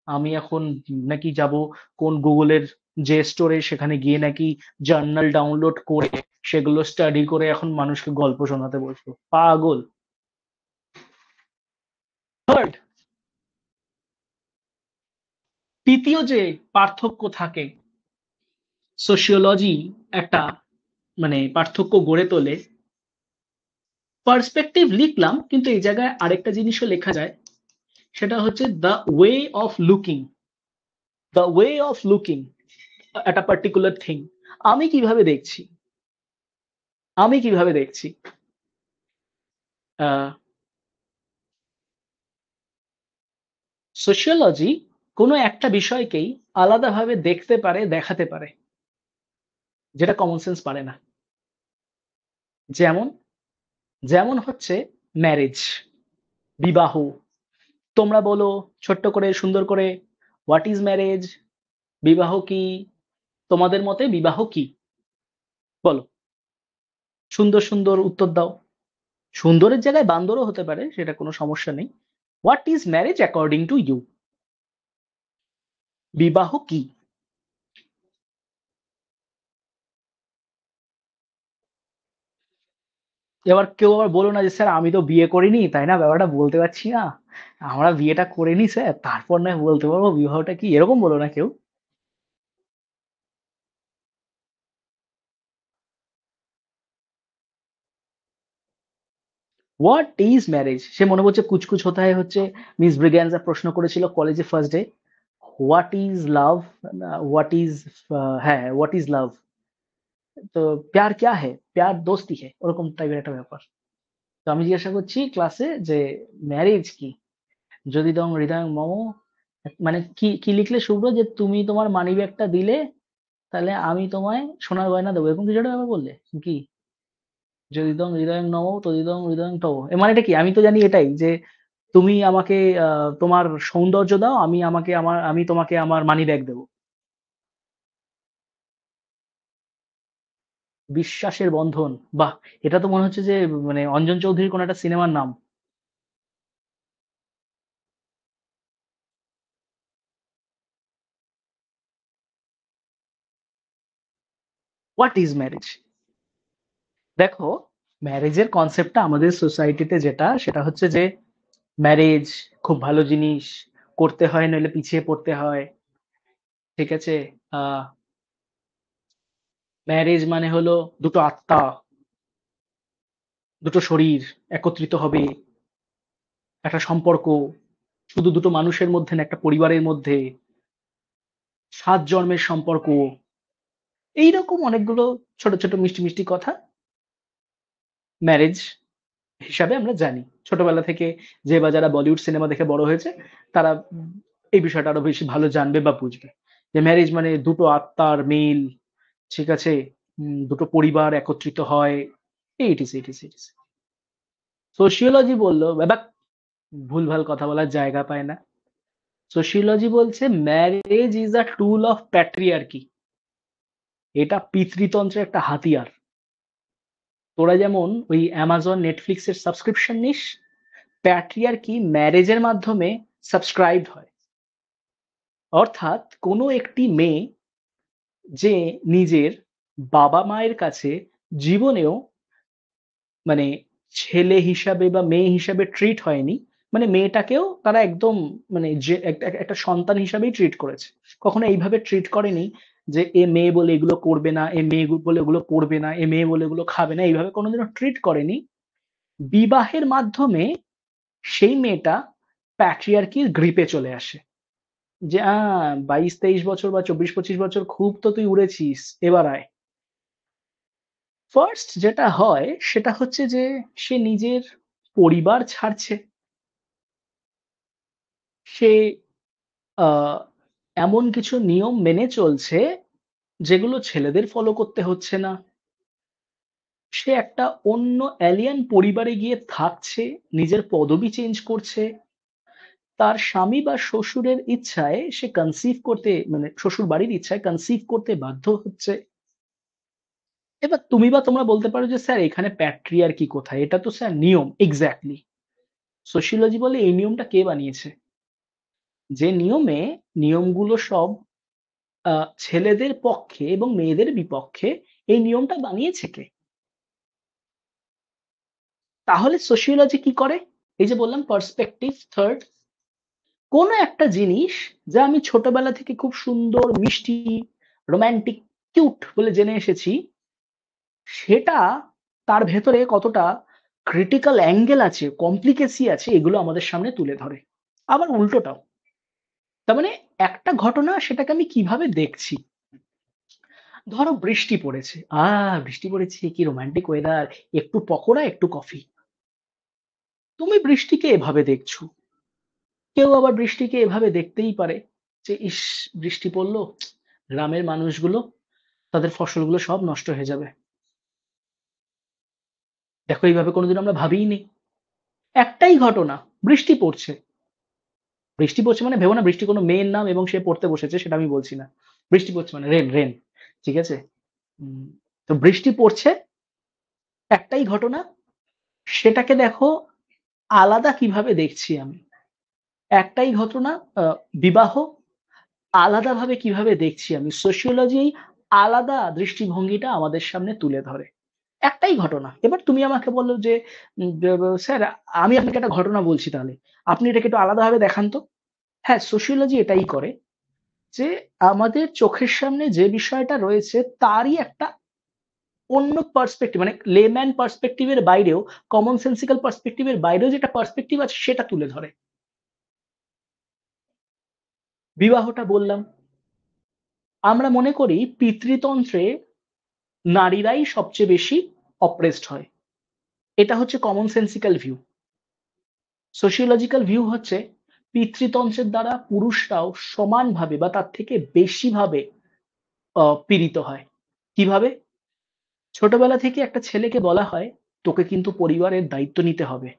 আমি এখন নাকি যাব কোন গুগলের যে স্টোরে, সেখানে গিয়ে নাকি জার্নাল ডাউনলোড করে সেগুলো স্টাডি করে এখন মানুষকে গল্প শোনাতে বসবো? পাগল। থার্ড, তৃতীয় যে পার্থক্য থাকে, সোশিওলজি একটা মানে পার্থক্য গড়ে তোলে। পার্সপেক্টিভ লিখলাম, কিন্তু এই জায়গায় আরেকটা জিনিসও লেখা যায়, সেটা হচ্ছে the way of looking. The way of looking একটা পার্টিকুলার থিং। আমি কিভাবে দেখছি, আমি কিভাবে দেখছি। সোশিওলজি কোনো একটা বিষয়কেই আলাদাভাবে দেখতে পারে, দেখাতে পারে, যেটা কমন সেন্স পারে না। যেমন, যেমন হচ্ছে ম্যারেজ, বিবাহ। তোমরা বলো ছোট্ট করে সুন্দর করে, হোয়াট ইজ ম্যারেজ? বিবাহ কি? তোমাদের মতে বিবাহ কি? বলো, সুন্দর সুন্দর উত্তর দাও। সুন্দরের জায়গায় বান্দরও হতে পারে, সেটা কোনো সমস্যা নেই। What is marriage according to you? বিবাহ কি? এবার কেউ আবার বলো না যে স্যার আমি তো বিয়ে করিনি, তাই না ব্যাপারটা বলতে পারছি না। আমরা বিয়েটা করিনি স্যার, তারপর না বলতে পারবো বিবাহটা কি, এরকম বলো না কেউ। What is marriage? সে মনে করছে কুচকুচ হতে হয় হচ্ছে মিস ব্রিগ্যান্সা প্রশ্ন করেছিল কলেজে first day. What is love? What is, হ্যাঁ হোয়াট ইজ লাভ, তো প্যার ক্যা হ্যায়, প্যার দোস্তি হ্যায়, ওরকম টাইপের একটা ব্যাপার। তো আমি জিজ্ঞাসা করছি ক্লাসে যে ম্যারেজ কি? যদি দম হৃদয় মম, মানে কি কি লিখলে শুভ্র, যে তুমি তোমার মানি ব্যাগটা দিলে তাহলে আমি তোমায় সোনার গয়না দেবো, এরকম কিছু একটা ব্যাপার বললে কি? যদি দম হৃদয়ং নম তদিদং হৃদয়ং তব, এর মানেটা কি? আমি তো জানি এটাই যে তুমি আমাকে তোমার সৌন্দর্য দাও, আমি তোমাকে আমার মানি ব্যাগ দেবো। বিশ্বাসের বন্ধন, বাহ! এটা তো মনে হচ্ছে যে মানে অঞ্জন চৌধুরীর কোন একটা সিনেমার নাম। What is marriage? দেখো, ম্যারেজের কনসেপ্টটা আমাদের সোসাইটিতে যেটা, সেটা হচ্ছে যে ম্যারেজ খুব ভালো জিনিস, করতে হয়, নইলে পিছিয়ে পড়তে হয়। ঠিক আছে? ম্যারেজ মানে হলো দুটো আত্মা, দুটো শরীর একত্রিত হবে, একটা সম্পর্ক, শুধু দুটো মানুষের মধ্যে না, একটা পরিবারের মধ্যে ৭ জন্মের সম্পর্ক। এইরকম অনেকগুলো ছোট, ছোট মিষ্টি, মিষ্টি কথা ম্যারেজ হিসাবে আমরা জানি। ছোটবেলা থেকে যে বা যারা বলিউড সিনেমা দেখে বড় হয়েছে, তারা এই বিষয়টা আরো বেশি ভালো জানবে বা বুঝবে। যে ম্যারেজ মানে দুটো আত্মার মিল, ঠিক আছে? দুটো পরিবার একত্রিত হয়। ইট ইস। সোশিওলজি বলল, ব্যাক ভুলভাল কথা বলার জায়গা পায় না। সোশিওলজি বলছে marriage is a tool of patriarchy. এটা পিতৃতন্ত্রের একটা হাতিয়ার। তোরা যেমন ওই অ্যামাজন নেটফ্লিক্স এর সাবস্ক্রিপশন নিস, প্যাট্রিয়ার্কি ম্যারেজের মাধ্যমে সাবস্ক্রাইবড হয়। অর্থাৎ কোনো একটি মেয়ে যে নিজের বাবা মায়ের কাছে জীবনেও মানে ছেলে হিসাবে বা মেয়ে হিসাবে ট্রিট হয়নি, মানে মেয়েটাকেও তারা একদম মানে যে একটা সন্তান হিসাবেই ট্রিট করেছে, কখনো এইভাবে ট্রিট করেনি যে এ মেয়ে বলে এগুলো করবে না, এ মেয়ে বলে এগুলো পড়বে না, এ মেয়ে বলে এগুলো খাবে না, এইভাবে কোনোদিনও ট্রিট করেনি। বিবাহের মাধ্যমে সেই মেয়েটা প্যাট্রিয়ার্কির গ্রিপে চলে আসে। যে 22-23 বছর বা 24-25 বছর খুব তো তুই উড়েছিস, এবার আয়। ফার্স্ট যেটা হয় সেটা হচ্ছে যে সে নিজের পরিবার ছাড়ছে। সে আহ, এমন কিছু নিয়ম মেনে চলছে যেগুলো ছেলেদের ফলো করতে হচ্ছে না। সে একটা অন্য এলিয়ান পরিবারে গিয়ে থাকছে, নিজের পদবি চেঞ্জ করছে, তার স্বামী বা শ্বশুরের ইচ্ছায় সে কনসিভ করতে, মানে শ্বশুর বাড়ির ইচ্ছায় কনসিভ করতে বাধ্য হচ্ছে। এবার তুমি বা তোমরা বলতে পারো যে স্যার এখানে প্যাট্রিয়ার্কি কোথায়, এটা তো স্যার নিয়ম। এক্স্যাক্টলি। সোশিওলজি বলে এই নিয়মটা কে বানিয়েছে? যে নিয়মগুলো সব ছেলেদের পক্ষে এবং মেয়েদের বিপক্ষে, এই নিয়মটা বানিয়েছে কে? তাহলে সোশিওলজি কি করে? এই যে বললাম পার্সপেক্টিভ থার্ড, কোন একটা জিনিস যা আমি ছোটবেলা থেকে খুব সুন্দর, মিষ্টি, রোমান্টিক, কিউট বলে জেনে এসেছি, সেটা তার ভেতরে কতটা ক্রিটিক্যাল অ্যাঙ্গেল আছে, কমপ্লিকেসি আছে, এগুলো আমাদের সামনে তুলে ধরে। আবার উল্টোটাও। তার মানে একটা ঘটনা, সেটাকে আমি কিভাবে দেখছি। ধরো বৃষ্টি পড়েছে, বৃষ্টি পড়েছে, কি রোমান্টিক ওয়েদার, একটু পকোড়া একটু কফি। তুমি বৃষ্টিকে এভাবে দেখছো। কেউ আবার বৃষ্টিকে এভাবে দেখতেই পারে যে ইস, বৃষ্টি পড়লো, গ্রামের মানুষগুলো তাদের ফসলগুলো সব নষ্ট হয়ে যাবে। দেখো এইভাবে কোনোদিন আমরা ভাবিইনি। একটাই ঘটনা, বৃষ্টি পড়ছে। বৃষ্টি পড়ছে মানে ভেবো না বৃষ্টি কোনো মেয়ের নাম এবং সে পড়তে বসেছে, সেটা আমি বলছি না। বৃষ্টি পড়ছে মানে রেন রেন, ঠিক আছে? উম, তো বৃষ্টি পড়ছে, একটাই ঘটনা, সেটাকে দেখো আলাদা কিভাবে দেখছি আমি। একটাই ঘটনা, বিবাহ আলাদাভাবে কিভাবে দেখছি আমি। সোশিওলজি আলাদা দৃষ্টিভঙ্গিটা আমাদের সামনে তুলে ধরে। একটাই ঘটনা। এবার তুমি আমাকে বললো যে স্যার আমি আপনাকে একটা ঘটনা বলছি, তাহলে আপনি এটাকে একটু আলাদাভাবে দেখান তো। হ্যাঁ, সোশিওলজি এটাই করে যে আমাদের চোখের সামনে যে বিষয়টা রয়েছে তারই একটা অন্য পার্সপেক্টিভ, মানে লেম্যান পার্সপেক্টিভের বাইরেও, কমন সেন্সিক্যাল পার্সপেক্টিভের বাইরেও যেটা পার্সপেক্টিভ আছে সেটা তুলে ধরে। বিবাহটা বললাম, আমরা মনে করি পিতৃতন্ত্রে নারীরাই সবচেয়ে বেশি অপ্রেসড হয়। এটা হচ্ছে common sensical view. Sociological view হচ্ছে পিতৃতন্ত্রের দ্বারা পুরুষরাও সমানভাবে বা তার থেকে বেশি ভাবে পীড়িত হয়। কিভাবে? ছোটবেলা থেকে একটা ছেলেকে বলা হয় তোকে কিন্তু পরিবারের দায়িত্ব নিতে হবে।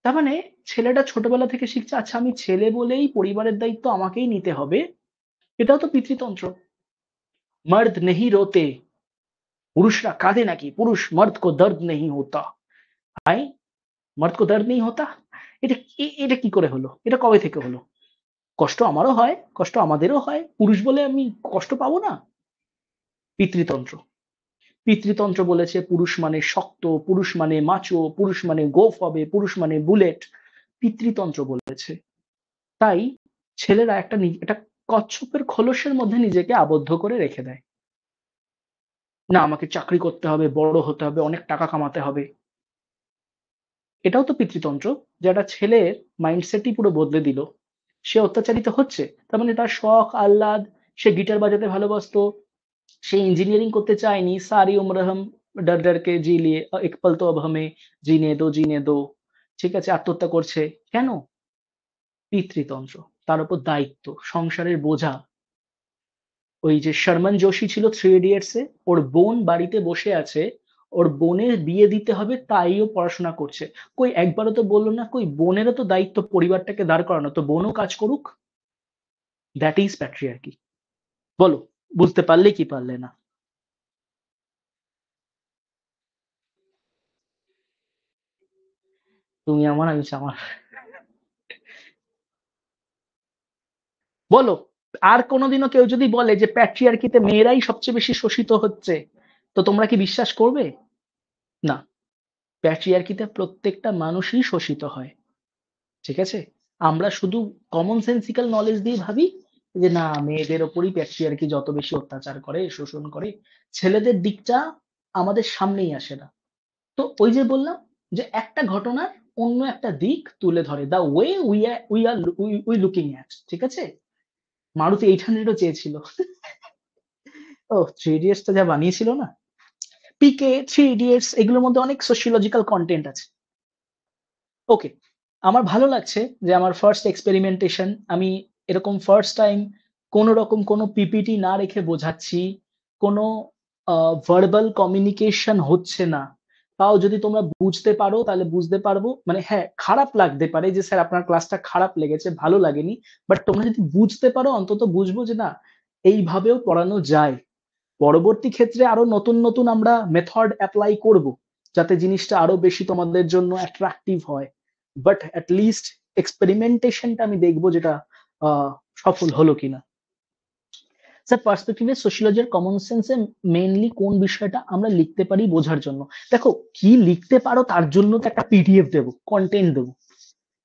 তার মানে ছেলেটা ছোটবেলা থেকে শিখছে আচ্ছা আমি ছেলে বলেই পরিবারের দায়িত্ব আমাকেই নিতে হবে। এটাও তো পিতৃতন্ত্র। মর্দ নেহি রোতে, পুরুষরা কাঁদে নাকি, পুরুষ মর্দ কো দর্দ নেহি হোতা। আই, মর্দ কো দর্দ নেই হোতা। এটা এটা কি করে হলো? এটা কবে থেকে হলো? কষ্ট আমারও হয়, কষ্ট আমাদেরও হয়, পুরুষ বলে আমি কষ্ট পাবো না? পিতৃতন্ত্র। পিতৃতন্ত্র বলেছে পুরুষ মানে শক্ত, পুরুষ মানে মাচো, পুরুষ মানে গোফ হবে, পুরুষ মানে বুলেট। পিতৃতন্ত্র বলেছে। তাই ছেলেরা একটা কচ্ছপের খোলসের মধ্যে নিজেকে আবদ্ধ করে রেখে দেয়। না আমাকে চাকরি করতে হবে, বড় হতে হবে, অনেক টাকা কামাতে হবে। এটাও তো পিতৃতন্ত্র, যে একটা ছেলের মাইন্ডসেটই পুরো বদলে দিল। সে অত্যাচারিত হচ্ছে, তার মানে তার শখ আহ্লাদ, সে গিটার বাজাতে ভালোবাসতো, সে ইঞ্জিনিয়ারিং করতে চায়নি, সারি উম্র हम डर डर के जी लिए एक पल तो अब हमें जीने दो, ঠিক আছে, আত্মহত্যা করছে কেন? পিতৃতন্ত্র, তার উপর দায়িত্ব, সংসারের বোঝা। ওই যে শর্মন যোশী ছিল থ্রি ইডিয়টস এ, ওর বোন বাড়িতে বসে আছে, ওর বোনের বিয়ে দিতে হবে তাই ও পড়াশোনা করছে। কই একবারও তো বললো না, কই বোনেরও তো দায়িত্ব পরিবারটাকে দাঁড় করানো, তো বোনও কাজ করুক। That is patriarchy. বলো, বুঝতে পারলে কি পারলে না? তুমি আমার, আমি আমার। বলো, আর কোনোদিনও কেউ যদি বলে যে প্যাট্রিয়ার্কিতে মেয়েরাই সবচেয়ে বেশি শোষিত হচ্ছে, তো তোমরা কি বিশ্বাস করবে? না, প্যাট্রিয়ার্কিতে প্রত্যেকটা মানুষই শোষিত হয়। ঠিক আছে? আমরা শুধু কমন সেন্সিক্যাল নলেজ দিয়ে ভাবি যে না, মেয়েদের ওপরই প্যাট্রিয়ার্কি যত বেশি অত্যাচার করে, শোষণ করে, ছেলেদের দিকটা আমাদের সামনেই আসে না। তো ওই যে বললাম যে একটা ঘটনার অন্য একটা দিক তুলে ধরে, the way we looking at. ঠিক আছে? মারুতি 800ও চেয়েছিল। ও থ্রি ইডিয়টসটা যা বানিয়েছিল না, পিকে, থ্রি ইডিয়টস, এগুলোর মধ্যে অনেক সোশিওলজিক্যাল কন্টেন্ট আছে। ওকে, আমার ভালো লাগছে যে আমার ফার্স্ট এক্সপেরিমেন্টেশন, আমি এরকম ফার্স্ট টাইম কোনো রকম কোনো পিপিটি না রেখে বোঝাচ্ছি, কোনো ভার্বাল কমিউনিকেশন হচ্ছে না। তাও যদি তোমরা বুঝতে পারো তাহলে বুঝতে পারবো, মানে হ্যাঁ খারাপ লাগতে পারে যে স্যার আপনার ক্লাসটা খারাপ লেগেছে, ভালো লাগেনি, বাট তোমরা যদি বুঝতে পারো অন্তত বুঝবো যে না, এইভাবেও পড়ানো যায়। পরবর্তী ক্ষেত্রে আরো নতুন নতুন আমরা মেথড অ্যাপ্লাই করব, যাতে জিনিসটা আরো বেশি তোমাদের জন্য অ্যাট্রাকটিভ হয়। বাট অ্যাট লিস্ট এক্সপেরিমেন্টেশনটা আমি দেখবো যেটা সফল হলো কিনা। স্যার পার্সপেক্টিভে সোশিয়োলজি আর কমন সেন্সে মেইনলি কোন বিষয়টা আমরা লিখতে পারি বোঝার জন্য। দেখো, কি লিখতে পারো তার জন্য তো একটা পিডিএফ দেবো, কন্টেন্ট দেবো।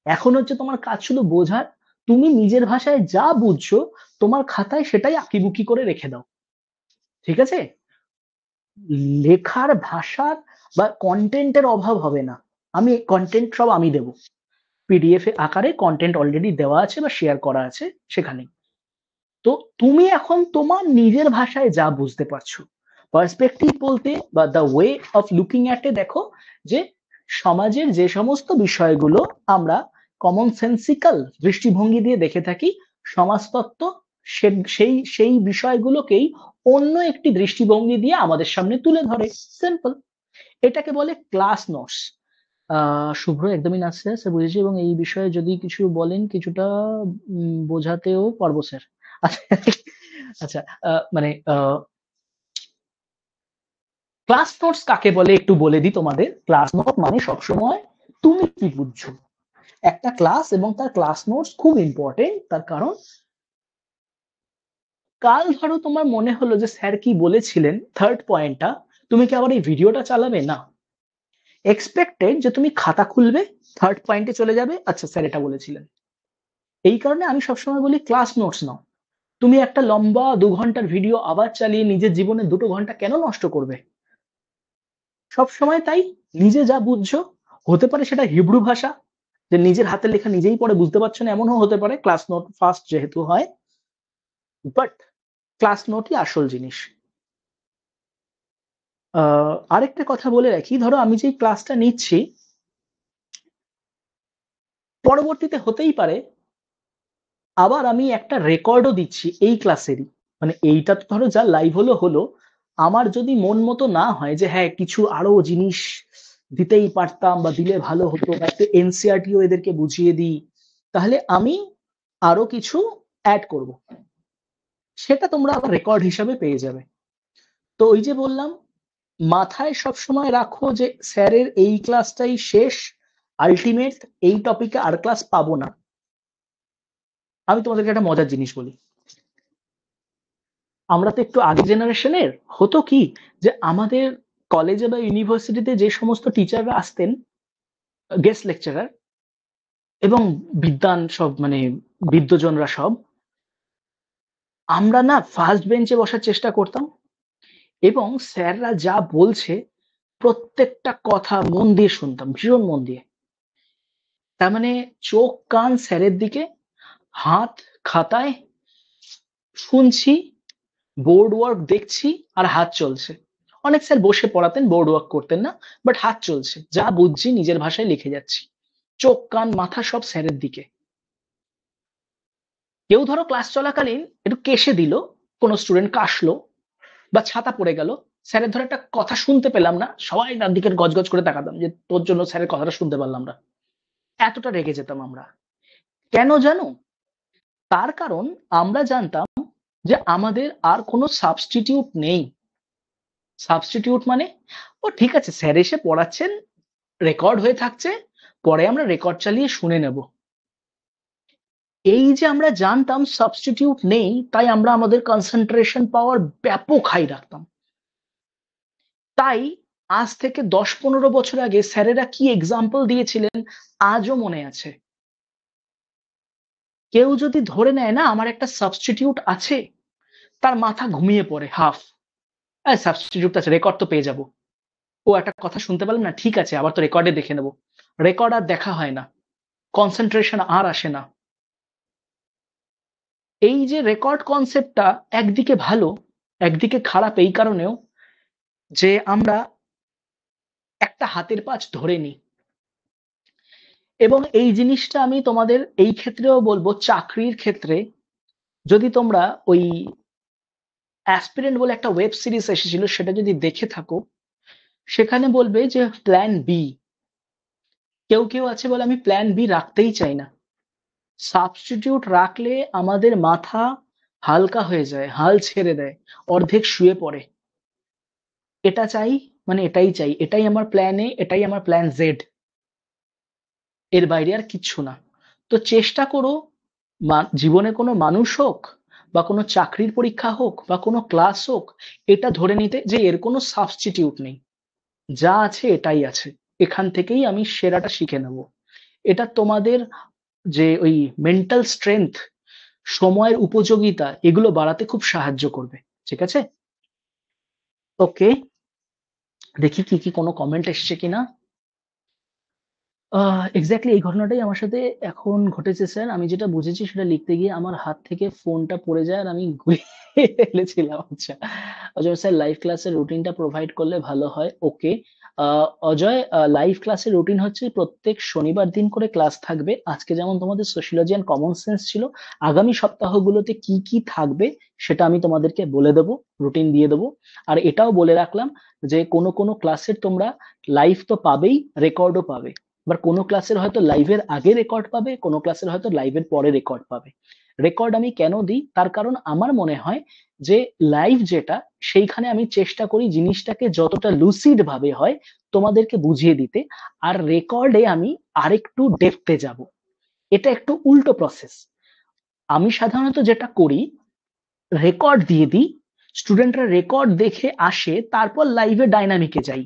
এখন হচ্ছে তোমার কাজ শুধু বোঝার। তুমি নিজের ভাষায় যা বুঝছো তোমার খাতায় সেটাই আঁকিবুকি করে রেখে দাও। ঠিক আছে? লেখার ভাষার বা কন্টেন্টের অভাব হবে না। আমি কন্টেন্ট সব আমি দেবো, পিডিএফ আকারে কন্টেন্ট অলরেডি দেওয়া আছে বা শেয়ার করা আছে সেখানে। তো তুমি এখন তোমার নিজের ভাষায় যা বুঝতে পারছো, পার্সপেক্টিভ বলতে বা the way of looking at a, দেখো যে সমাজের যে সমস্ত বিষয়গুলো আমরা কমন সেন্সিক্যাল দৃষ্টিভঙ্গি দিয়ে দেখে থাকি, সমাজতত্ত্ব সেই সেই বিষয়গুলোকেই অন্য একটি দৃষ্টিভঙ্গি দিয়ে আমাদের সামনে তুলে ধরে। সিম্পল। এটাকে বলে ক্লাস নোটস। শুভ্র একদমই না স্যার, স্যার বুঝেছি, এবং এই বিষয়ে যদি কিছু বলেন কিছুটা বোঝাতেও পারবো স্যার। আচ্ছা, আচ্ছা, মানে ক্লাস নোটস কাকে বলে একটু বলে দিই তোমাদের। ক্লাস নোট মানে সবসময় তুমি কি বুঝছো। একটা ক্লাস এবং তার ক্লাস নোটস খুব ইম্পর্টেন্ট, তার কারণ কাল ধরো তোমার মনে হলো যে স্যার কি বলেছিলেন থার্ড পয়েন্টটা, তুমি কি আবার এই ভিডিওটা চালাবে না? এক্সপেক্টেড যে তুমি খাতা খুলবে, থার্ড পয়েন্টে চলে যাবে, আচ্ছা স্যার এটা বলেছিলেন। এই কারণে আমি সবসময় বলি ক্লাস নোটস নাও। তুমি একটা লম্বা 2 ঘন্টার ভিডিও আবার চালিয়ে নিজের জীবনে 2 ঘন্টা কেন নষ্ট করবে? সব সময় তাই, নিজে যা বুঝছো, হতে পারে সেটা হিব্রু ভাষা, যে নিজের হাতের লেখা নিজেই পড়ে বুঝতে পারছো না, এমনও হতে পারে, ক্লাস নোট ফার্স্ট যেহেতু হয়। বাট ক্লাস নোটই আসল জিনিস। আরেকটা কথা বলে রাখি, ধরো আমি যে ক্লাসটা নিচ্ছি, পরবর্তীতে হতেই পারে আবার আমি একটা রেকর্ডও দিচ্ছি এই ক্লাসেরই। মানে এইটা তো ধরো যা লাইভ হলো হলো, আমার যদি মন মতো না হয় যে হ্যাঁ কিছু আরো জিনিস দিতেই পারতাম বা দিলে ভালো হতো, বা একটু এনসিআরটিও এদেরকে বুঝিয়ে দিই, তাহলে আমি আরো কিছু অ্যাড করব, সেটা তোমরা আবার রেকর্ড হিসাবে পেয়ে যাবে। তো ওই যে বললাম, মাথায় সবসময় রাখো যে স্যারের এই ক্লাসটাই শেষ, আলটিমেট এই টপিকে আর ক্লাস পাবো না। আমি তোমাদেরকে একটা মজার জিনিস বলি, আমরা তো একটু আগে জেনারেশনের, হতো কি যে আমাদের কলেজে বা ইউনিভার্সিটিতে যে সমস্ত টিচাররা আসতেন, গেস্ট লেকচারার, এবং বিদ্বান সব মানে বিদ্বজনরা সব, আমরা না ফার্স্ট বেঞ্চে বসার চেষ্টা করতাম এবং স্যাররা যা বলছে প্রত্যেকটা কথা মন দিয়ে শুনতাম, ভীষণ মন দিয়ে। তার মানে চোখ কান স্যারের দিকে, হাত খাতায়, শুনছি, বোর্ড ওয়ার্ক দেখছি, আর হাত চলছে। অনেক স্যার বসে পড়াতেন, বোর্ড ওয়ার্ক করতেন না, বাট হাত চলছে, যা বুঝছি নিজের ভাষায় লিখে যাচ্ছি। চোখ কান মাথা সব স্যারের দিকে। কেউ ধরো ক্লাস চলাকালীন একটু কেশে দিল, কোনো স্টুডেন্ট কাশলো বা ছাতা পড়ে গেল, স্যারের ধরে একটা কথা শুনতে পেলাম না, সবাই তার দিকে গজগজ করে তাকাতাম যে তোর জন্য স্যারের কথাটা শুনতে পারলাম না। এতটা রেগে যেতাম আমরা। কেন জানো? তার কারণ আমরা জানতাম যে আমাদের আর কোনো সাবস্টিটিউট নেই। সাবস্টিটিউট মানে, ও ঠিক আছে স্যার এসে পড়াচ্ছেন, রেকর্ড হয়ে থাকছে, পরে আমরা রেকর্ড চালিয়ে শুনে নেব। এই যে আমরা জানতাম সাবস্টিটিউট নেই, তাই আমরা আমাদের কনসেন্ট্রেশন পাওয়ার ব্যাপক হাই রাখতাম। তাই আজ থেকে 10-15 বছর আগে স্যারেরা কি এক্সাম্পল দিয়েছিলেন আজও মনে আছে। কেউ যদি ধরে নেয় না আমার একটা সাবস্টিটিউট আছে, তার মাথা ঘুমিয়ে পড়ে হাফ। সাবস্টিটিউট আছে, রেকর্ড তো পেয়ে যাব। ও একটা কথা শুনতে পেলাম না, ঠিক আছে আবার তো রেকর্ডে দেখে নেব। রেকর্ড আর দেখা হয় না, কনসেন্ট্রেশন আর আসে না। এই যে রেকর্ড কনসেপ্টটা একদিকে ভালো, একদিকে খারাপ এই কারণেও যে আমরা একটা হাতের পাঁচ ধরে নিই। এবং এই জিনিসটা আমি তোমাদের এই ক্ষেত্রেও বলবো, চাকরির ক্ষেত্রে যদি তোমরা ওই অ্যাসপিরেন্ট বলে একটা ওয়েব সিরিজ এসেছিল সেটা যদি দেখে থাকো, সেখানে বলবে যে প্ল্যান বি। কেউ কেউ আছে বলে আমি প্ল্যান বি রাখতেই চাই না। সাবস্টিটিউট রাখলে আমাদের মাথা হালকা হয়ে যায়, হাল ছেড়ে দেয়, অর্ধেক শুয়ে পড়ে। এটা চাই মানে এটাই চাই, এটাই আমার প্ল্যান এ, এটাই আমার প্ল্যান জেড, এর বাইরে আর কিচ্ছু না। তো চেষ্টা করো জীবনে কোনো মানুষ হোক বা কোনো চাকরির পরীক্ষা হোক বা কোনো ক্লাস হোক, এটা ধরে নিতে যে এর কোনো সাবস্টিটিউট নেই, যা আছে এটাই আছে, এখান থেকেই আমি সেরাটা শিখে নেব। এটা তোমাদের যে ওই মেন্টাল স্ট্রেংথ, সময়ের উপযোগিতা, এগুলো বাড়াতে খুব সাহায্য করবে। ঠিক আছে? ওকে, দেখি কি কি কোনো কমেন্ট এসছে কিনা। এক্স্যাক্টলি এই ঘটনাটাই আমার সাথে এখন ঘটেছে স্যার। আমি যেটা বুঝেছি সেটা লিখতে গিয়ে আমার হাত থেকে ফোনটা পড়ে যায় আর আমি গুলিয়ে ফেলেছিলাম। আচ্ছা অজয় স্যার, লাইভ ক্লাসের রুটিনটা প্রোভাইড করলে ভালো হয়। ওকে অজয়, লাইভ ক্লাসের রুটিন হচ্ছে প্রত্যেক শনিবার দিন করে ক্লাস থাকবে। আজকে যেমন তোমাদের সোশিয়োলজি অ্যান্ড কমন সেন্স ছিল, আগামী সপ্তাহগুলোতে কি কি থাকবে সেটা আমি তোমাদেরকে বলে দেবো, রুটিন দিয়ে দেবো। আর এটাও বলে রাখলাম যে কোনো কোনো ক্লাসের তোমরা লাইভ তো পাবেই, রেকর্ডও পাবে। এবার কোনো ক্লাসের হয়তো লাইভের আগে রেকর্ড পাবে, কোনো ক্লাসের হয়তো লাইভের পরে রেকর্ড পাবে। রেকর্ড আমি কেন দিই, তার কারণ আমার মনে হয় যে লাইভ যেটা, সেইখানে আমি চেষ্টা করি জিনিসটাকে যতটা লুসিড ভাবে হয় তোমাদেরকে বুঝিয়ে দিতে, আর রেকর্ডে আমি আরেকটু ডেপথে যাব। এটা একটু উল্টো প্রসেস। আমি সাধারণত যেটা করি, রেকর্ড দিয়ে দিই, স্টুডেন্টরা রেকর্ড দেখে আসে, তারপর লাইভে ডাইনামিকে যাই।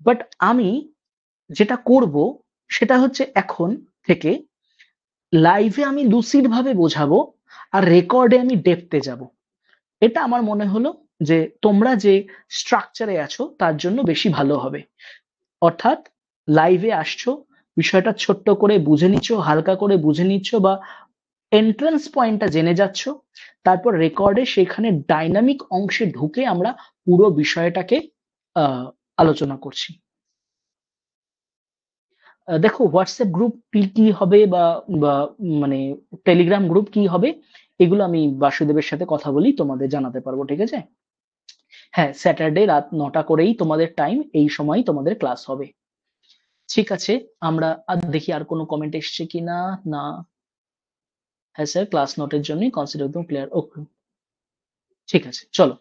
বাট আমি যেটা করব সেটা হচ্ছে এখন থেকে লাইভে আমি লুসিড ভাবে বোঝাবো আর রেকর্ডে আমি ডেপথে যাব। এটা আমার মনে হলো যে তোমরা যে স্ট্রাকচারে আছো তার জন্য বেশি ভালো হবে। অর্থাৎ লাইভে আসছো, বিষয়টা ছোট্ট করে বুঝে নিচ্ছ, হালকা করে বুঝে নিচ্ছ বা এন্ট্রান্স পয়েন্টটা জেনে যাচ্ছ, তারপর রেকর্ডে সেখানে ডাইনামিক অংশে ঢুকে আমরা পুরো বিষয়টাকে আলোচনা করছি। দেখো হোয়াটসঅ্যাপ গ্রুপ কি হবে বা বা মানে টেলিগ্রাম গ্রুপ কি হবে, এগুলো আমি বাসুদেবের সাথে কথা বলি, তোমাদের জানাতে পারবো। ঠিক আছে? হ্যাঁ, স্যাটারডে রাত 9টা করেই তোমাদের টাইম, এই সময় তোমাদের ক্লাস হবে। ঠিক আছে, আমরা আর দেখি আর কোনো কমেন্ট এসছে কিনা। না, হ্যাঁ স্যার, ক্লাস নোটের জন্য কনসেপ্ট একদম ক্লিয়ার। ওকে, ঠিক আছে, চলো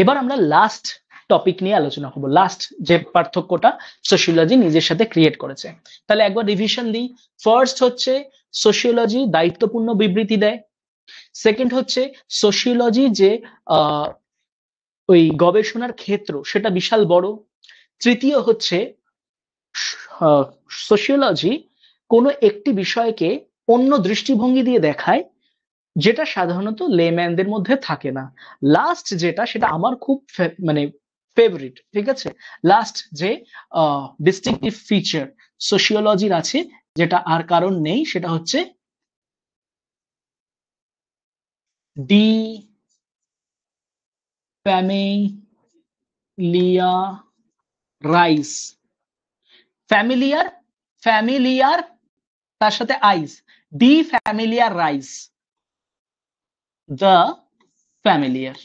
এবার আমরা লাস্ট টপিক নিয়ে আলোচনা করবো, লাস্ট যে পার্থক্যটা সোশিওলজি নিজের সাথে ক্রিয়েট করেছে। তাহলে একবার রিভিশন দিই। ফার্স্ট হচ্ছে সোশিওলজি দায়িত্বপূর্ণ বিবৃতি দেয়। সেকেন্ড হচ্ছে সোশিওলজি যে ওই গবেষণার ক্ষেত্র সেটা বিশাল বড়। তৃতীয় হচ্ছে সোশিওলজি কোনো একটি বিষয়কে অন্য দৃষ্টিভঙ্গি দিয়ে দেখায়, যেটা সাধারণত লেম্যানদের মধ্যে থাকে না। লাস্ট যেটা, সেটা আমার খুব মানে ফেভারিট, ঠিক আছে? লাস্ট যে ডিস্টিংটিভ ফিচার সোশিওলজির আছে, যেটা আর কারণ নেই, সেটা হচ্ছে ডি ফ্যামিলিয়ারাইজ। ফ্যামিলিয়ার, ফ্যামিলিয়ার, তার সাথে আইজ, de familiarise the familiar.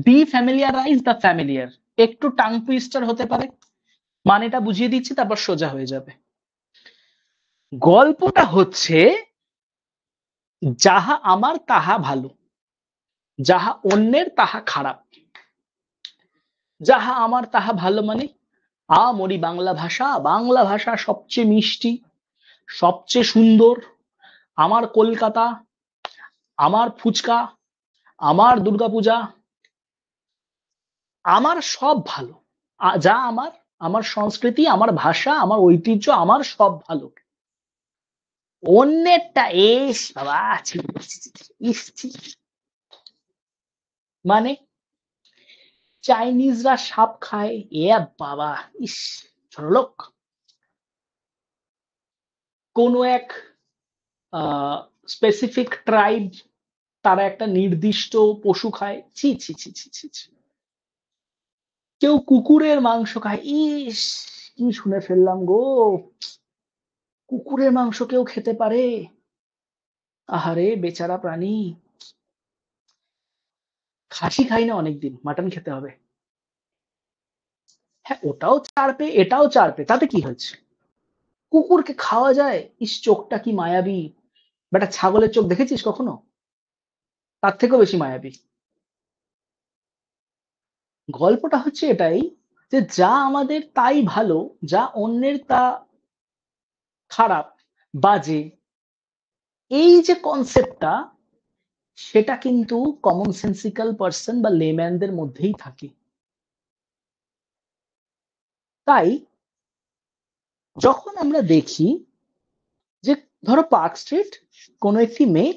De familiarise the familiar একটু টাং টুইস্টার হতে পারে, মানেটা বুঝিয়ে দিচ্ছি তারপর সোজা হয়ে যাবে। গল্পটা হচ্ছে যাহা আমার তাহা ভালো, যাহা অন্যের তাহা খারাপ। যাহা আমার তাহা ভালো মানে আমরি বাংলা ভাষা, বাংলা ভাষা সবচেয়ে মিষ্টি, সবচেয়ে সুন্দর, আমার কলকাতা, আমার ফুচকা, আমার দুর্গাপূজা, আমার সব ভালো। যা আমার, আমার সংস্কৃতি, আমার ভাষা, আমার ঐতিহ্য, আমার সব ভালো। অন্যেরটা এস বাবা, মানে চাইনিজরা সাপ খায়, এ বাবা, ইস ছোটলোক। কোন এক স্পেসিফিক ট্রাইব, তারা একটা নির্দিষ্ট পশু খায়, ছি ছি ছি ছি ছি ছি। কেউ কুকুরের মাংস খায়, ইস কি শুনে ফেললাম গো, কুকুরের মাংস কেউ খেতে পারে? আহারে বেচারা প্রাণী। খাসি খাই না অনেকদিন, মাটন খেতে হবে। হ্যাঁ, ওটাও চারপে এটাও চারপে, তাতে কি হয়েছে? কুকুরকে খাওয়া যায়, ইস চোখটা কি মায়াবী। বেটা ছাগলের চোখ দেখেছিস কখনো? তার থেকেও বেশি মায়াবী। গল্পটা হচ্ছে এটাই, যে যা আমাদের তাই ভালো, যা অন্যের তা খারাপ, বাজে, এই যে কনসেপ্টটা, সেটা কিন্তু কমন সেন্সিক্যাল পার্সন বা লেম্যানদের মধ্যেই থাকে। তাই যখন আমরা দেখি যে, ধরো পার্ক স্ট্রিট, কোনো একটি মেয়ে,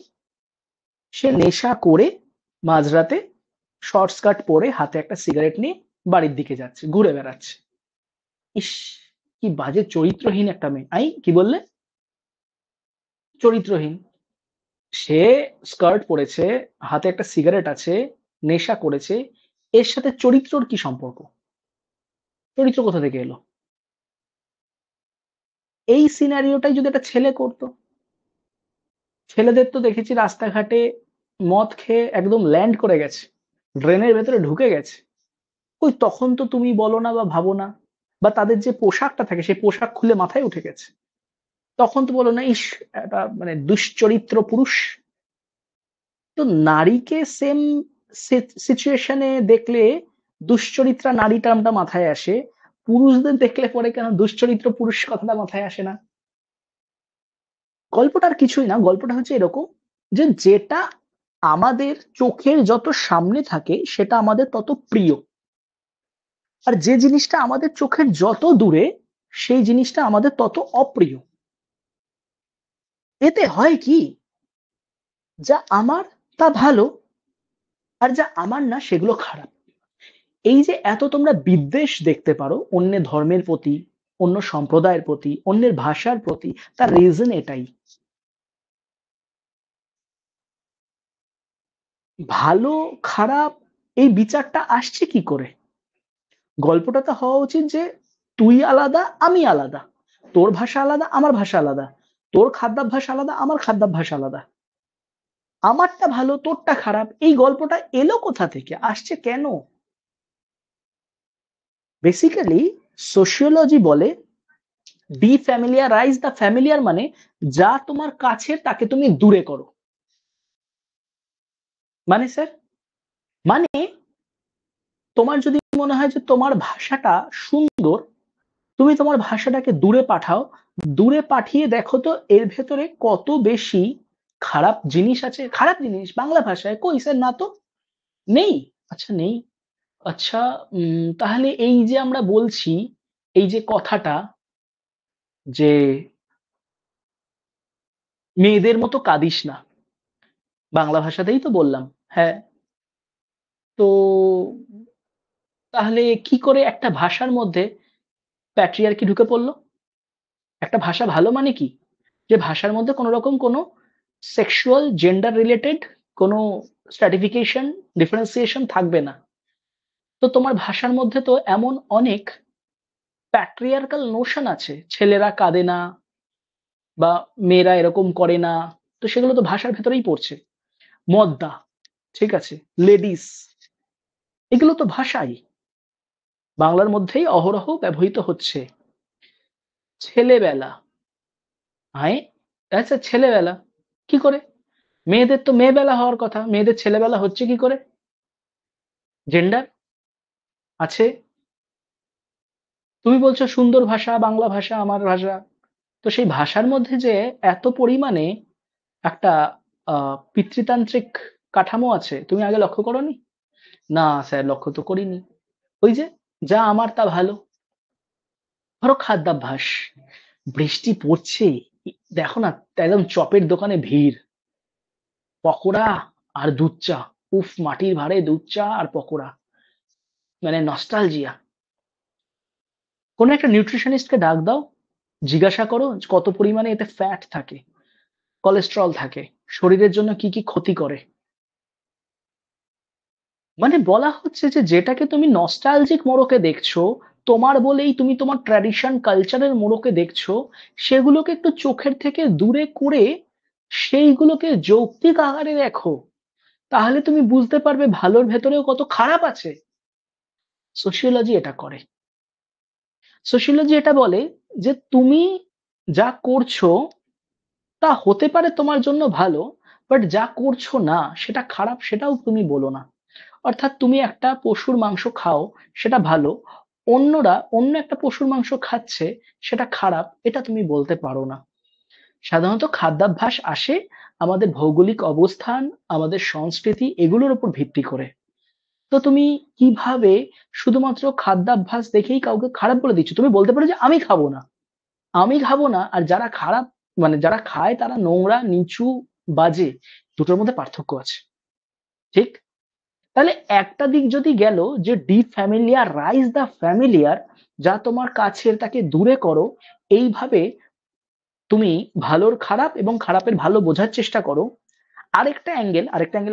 সে নেশা করে মাঝরাতে শর্ট স্কার্ট পরে হাতে একটা সিগারেট নিয়ে বাড়ির দিকে যাচ্ছে, ঘুরে বেড়াচ্ছে। ইস কি বাজে চরিত্রহীন একটা মেয়ে। কি বললে? চরিত্রহীন। সে স্কার্ট পরেছে, হাতে একটা সিগারেট আছে, নেশা করেছে, এর সাথে চরিত্রর কি সম্পর্ক? চরিত্র কোথা থেকে এলো? এই সিনারিওটাই যদি একটা ছেলে করতো, ছেলেদের তো দেখেছি রাস্তাঘাটে মদ খেয়ে একদম ল্যান্ড করে গেছে, ড্রেনের ভেতরে ঢুকে গেছে। ওই তখন তো তুমি বলো না বা ভাবো না, বা তাদের যে পোশাকটা থাকে সেই পোশাক খুলে মাথায় উঠে গেছে, তখন তো বলো না ইস একটা মানে দুশ্চরিত্র পুরুষ। তো নারীকে সেম সিচুয়েশনে দেখলে দুশ্চরিত্রা নারী টার্মটা মাথায় আসে, পুরুষদের দেখলে পরে কেন দুশ্চরিত্র পুরুষ কথাটা মাথায় আসে না? গল্পটার কিছুই না, গল্পটা হচ্ছে এরকম, যে যেটা আমাদের চোখের যত সামনে থাকে সেটা আমাদের তত প্রিয়, আর যে জিনিসটা আমাদের চোখের যত দূরে সেই জিনিসটা আমাদের তত অপ্রিয়। এতে হয় কি, যা আমার তা ভালো, আর যা আমার না সেগুলো খারাপ। এই যে এত তোমরা বিদ্বেষ দেখতে পারো অন্য ধর্মের প্রতি, অন্য সম্প্রদায়ের প্রতি, অন্যের ভাষার প্রতি, তার রিজন এটাই। ভালো খারাপ এই বিচারটা আসছে কি করে? গল্পটা তো হওয়া উচিত যে তুই আলাদা আমি আলাদা, তোর ভাষা আলাদা আমার ভাষা আলাদা, তোর খাদ্যাভ্যাস আলাদা আমার খাদ্যাভ্যাস আলাদা, আমারটা ভালো তোরটা খারাপ। এই গল্পটা এলো কোথা থেকে, আসছে কেন? বেসিক্যালি সোশিওলজি বলে ডিফ্যামিলিয়ারাইজ দ্য ফ্যামিলিয়ার, মানে যা তোমার কাছের তাকে তুমি দূরে করো। মানে স্যার, মানে তোমার যদি মনে হয় যে তোমার ভাষাটা সুন্দর, তুমি তোমার ভাষাটাকে দূরে পাঠাও, দূরে পাঠিয়ে দেখো তো এর ভেতরে কত বেশি খারাপ জিনিস আছে। খারাপ জিনিস বাংলা ভাষায় কই স্যার? না তো, নেই। আচ্ছা নেই। আচ্ছা তাহলে এই যে আমরা বলছি এই যে কথাটা যে মেয়েদের মতো কাঁদিস না, বাংলা ভাষাতেই তো বললাম। হ্যাঁ, তো তাহলে কি করে একটা ভাষার মধ্যে প্যাট্রিয়ার্কি ঢুকে পড়লো? একটা ভাষা ভালো মানে কি? যে ভাষার মধ্যে কোনো রকম কোনো সেক্সুয়াল জেন্ডার রিলেটেড কোনো স্ট্র্যাটিফিকেশন ডিফারেন্সিয়েশন থাকবে না। তো তোমার ভাষার মধ্যে তো এমন অনেক প্যাট্রিয়ার্কাল নোশন আছে, ছেলেরা কাঁদে না বা মেয়েরা এরকম করে না, তো সেগুলো তো ভাষার ভেতরেই পড়ছে। মদ্দা, ঠিক আছে, লেডিস, এগুলো তো ভাষাই বাংলার মধ্যেই অহরহ ব্যবহৃত হচ্ছে। ছেলেবেলা, আয়, আচ্ছা ছেলেবেলা কি করে? মেয়েদের তো মেয়েবেলা হওয়ার কথা, মেয়েদের ছেলেবেলা হচ্ছে কি করে? জেন্ডার আছে। তুমি বলছো সুন্দর ভাষা, বাংলা ভাষা আমার ভাষা, তো সেই ভাষার মধ্যে যে এত পরিমাণে একটা পিতৃতান্ত্রিক কাঠামো আছে, তুমি আগে লক্ষ্য করোনি? না স্যার, লক্ষ্য তো করিনি। ওই যে যা আমার তা ভালো। ধরো খাদ্যাভ্যাস, বৃষ্টি পড়ছে, দেখো না, একদম চপের দোকানে ভিড়, পকোড়া আর দুধ চা, উফ, মাটির ভাঁড়ে দুধ চা আর পকোড়া, মানে নস্টালজিয়া। কোনো একটা নিউট্রিশনিস্টকে ডাক দাও, জিজ্ঞাসা করো কত পরিমাণে এতে ফ্যাট থাকে, কোলেস্টেরল থাকে, শরীরের জন্য কি কি ক্ষতি করে। মানে বলা হচ্ছে যে যেটাকে তুমি নস্টালজিক মোড়কে দেখছো, তোমার বলেই তুমি তোমার ট্র্যাডিশন কালচারের মোড়কে দেখছো, সেগুলোকে একটু চোখের থেকে দূরে করে সেইগুলোকে যৌক্তিক আকারে দেখো, তাহলে তুমি বুঝতে পারবে ভালোর ভেতরেও কত খারাপ আছে। সোশিওলজি এটা করে। সোশিওলজি এটা বলে যে তুমি যা করছো তা হতে পারে তোমার জন্য ভালো, বাট যা করছো না সেটা খারাপ, সেটাও তুমি বলো না। অর্থাৎ তুমি একটা পশুর মাংস খাও, সেটা ভালো, অন্যরা অন্য একটা পশুর মাংস খাচ্ছে, সেটা খারাপ, এটা তুমি বলতে পারো না। সাধারণত খাদ্যাভ্যাস আসে আমাদের ভৌগোলিক অবস্থান, আমাদের সংস্কৃতি, এগুলোর উপর ভিত্তি করে। তো তুমি কিভাবে শুধুমাত্র খাদ্যাভ্যাস দেখেই কাউকে খারাপ বলে দিচ্ছ? তুমি বলতে পারো যে আমি খাবো না, আমি খাবো না, আর যারা খারাপ, মানে যারা খায় তারা নোংরা, নিচু, বাজে, দুটোর মধ্যে পার্থক্য আছে, ঠিক? তাহলে একটা দিক যদি গেল যে ডিফ্যামিলিয়ারাইজ দ্য ফ্যামিলিয়ার, যা তোমার কাছের তাকে দূরে করো, এইভাবে তুমি ভালোর খারাপ এবং খারাপের ভালো বোঝার চেষ্টা করো। আরেকটা অ্যাঙ্গেল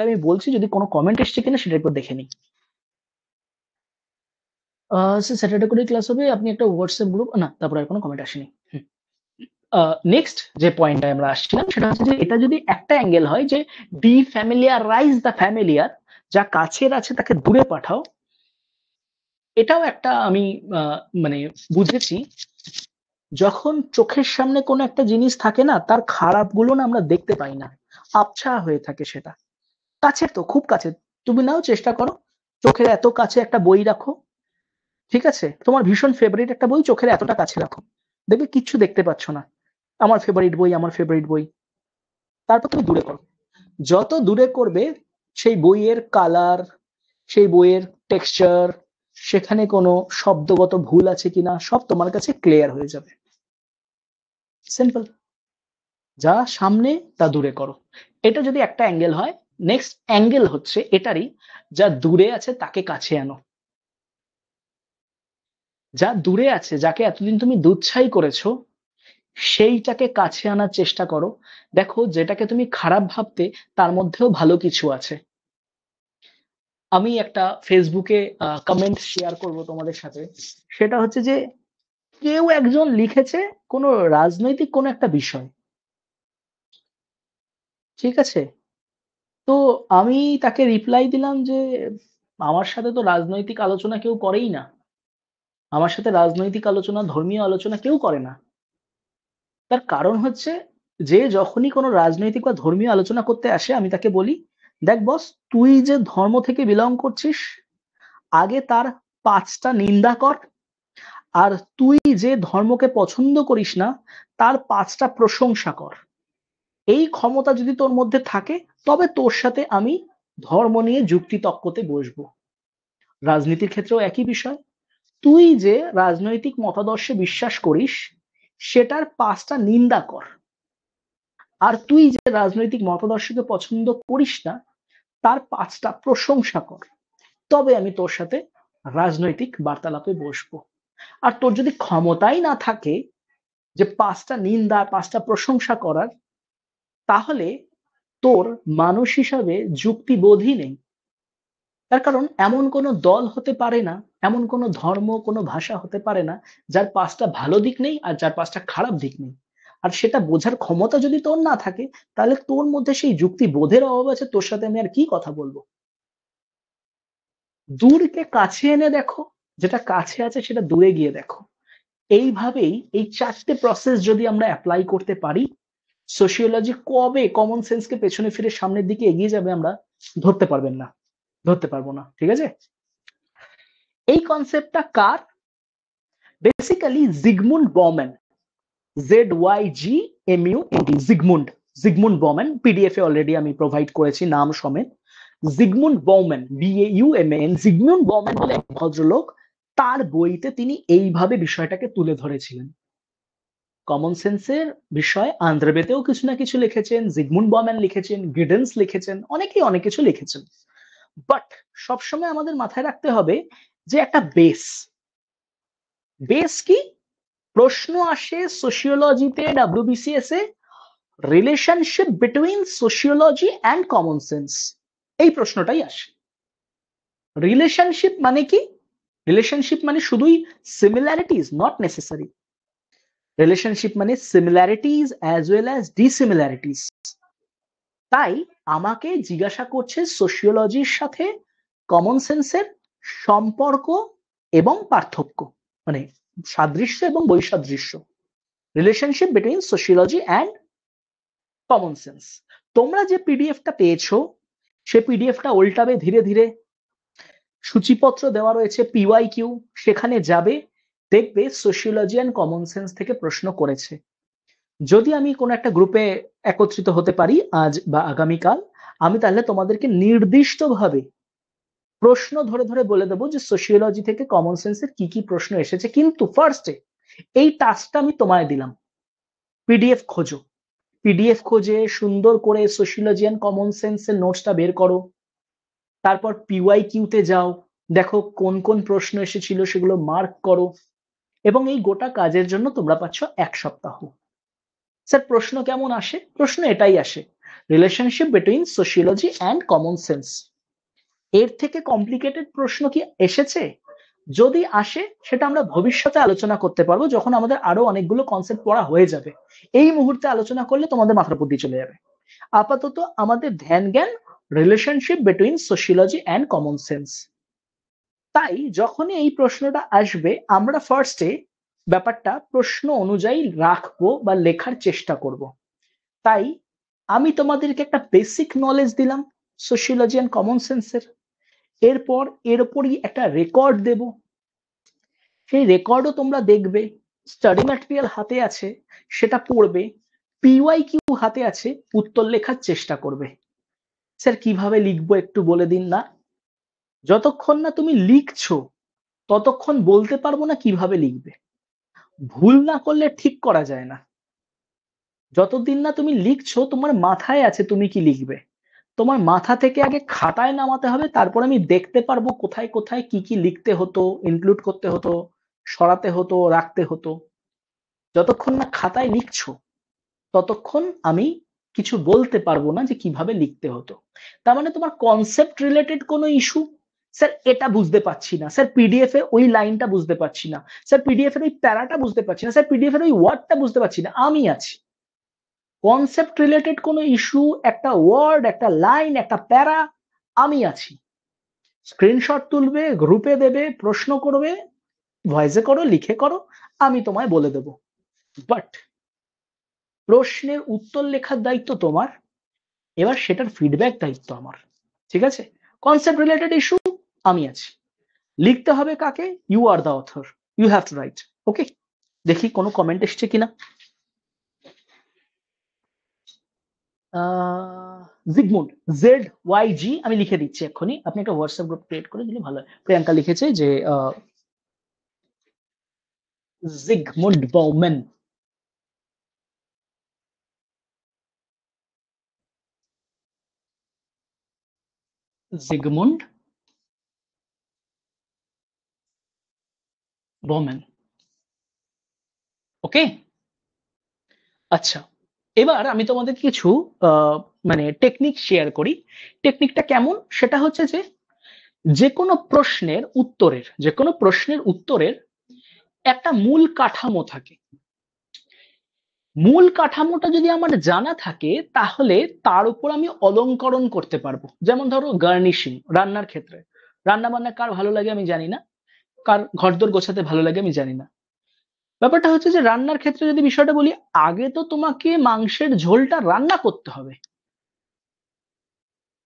আমি বলছি, যদি কোনো কমেন্ট এসছে কিনা সেটার উপর দেখে নিই। স্যাটারডে করে ক্লাস হবে, আপনি একটা হোয়াটসঅ্যাপ গ্রুপ, না তারপর আর কোনো কমেন্ট আসেনি। নেক্সট যে পয়েন্টটা আমরা আসছিলাম সেটা হচ্ছে যে এটা যদি একটা অ্যাঙ্গেল হয় যে ডিফ্যামিলিয়ারাইজ দ্য ফ্যামিলিয়ার, যা কাছের আছে তাকে দূরে পাঠাও, এটাও একটা আমি মানে বুঝেছি। যখন চোখের সামনে কোনো একটা জিনিস থাকে না, তার খারাপগুলো না আমরা দেখতে পাই না, আবছা হয়ে থাকে সেটা। কাছের তো খুব কাছে, তুমি নাও চেষ্টা করো, চোখের এত কাছে একটা বই রাখো, ঠিক আছে, তোমার ভীষণ ফেভারিট একটা বই চোখের এতটা কাছে রাখো, দেখবে কিচ্ছু দেখতে পাচ্ছ না, আমার ফেভারিট বই, আমার ফেভারিট বই। তারপর তুমি দূরে করো, যত দূরে করবে সেই বইয়ের কালার, সেই বইয়ের টেক্সচার, সেখানে কোনো শব্দগত ভুল আছে কিনা সব তোমার কাছে ক্লিয়ার হয়ে যাবে। সিম্পল। যা সামনে তা দূরে করো, এটা যদি একটা অ্যাঙ্গেল হয়। নেক্সট অ্যাঙ্গেল হচ্ছে এটারই, যা দূরে আছে তাকে কাছে আনো। যা দূরে আছে, যাকে এতদিন তুমি দুচ্ছাই করেছো, সেইটাকে কাছে আনার চেষ্টা করো। দেখো যেটাকে তুমি খারাপ ভাবতে, তার মধ্যেও ভালো কিছু আছে। আমি একটা ফেসবুকে কমেন্ট শেয়ার করব তোমাদের সাথে, সেটা হচ্ছে যে কেউ একজন লিখেছে কোনো রাজনৈতিক কোনো একটা বিষয়, ঠিক আছে, তো আমি তাকে রিপ্লাই দিলাম যে আমার সাথে তো রাজনৈতিক আলোচনা কেউ করেই না, আমার সাথে রাজনৈতিক আলোচনা, ধর্মীয় আলোচনা কেউ করে না। তার কারণ হচ্ছে, যে যখনই কোনো রাজনৈতিক বা ধর্মীয় আলোচনা করতে আসে আমি তাকে বলি, দেখ বস, তুই যে ধর্ম থেকে বিলং করছিস, আগে তার 5টা নিন্দা কর, আর তুই যে ধর্মকে পছন্দ করিস না তার 5টা প্রশংসা কর। এই ক্ষমতা যদি তোর মধ্যে থাকে, তবে তোর সাথে আমি ধর্ম নিয়ে যুক্তি তক্কতে বসবো। রাজনীতির ক্ষেত্রেও একই বিষয়। তুই যে রাজনৈতিক মতাদর্শে বিশ্বাস করিস সেটার 5টা নিন্দা কর, আর তুই যে রাজনৈতিক মতাদর্শকে পছন্দ করিস না তার 5টা প্রশংসা কর, তবে আমি তোর সাথে রাজনৈতিক বার্তালাপে বসবো। আর তোর যদি ক্ষমতাই না থাকে যে 5টা নিন্দা 5টা প্রশংসা করার, তাহলে তোর মানুষ হিসাবে যুক্তিবোধই নেই। তার কারণ এমন কোনো দল হতে পারে না, এমন কোনো ধর্ম কোনো ভাষা হতে পারে না যার 5টা ভালো দিক নেই আর যার 5টা খারাপ দিক নেই। আর সেটা বোঝার ক্ষমতা যদি তোর না থাকে, তাহলে তোর মধ্যে সেই যুক্তিবোধের অভাব আছে, তোর সাথে আমি আর কি কথা বলবো। দূরকে কাছে এনে দেখো, যেটা কাছে আছে সেটা দূরে গিয়ে দেখো। এইভাবেই এই 4টে প্রসেস যদি আমরা অ্যাপ্লাই করতে পারি, সোশিওলজি কবে কমন সেন্সকে পেছনে ফিরে সামনের দিকে এগিয়ে যাবে আমরা ধরতে পারবেন না, ধরতে পারবো না। ঠিক আছে, এই কনসেপ্টটা কার? Basically Zygmunt Bauman, ZYGMUND, Zygmunt, Zygmunt Bauman. PDF এ অলরেডি আমি প্রোভাইড করেছি নাম সমেত। জিগমুন্ড বমেন, BAUMAN, জিগমুন্ড বমেন বলে এক ভদ্রলোক, তার বইতে তিনি এইভাবে বিষয়টাকে তুলে ধরেছিলেন। কমন সেন্সের বিষয় আন্দ্রেবেতেও কিছু না কিছু লিখেছেন, জিগমুন্ড বমেন লিখেছেন, গিডেন্স লিখেছেন, অনেকেই অনেক কিছু লিখেছেন। বাট সবসময় আমাদের মাথায় রাখতে হবে যে একটা বেস। বেস কি? প্রশ্ন আসে সোশিওলজিতে, WBCS A, relationship between sociology and common sense, এই প্রশ্নটাই আসে। রিলেশনশিপ মানে কি? রিলেশনশিপ মানে শুধুই সিমিলারিটিজ? Not necessary. রিলেশনশিপ মানে সিমিলারিটিজ অ্যাজ ওয়েল অ্যাজ ডিসিমিলারিটিজ। তাই আমাকে জিজ্ঞাসা করছে সোশিওলজির সাথে কমন সেন্সের সম্পর্ক এবং পার্থক্য, মানে সাদৃশ্য এবং বৈসাদৃশ্য, relationship between sociology and common sense. তোমরা যে পিডিএফটা পেয়েছো সে পিডিএফটা উল্টাবে ধীরে ধীরে, সূচিপত্র দেওয়া রয়েছে PYQ, সেখানে যাবে, দেখবে সোশিওলজি অ্যান্ড কমন সেন্স থেকে প্রশ্ন করেছে। যদি আমি কোনো একটা গ্রুপে একত্রিত হতে পারি আজ বা আগামীকাল, আমি তাহলে তোমাদেরকে নির্দিষ্টভাবে প্রশ্ন ধরে ধরে বলে দেবো যে সোশিওলজি থেকে কমন সেন্সের কি কি প্রশ্ন এসেছে। কিন্তু ফার্স্টে এই টাস্কটা আমি তোমায় দিলাম, পিডিএফ খোঁজো, পিডিএফ খোঁজে সুন্দর করে সোশিওলজি অ্যান্ড কমন সেন্সের নোটসটা বের করো, তারপর PYQ-তে যাও, দেখো কোন কোন প্রশ্ন এসেছিল সেগুলো মার্ক করো, এবং এই গোটা কাজের জন্য তোমরা পাচ্ছ 1 সপ্তাহ। স্যার প্রশ্ন কেমন আসে? প্রশ্ন এটাই আসে, relationship between sociology and common sense. এর থেকে কমপ্লিকেটেড প্রশ্ন কি এসেছে? যদি আসে সেটা আমরা ভবিষ্যতে আলোচনা করতে পারবো, যখন আমাদের আরো অনেকগুলো কনসেপ্ট পড়া হয়ে যাবে। এই মুহূর্তে আলোচনা করলে তোমাদের মাথার উপর দিয়ে চলে যাবে। আপাতত আমাদের ধ্যান জ্ঞান relationship between sociology and common sense. তাই যখনই এই প্রশ্নটা আসবে আমরা ফার্স্টে ব্যাপারটা প্রশ্ন অনুযায়ী রাখবো বা লেখার চেষ্টা করব। তাই আমি তোমাদেরকে একটা বেসিক নলেজ দিলাম সোশিওলজি অ্যান্ড কমন সেন্সের, এরপর এর উপরই একটা রেকর্ড দেব, সেই রেকর্ডও তোমরা দেখবে, স্টাডি ম্যাটেরিয়াল হাতে আছে সেটা পড়বে, PYQ হাতে আছে উত্তর লেখার চেষ্টা করবে। স্যার কিভাবে লিখবো একটু বলে দিন না? যতক্ষণ না তুমি লিখছো ততক্ষণ বলতে পারবো না কিভাবে লিখবে। ভুল না করলে ঠিক করা যায় না। যতদিন না তুমি লিখছো তোমার মাথায় আছে তুমি কি লিখবে, তোমার মাথা থেকে আগে খাতায় নামাতে হবে, তারপর আমি দেখতে পারবো কোথায় কোথায় কি কি লিখতে হতো, ইনক্লুড করতে হতো, সরাতে হতো, রাখতে হতো। যতক্ষণ না খাতায় লিখছো ততক্ষণ আমি কিছু বলতে পারবো না যে কিভাবে লিখতে হতো। তার মানে তোমার কনসেপ্ট রিলেটেড কোনো ইস্যু, স্যার এটা বুঝতে পারছি না, স্যার পিডিএফ এ ওই লাইনটা বুঝতে পারছি না, স্যার পিডিএফ এর ওই প্যারাটা বুঝতে পারছি না, স্যার পিডিএফ এর ওই ওয়ার্ডটা বুঝতে পারছি না, আমি আছি। কনসেপ্ট রিলেটেড কোনো ইস্যু, একটা ওয়ার্ড, একটা লাইন, একটা প্যারা, আমি আছি। স্ক্রিনশট তুলবে, গ্রুপে দেবে, প্রশ্ন করবে, ভয়েসে করো, লিখে করো, আমি তোমায় বলে দেব। বাট প্রশ্নের উত্তর লেখার দায়িত্ব তোমার, এবার সেটার ফিডব্যাক দায়িত্ব আমার। ঠিক আছে, কনসেপ্ট রিলেটেড ইস্যু আমি আছি, লিখতে হবে কাকে? You are the author, you have to write. Okay, দেখি কোনো কমেন্ট এসছে কিনা। জিগমুন্ড, ZYG, আমি লিখে দিচ্ছি এক্ষুনি, আপনি একটা হোয়াটসঅ্যাপ গ্রুপ ক্রিয়েট করে দিলে ভালো হয়। প্রিয়াঙ্কা লিখেছে যে জিগমুন্ড বাউম্যান। জিগমুন্ড বাউম্যান। ওকে। আচ্ছা, এবার আমি তোমাদের কিছু মানে টেকনিক শেয়ার করি। টেকনিকটা কেমন সেটা হচ্ছে যে যে কোনো প্রশ্নের উত্তরের একটা মূল কাঠামো থাকে। মূল কাঠামোটা যদি আমার জানা থাকে তাহলে তার উপর আমি অলংকরণ করতে পারবো। যেমন ধরো গার্নিশিং, রান্নার ক্ষেত্রে রান্না বান্না কার ভালো লাগে আমি জানি না, কার ঘরদোর গোছাতে ভালো লাগে আমি জানি না। ব্যাপারটা হচ্ছে যে রান্নার ক্ষেত্রে যদি বিষয়টা বলি, আগে তো তোমাকে মাংসের ঝোলটা রান্না করতে হবে।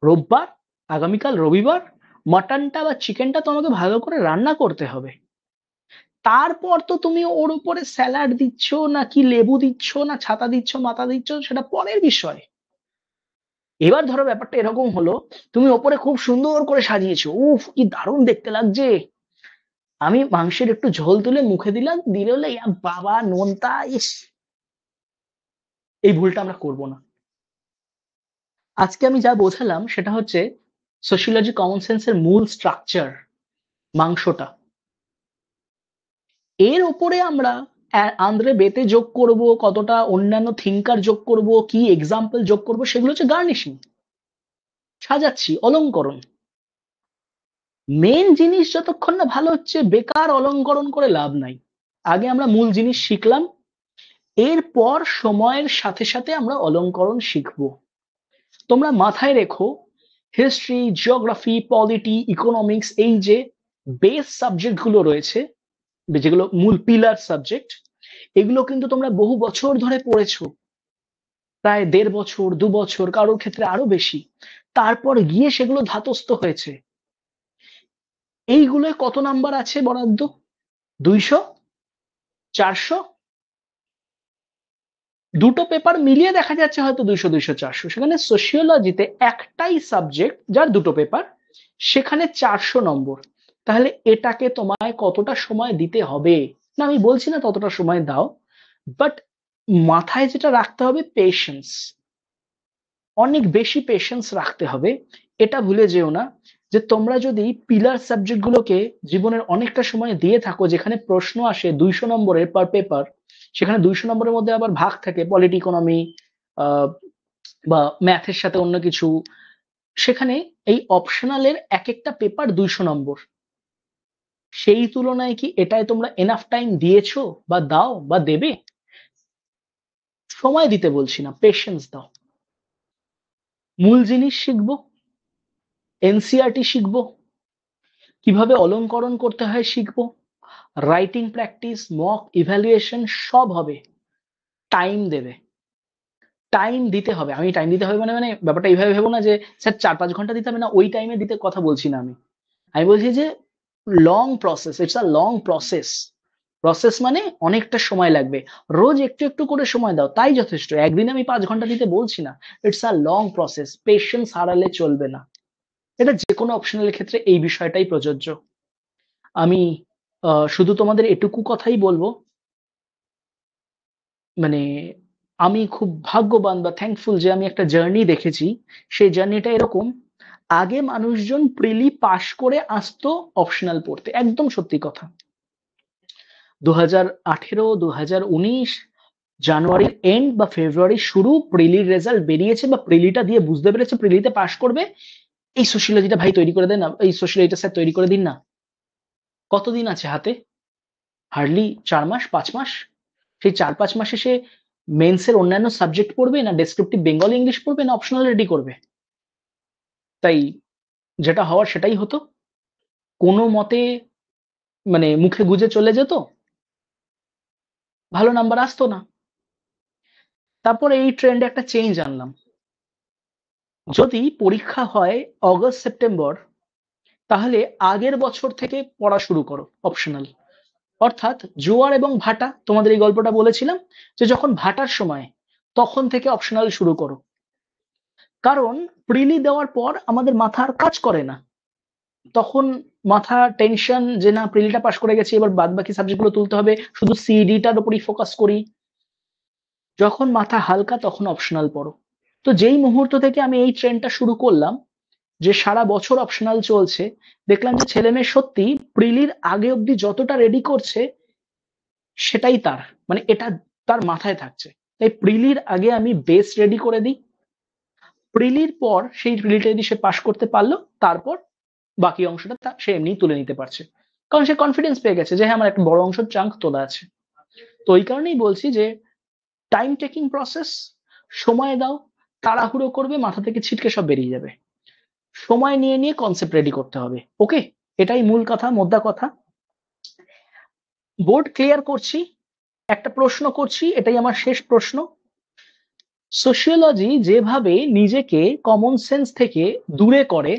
রোববার, আগামীকাল রবিবার, মাটনটা বা চিকেনটা তোমাকে ভালো করে রান্না করতে হবে। তারপর তো তুমি ওর উপরে স্যালাড দিচ্ছ না কি লেবু দিচ্ছ না ছাতা দিচ্ছ মাথা দিচ্ছ সেটা পরের বিষয়। এবার ধরো ব্যাপারটা এরকম হলো, তুমি ওপরে খুব সুন্দর করে সাজিয়েছো, উফ কি দারুণ দেখতে লাগছে, আমি মাংসের একটু ঝোল তুলে মুখে দিলাম, দিলে হলে ইয়া বাবা নোনতা, ইস। এই ভুলটা আমরা করব না। আজকে আমি যা বোঝালাম সেটা হচ্ছে সোশিওলজি কমন সেন্সের মূল স্ট্রাকচার, মাংসটা। এর উপরে আমরা আন্দ্রে বেতে যোগ করব, কতটা অন্যান্য থিঙ্কার যোগ করব, কি এক্সাম্পল যোগ করব, সেগুলো হচ্ছে গার্নিশিং, সাজাচ্ছি, অলংকরণ। মেন জিনিস যতক্ষণ না ভালো হচ্ছে বেকার অলংকরণ করে লাভ নাই। আগে আমরা মূল জিনিস শিখলাম, এরপর সময়ের সাথে সাথে আমরা অলংকরণ শিখব। তোমরা মাথায় রেখো, হিস্ট্রি, জিওগ্রাফি, পলিটি, ইকোনমিক্স, এই যে বেস সাবজেক্ট গুলো রয়েছে, যেগুলো মূল পিলার সাবজেক্ট, এগুলো কিন্তু তোমরা বহু বছর ধরে পড়েছো, প্রায় ১.৫ বছর ২ বছর, কারোর ক্ষেত্রে আরো বেশি। তারপর গিয়ে সেগুলো ধাতস্থ হয়েছে। এইগুলোয় কত নাম্বার আছে বরাদ্দ? ২০০, ৪০০, দুটো পেপার মিলিয়ে দেখা যাচ্ছে হয়তো ২০০, ২০০, ৪০০। সেখানে সোশিওলজিতে একটাই সাবজেক্ট যার দুটো পেপার, সেখানে ৪০০ নম্বর। তাহলে এটাকে তোমায় কতটা সময় দিতে হবে? না আমি বলছি না ততটা সময় দাও, বাট মাথায় যেটা রাখতে হবে, পেশেন্স, অনেক বেশি পেশেন্স রাখতে হবে। এটা ভুলে যেও না যে তোমরা যদি পিলার সাবজেক্ট গুলোকে জীবনের অনেকটা সময় দিয়ে থাকো, যেখানে প্রশ্ন আসে ২০০ নম্বরের পার পেপার, সেখানে ২০০ নম্বরের মধ্যে আবার ভাগ থাকে পলিটি, ইকোনমি বা ম্যাথের সাথে অন্য কিছু, সেখানে এই অপশনালের এক একটা পেপার ২০০ নম্বর। সেই তুলনায় কি এটায় তোমরা এনাফ টাইম দিয়েছো বা দাও বা দেবে? সময় দিতে বলছি না, পেশেন্স দাও। মূল জিনিস শিখবো, এনসিআরটি শিখবো, কিভাবে অলংকরণ করতে হয় শিখবো, রাইটিং প্র্যাকটিস, মক ইভ্যালুয়েশন সব হবে। টাইম দেবে, টাইম দিতে হবে। আমি টাইম দিতে হবে মানে মানে ব্যাপারটা এইভাবে ভেবো না যে স্যার ৪-৫ ঘন্টা দিতে হবে, না ওই টাইমে দিতে কথা বলছি না আমি। আমি বলছি যে long process, it's a long process. Process মানে অনেকটা সময় লাগবে, রোজ একটু একটু করে সময় দাও তাই যথেষ্ট। একদিন আমি ৫ ঘন্টা দিতে বলছি না, it's a long process, patience হারালে চলবে না। এটা যে কোনো অপশনালের ক্ষেত্রে এই বিষয়টাই প্রযোজ্য। আমি শুধু তোমাদের এটুকু কথাই বলবো, মানে আমি খুব ভাগ্যবান বা থ্যাঙ্কফুল যে আমি একটা জার্নি দেখেছি। সেই জার্নিটা এরকম, আগে মানুষজন প্রিলি পাশ করে আসতো অপশনাল পড়তে, একদম সত্যি কথা। ২০১৮, ২০১৯ জানুয়ারির এন্ড বা ফেব্রুয়ারির শুরু প্রিলির রেজাল্ট বেরিয়েছে বা প্রিলিটা দিয়ে বুঝতে পেরেছে প্রিলিতে পাশ করবে, এই সোশিয়োলজিটা ভাই তৈরি করে দেন না, এই সোশিয়োলজিটা স্যার তৈরি করে দিন না। কতদিন আছে হাতে? হার্ডলি ৪ মাস ৫ মাস। সেই ৪-৫ মাসে সে মেন্সের অন্যান্য সাবজেক্ট পড়বে, না ডেসক্রিপটিভ বেঙ্গলি ইংলিশ পড়বে, না অপশনাল রেডি করবে? তাই যেটা হওয়ার সেটাই হতো, কোনো মতে মানে মুখে গুজে চলে যেত, ভালো নাম্বার আসতো না। তারপর এই ট্রেন্ডে একটা চেঞ্জ আনলাম, যদি পরীক্ষা হয় অগস্ট সেপ্টেম্বর, তাহলে আগের বছর থেকে পড়া শুরু করো অপশনাল। অর্থাৎ জোয়ার এবং ভাটা, তোমাদের এই গল্পটা বলেছিলাম যে যখন ভাটার সময়, তখন থেকে অপশনাল শুরু করো। কারণ প্রিলি দেওয়ার পর আমাদের মাথা আর কাজ করে না, তখন মাথা টেনশন যে না প্রিলিটা পাস করে গেছি, এবার বাদ বাকি সাবজেক্টগুলো তুলতে হবে, শুধু সিডিটার উপরই ফোকাস করি। যখন মাথা হালকা তখন অপশনাল পড়ো। তো যেই মুহূর্ত থেকে আমি এই ট্রেন্ডটা শুরু করলাম যে সারা বছর অপশনাল চলছে, দেখলাম যে ছেলে মেয়ে সত্যি প্রিলির আগে অব্দি যতটা রেডি করছে সেটাই তার মানে এটা তার মাথায় থাকছে। তাই প্রিলির আগে আমি বেস রেডি করে দিই, প্রিলির পর সেই প্রিলিটা যদি সে পাশ করতে পারলো, তারপর বাকি অংশটা সে এমনি তুলে নিতে পারছে, কারণ সে কনফিডেন্স পেয়ে গেছে যে হ্যাঁ আমার একটা বড় অংশ চাঙ্ক তোলা আছে। তো ওই কারণেই বলছি যে টাইম টেকিং প্রসেস, সময় দাও, তাড়াহুড়ো করবে মাথা থেকে ছিটকে সব বেরিয়ে যাবে। সময় নিয়ে নিয়ে কনসেপ্ট রেডি করতে হবে। ওকে, এটাই মূল কথা, মোদ্দা কথা। বোর্ড ক্লিয়ার করছি, একটা প্রশ্ন করছি, এটাই আমার শেষ প্রশ্ন। সোশিওলজি যেভাবে নিজেকে কমন সেন্স থেকে দূরে করে,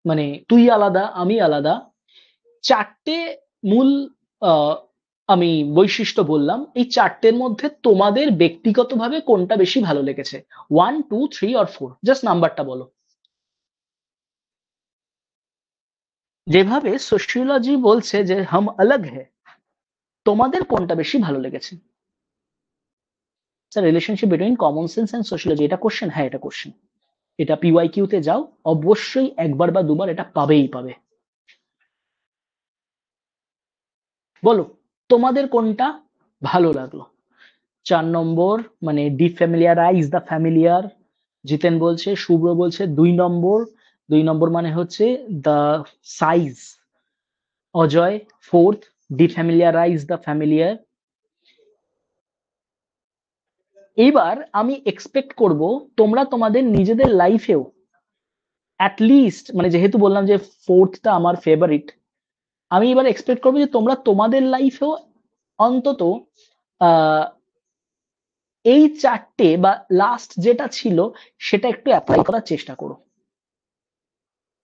মানে তুই আলাদা আমি আলাদা, চারটে মূল আমি বৈশিষ্ট্য বললাম, এই চারটের মধ্যে তোমাদের ব্যক্তিগতভাবে কোনটা বেশি ভালো লেগেছে? 1, 2, 3 or 4, জাস্ট নাম্বারটা বলো। যেভাবে সোশিওলজি বলছে যে হাম আলাগ হ্যায়, তোমাদের কোনটা বেশি ভালো লেগেছে? Sir relationship between common sense and sociology, এটা কোশ্চেন? হ্যাঁ এটা কোশ্চেন। এটা পিওয়াইকিউ তে যাও, অবশ্যই একবার বা দুবার এটা পাবেই পাবে। বলো তোমাদের কোনটা ভালো লাগলো? 4 নম্বর মানে ডিফ্যামিলিয়ারাইজ দ্য ফ্যামিলিয়ার, জিতেন বলছে, শুভ্র বলছে 2 নম্বর। 2 নম্বর মানে হচ্ছে the size. Ajay 4th, defamiliarise the familiar. এইবার আমি এক্সপেক্ট করব তোমরা তোমাদের নিজেদের লাইফেও অ্যাটলিস্ট, মানে যেহেতু বললাম যে 4th-টা আমার ফেভারিট, আমি এবার এক্সপেক্ট করবো যে তোমরা তোমাদের লাইফেও অন্তত আহ এই চারটে বা লাস্ট যেটা ছিল সেটা একটু অ্যাপ্লাই করার চেষ্টা করো।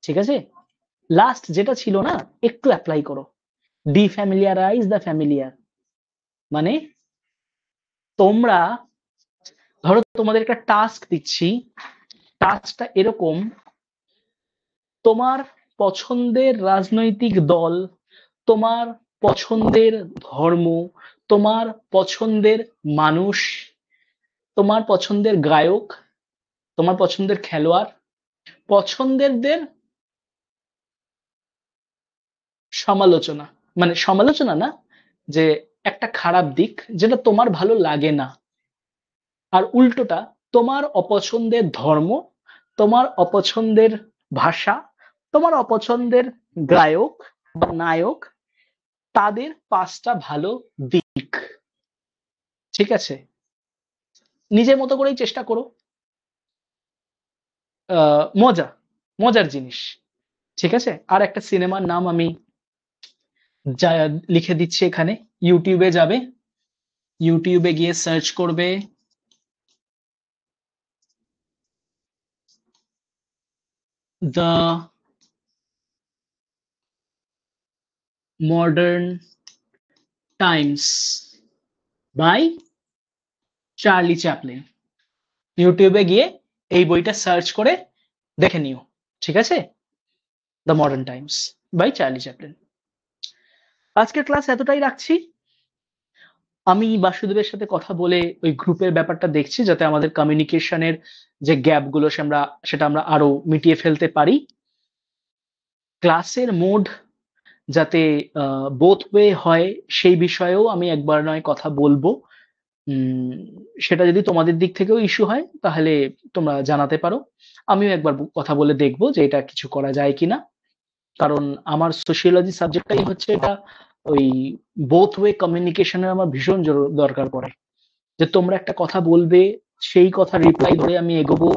ঠিক আছে? লাস্ট যেটা ছিল না, একটু অ্যাপ্লাই করো। ডিফ্যামিলিয়ারাইজ দ্য ফ্যামিলিয়ার মানে তোমরা ধরো তোমাদের একটা টাস্ক দিচ্ছি, টাস্কটা এরকম: তোমার পছন্দের রাজনৈতিক দল, তোমার পছন্দের ধর্ম, তোমার পছন্দের মানুষ, তোমার পছন্দের গায়ক, তোমার পছন্দের খেলোয়াড়, পছন্দেরদের সমালোচনা, মানে সমালোচনা না, যে একটা খারাপ দিক যেটা তোমার ভালো লাগে না, আর উল্টোটা তোমার অপছন্দের ধর্ম, তোমার অপছন্দের ভাষা, তোমার অপছন্দের গায়ক বা নায়ক, তাদের 5টা ভালো দিক। ঠিক আছে? নিজের মতো করেই চেষ্টা করো। মজা, মজার জিনিস। ঠিক আছে? আর একটা সিনেমার নাম আমি লিখে দিচ্ছি এখানে। ইউটিউবে যাবে, ইউটিউবে গিয়ে সার্চ করবে the Modern Times by Charlie Chaplin. ইউটিউবে গিয়ে এই বইটা সার্চ করে দেখে নিও। ঠিক আছে? The Modern Times by Charlie Chaplin. আজকের ক্লাস এতটাই রাখছি। আমি বাসুদেবের সাথে কথা বলে ওই গ্রুপের ব্যাপারটা দেখছি, যাতে আমাদের কমিউনিকেশনের যে গ্যাপগুলো সেটা আমরা আরো মিটিয়ে ফেলতে পারি। ক্লাসের মোড যাতে বোথ ওয়ে হয় সেই বিষয়েও আমি একবার নয় কথা বলবো। সেটা যদি তোমাদের দিক থেকেও ইস্যু হয় তাহলে তোমরা জানাতে পারো, আমিও একবার কথা বলে দেখবো যে এটা কিছু করা যায় কিনা। কারণ আমার সোশিওলজি সাবজেক্টটাই হচ্ছে এটা, ওই বোথ ওয়ে কমিউনিকেশনের আমার ভীষণ দরকার পড়ে। যে তোমরা একটা কথা বলবে, সেই কথা রিপ্লাই ধরে আমি এগোবো,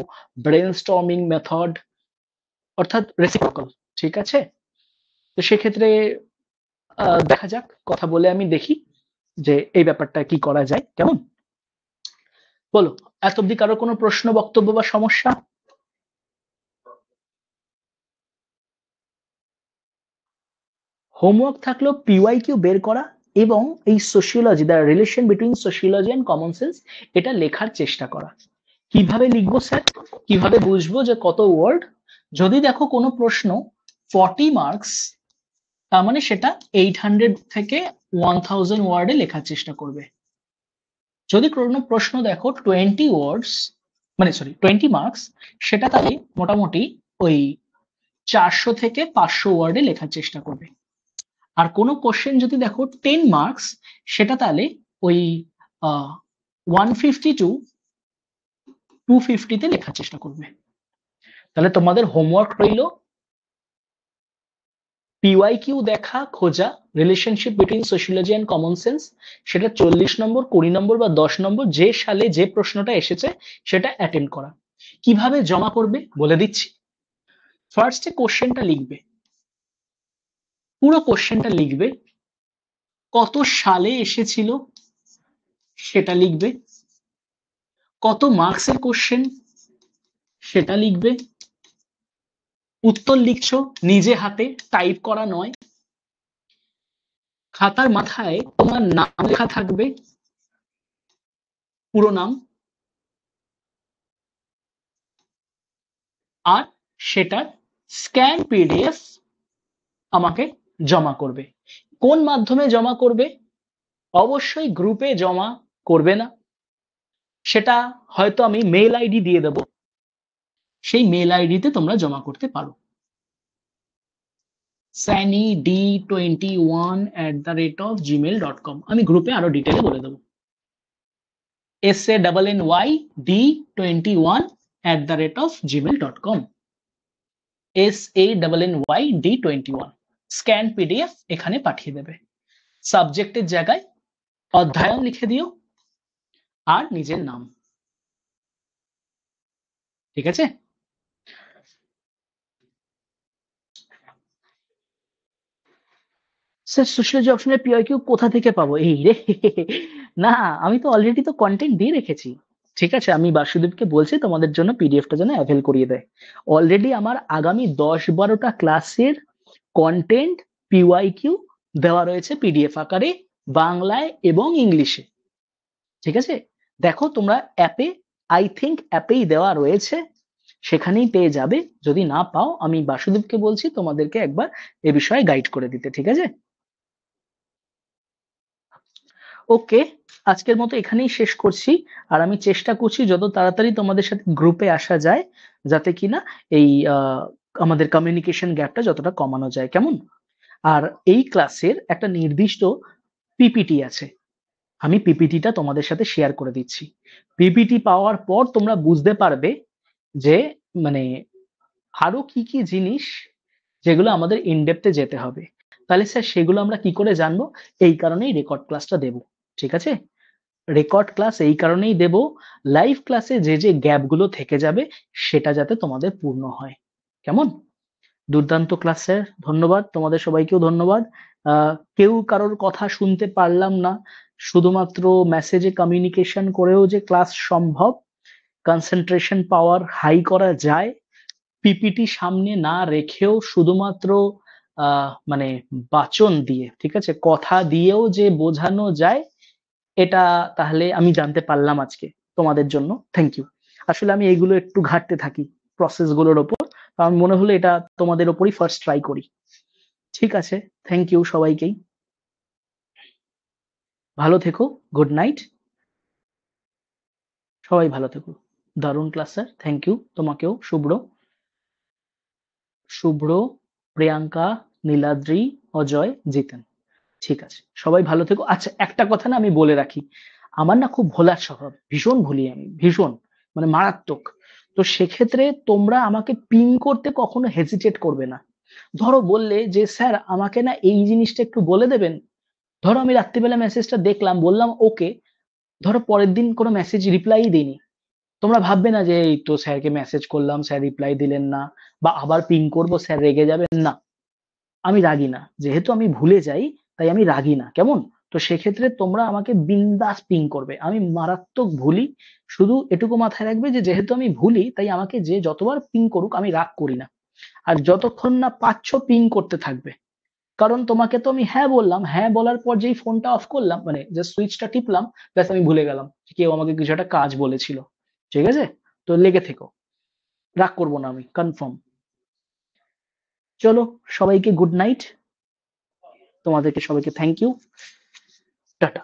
ব্রেন স্টর্মিং মেথড, অর্থাৎ রেসিপ্রোকাল। ঠিক আছে? তো সেক্ষেত্রে দেখা যাক, কথা বলে আমি দেখি যে এই ব্যাপারটা কি করা যায়। কেমন? বলো, এত অব্দি কারো কোনো প্রশ্ন, বক্তব্য বা সমস্যা? হোমওয়ার্ক থাকলো পিওয়াইকিউ বের করা এবং এই sociology, the relation between sociology and common sense, এটা লেখার চেষ্টা করা। কিভাবে লিখবো স্যার? কিভাবে বুঝবো যে কত ওয়ার্ড? যদি দেখো কোনো প্রশ্ন 40 মার্কস, তার মানে সেটা 800 থেকে 1000 ওয়ার্ডে লেখার চেষ্টা করবে। যদি কোনো প্রশ্ন দেখো 20 ওয়ার্ডস, মানে সরি 20 মার্কস, সেটা তাহলে মোটামুটি ওই 400 থেকে 500 ওয়ার্ডে লেখার চেষ্টা করবে। আর কোনো কোশ্চেন যদি দেখো 10 মার্কস, সেটা তাহলে ওই 150 টু 250 তে লেখার চেষ্টা করবে। তাহলে তোমাদের হোমওয়ার্ক রইল পিওয়াইকিউ দেখা, খোঁজা, relationship between sociology and common sense, সেটা 40 নম্বর, 20 নম্বর বা 10 নম্বর, যে সালে যে প্রশ্নটা এসেছে সেটা অ্যাটেন্ড করা। কিভাবে জমা করবে বলে দিচ্ছি। ফার্স্টে কোশ্চেনটা লিখবে, পুরো কোশ্চেনটা লিখবে, কত সালে এসেছিল সেটা লিখবে, কত মার্কসের কোশ্চেন সেটা লিখবে, উত্তর লিখছো নিজে হাতে, টাইপ করা নয়, খাতার মাথায় তোমার নাম লেখা থাকবে, পুরো নাম, আর সেটার স্ক্যান পিডিএফ আমাকে জমা করবে। কোন মাধ্যমে জমা করবে? অবশ্যই গ্রুপে জমা করবে না, সেটা হয়তো আমি মেল আইডি দিয়ে দেব, সেই মেল আইডিতে তোমরা জমা করতে পারো। sanyD21@gmail.com, আমি গ্রুপে আরো ডিটেলে বলে দেবো। sanyD21@gmail.com, sanyD21 স্ক্যান পিডিএফ এখানে পাঠিয়ে দেবে। সাবজেক্টের জায়গায় অধ্যায়ন লিখে দিও আর নিজের নাম। ঠিক আছে? স্যার সোশিয়োলজি অপশনের পিওকিউ কোথা থেকে পাবো? এই রে, না আমি তো অলরেডি তো কন্টেন্ট দিয়ে রেখেছি। ঠিক আছে, আমি বাসুদেবকে বলছি তোমাদের জন্য পিডিএফটা যেন অ্যাভেল করিয়ে দেয়। অলরেডি আমার আগামী 10-12টা ক্লাসের কন্টেন্ট পিওয়াইকিউ দেওয়া রয়েছে পিডিএফ আকারে, বাংলায় এবং ইংলিশে। ঠিক আছে, দেখো তোমরা অ্যাপে, আই থিঙ্ক অ্যাপেই দেওয়া রয়েছে, সেখানেই পেয়ে যাবে। যদি না পাও আমি বাসুদেবকে বলছি তোমাদেরকে একবার এ বিষয়ে গাইড করে দিতে। ঠিক আছে, ওকে, আজকের মতো এখানেই শেষ করছি। আর আমি চেষ্টা করছি যত তাড়াতাড়ি তোমাদের সাথে গ্রুপে আসা যায়, যাতে কিনা এই আমাদের কমিউনিকেশন গ্যাপটা যতটা কমানো যায়, কেমন? আর এই ক্লাসের একটা নির্দিষ্ট পিপিটি আছে, আমি পিপিটিটা তোমাদের সাথে শেয়ার করে দিচ্ছি। পিপিটি পাওয়ার পর তোমরা বুঝতে পারবে যে মানে আরো কি কি জিনিস যেগুলো আমাদের ইনডেপথে যেতে হবে। তাহলে স্যার সেগুলো আমরা কি করে জানবো? এই কারণেই রেকর্ড ক্লাসটা দেব। ঠিক আছে, রেকর্ড ক্লাস এই কারণেই দেব, লাইভ ক্লাসে যে যে গ্যাপগুলো থেকে যাবে সেটা যাতে তোমাদের পূর্ণ হয়। কেমন? দুর্দান্ত ক্লাস স্যার, ধন্যবাদ তোমাদের সবাইকেও ধন্যবাদ। কেউ কারোর কথা শুনতে পারলাম না, শুধুমাত্র মেসেজে কমিউনিকেশন করেও যে ক্লাস সম্ভব, কনসেন্ট্রেশন পাওয়ার হাই করা যায়, পিপিটি সামনে না রেখেও শুধুমাত্র মানে বাচন দিয়ে, ঠিক আছে, কথা দিয়েও যে বোঝানো যায়, এটা তাহলে আমি জানতে পারলাম আজকে। তোমাদের জন্য থ্যাংক ইউ। আসলে আমি এইগুলো একটু ঘাটতে থাকি প্রসেস গুলোর ওপর, কারণ মনে হলো এটা তোমাদের ওপরই ফার্স্ট ট্রাই করি। ঠিক আছে, থ্যাংক ইউ সবাইকেই, ভালো থেকো, গুড নাইট, সবাই ভালো থেকো। দারুণ ক্লাস স্যার, থ্যাংক ইউ তোমাকেও, শুভ্র, শুভ্র, প্রিয়াঙ্কা, নীলাদ্রি, অজয়, জিতেন। ঠিক আছে, সবাই ভালো থেকো। আচ্ছা একটা কথা না আমি বলে রাখি, আমার না খুব ভোলার স্বভাব, ভীষণ ভুলি আমি, ভীষণ, মানে মারাত্মক। তো সেক্ষেত্রে তোমরা আমাকে পিং করতে কখনো হেজিটেট করবে না। ধরো বললে যে স্যার আমাকে না এই জিনিসটা একটু বলে দেবেন, ধরো আমি রাত্রিবেলা মেসেজটা দেখলাম, বললাম ওকে, ধরো পরের দিন কোনো মেসেজ রিপ্লাই দিইনি, তোমরা ভাববে না যে এই তো স্যারকে মেসেজ করলাম স্যার রিপ্লাই দিলেন না, বা আবার পিং করবো স্যার রেগে যাবেন না। আমি রাগি না, যেহেতু আমি ভুলে যাই তাই আমি রাগি না, কেমন? তো সেক্ষেত্রে তোমরা আমাকে বিন্দাস পিং করবে, আমি মারাত্মক ভুলি। শুধু এটুকু মাথায় রাখবে যে যেহেতু আমি ভুলি তাই আমাকে যে যতবার পিং করুক আমি রাগ করি না। আর যতক্ষণ না পাচ্ছ পিং করতে থাকবে, কারণ তোমাকে তো আমি হ্যাঁ বললাম, হ্যাঁ বলার পর যেই ফোনটা অফ করলাম, মানে যে সুইচটা টিপলাম, ব্যাস আমি ভুলে গেলাম যে কেউ আমাকে কিছু একটা কাজ বলেছিল। ঠিক আছে, তো লেগে থেকো, রাগ করবো না আমি, কনফার্ম। চলো সবাইকে গুড নাইট, তোমাদেরকে সবাইকে থ্যাংক ইউ, টাটা।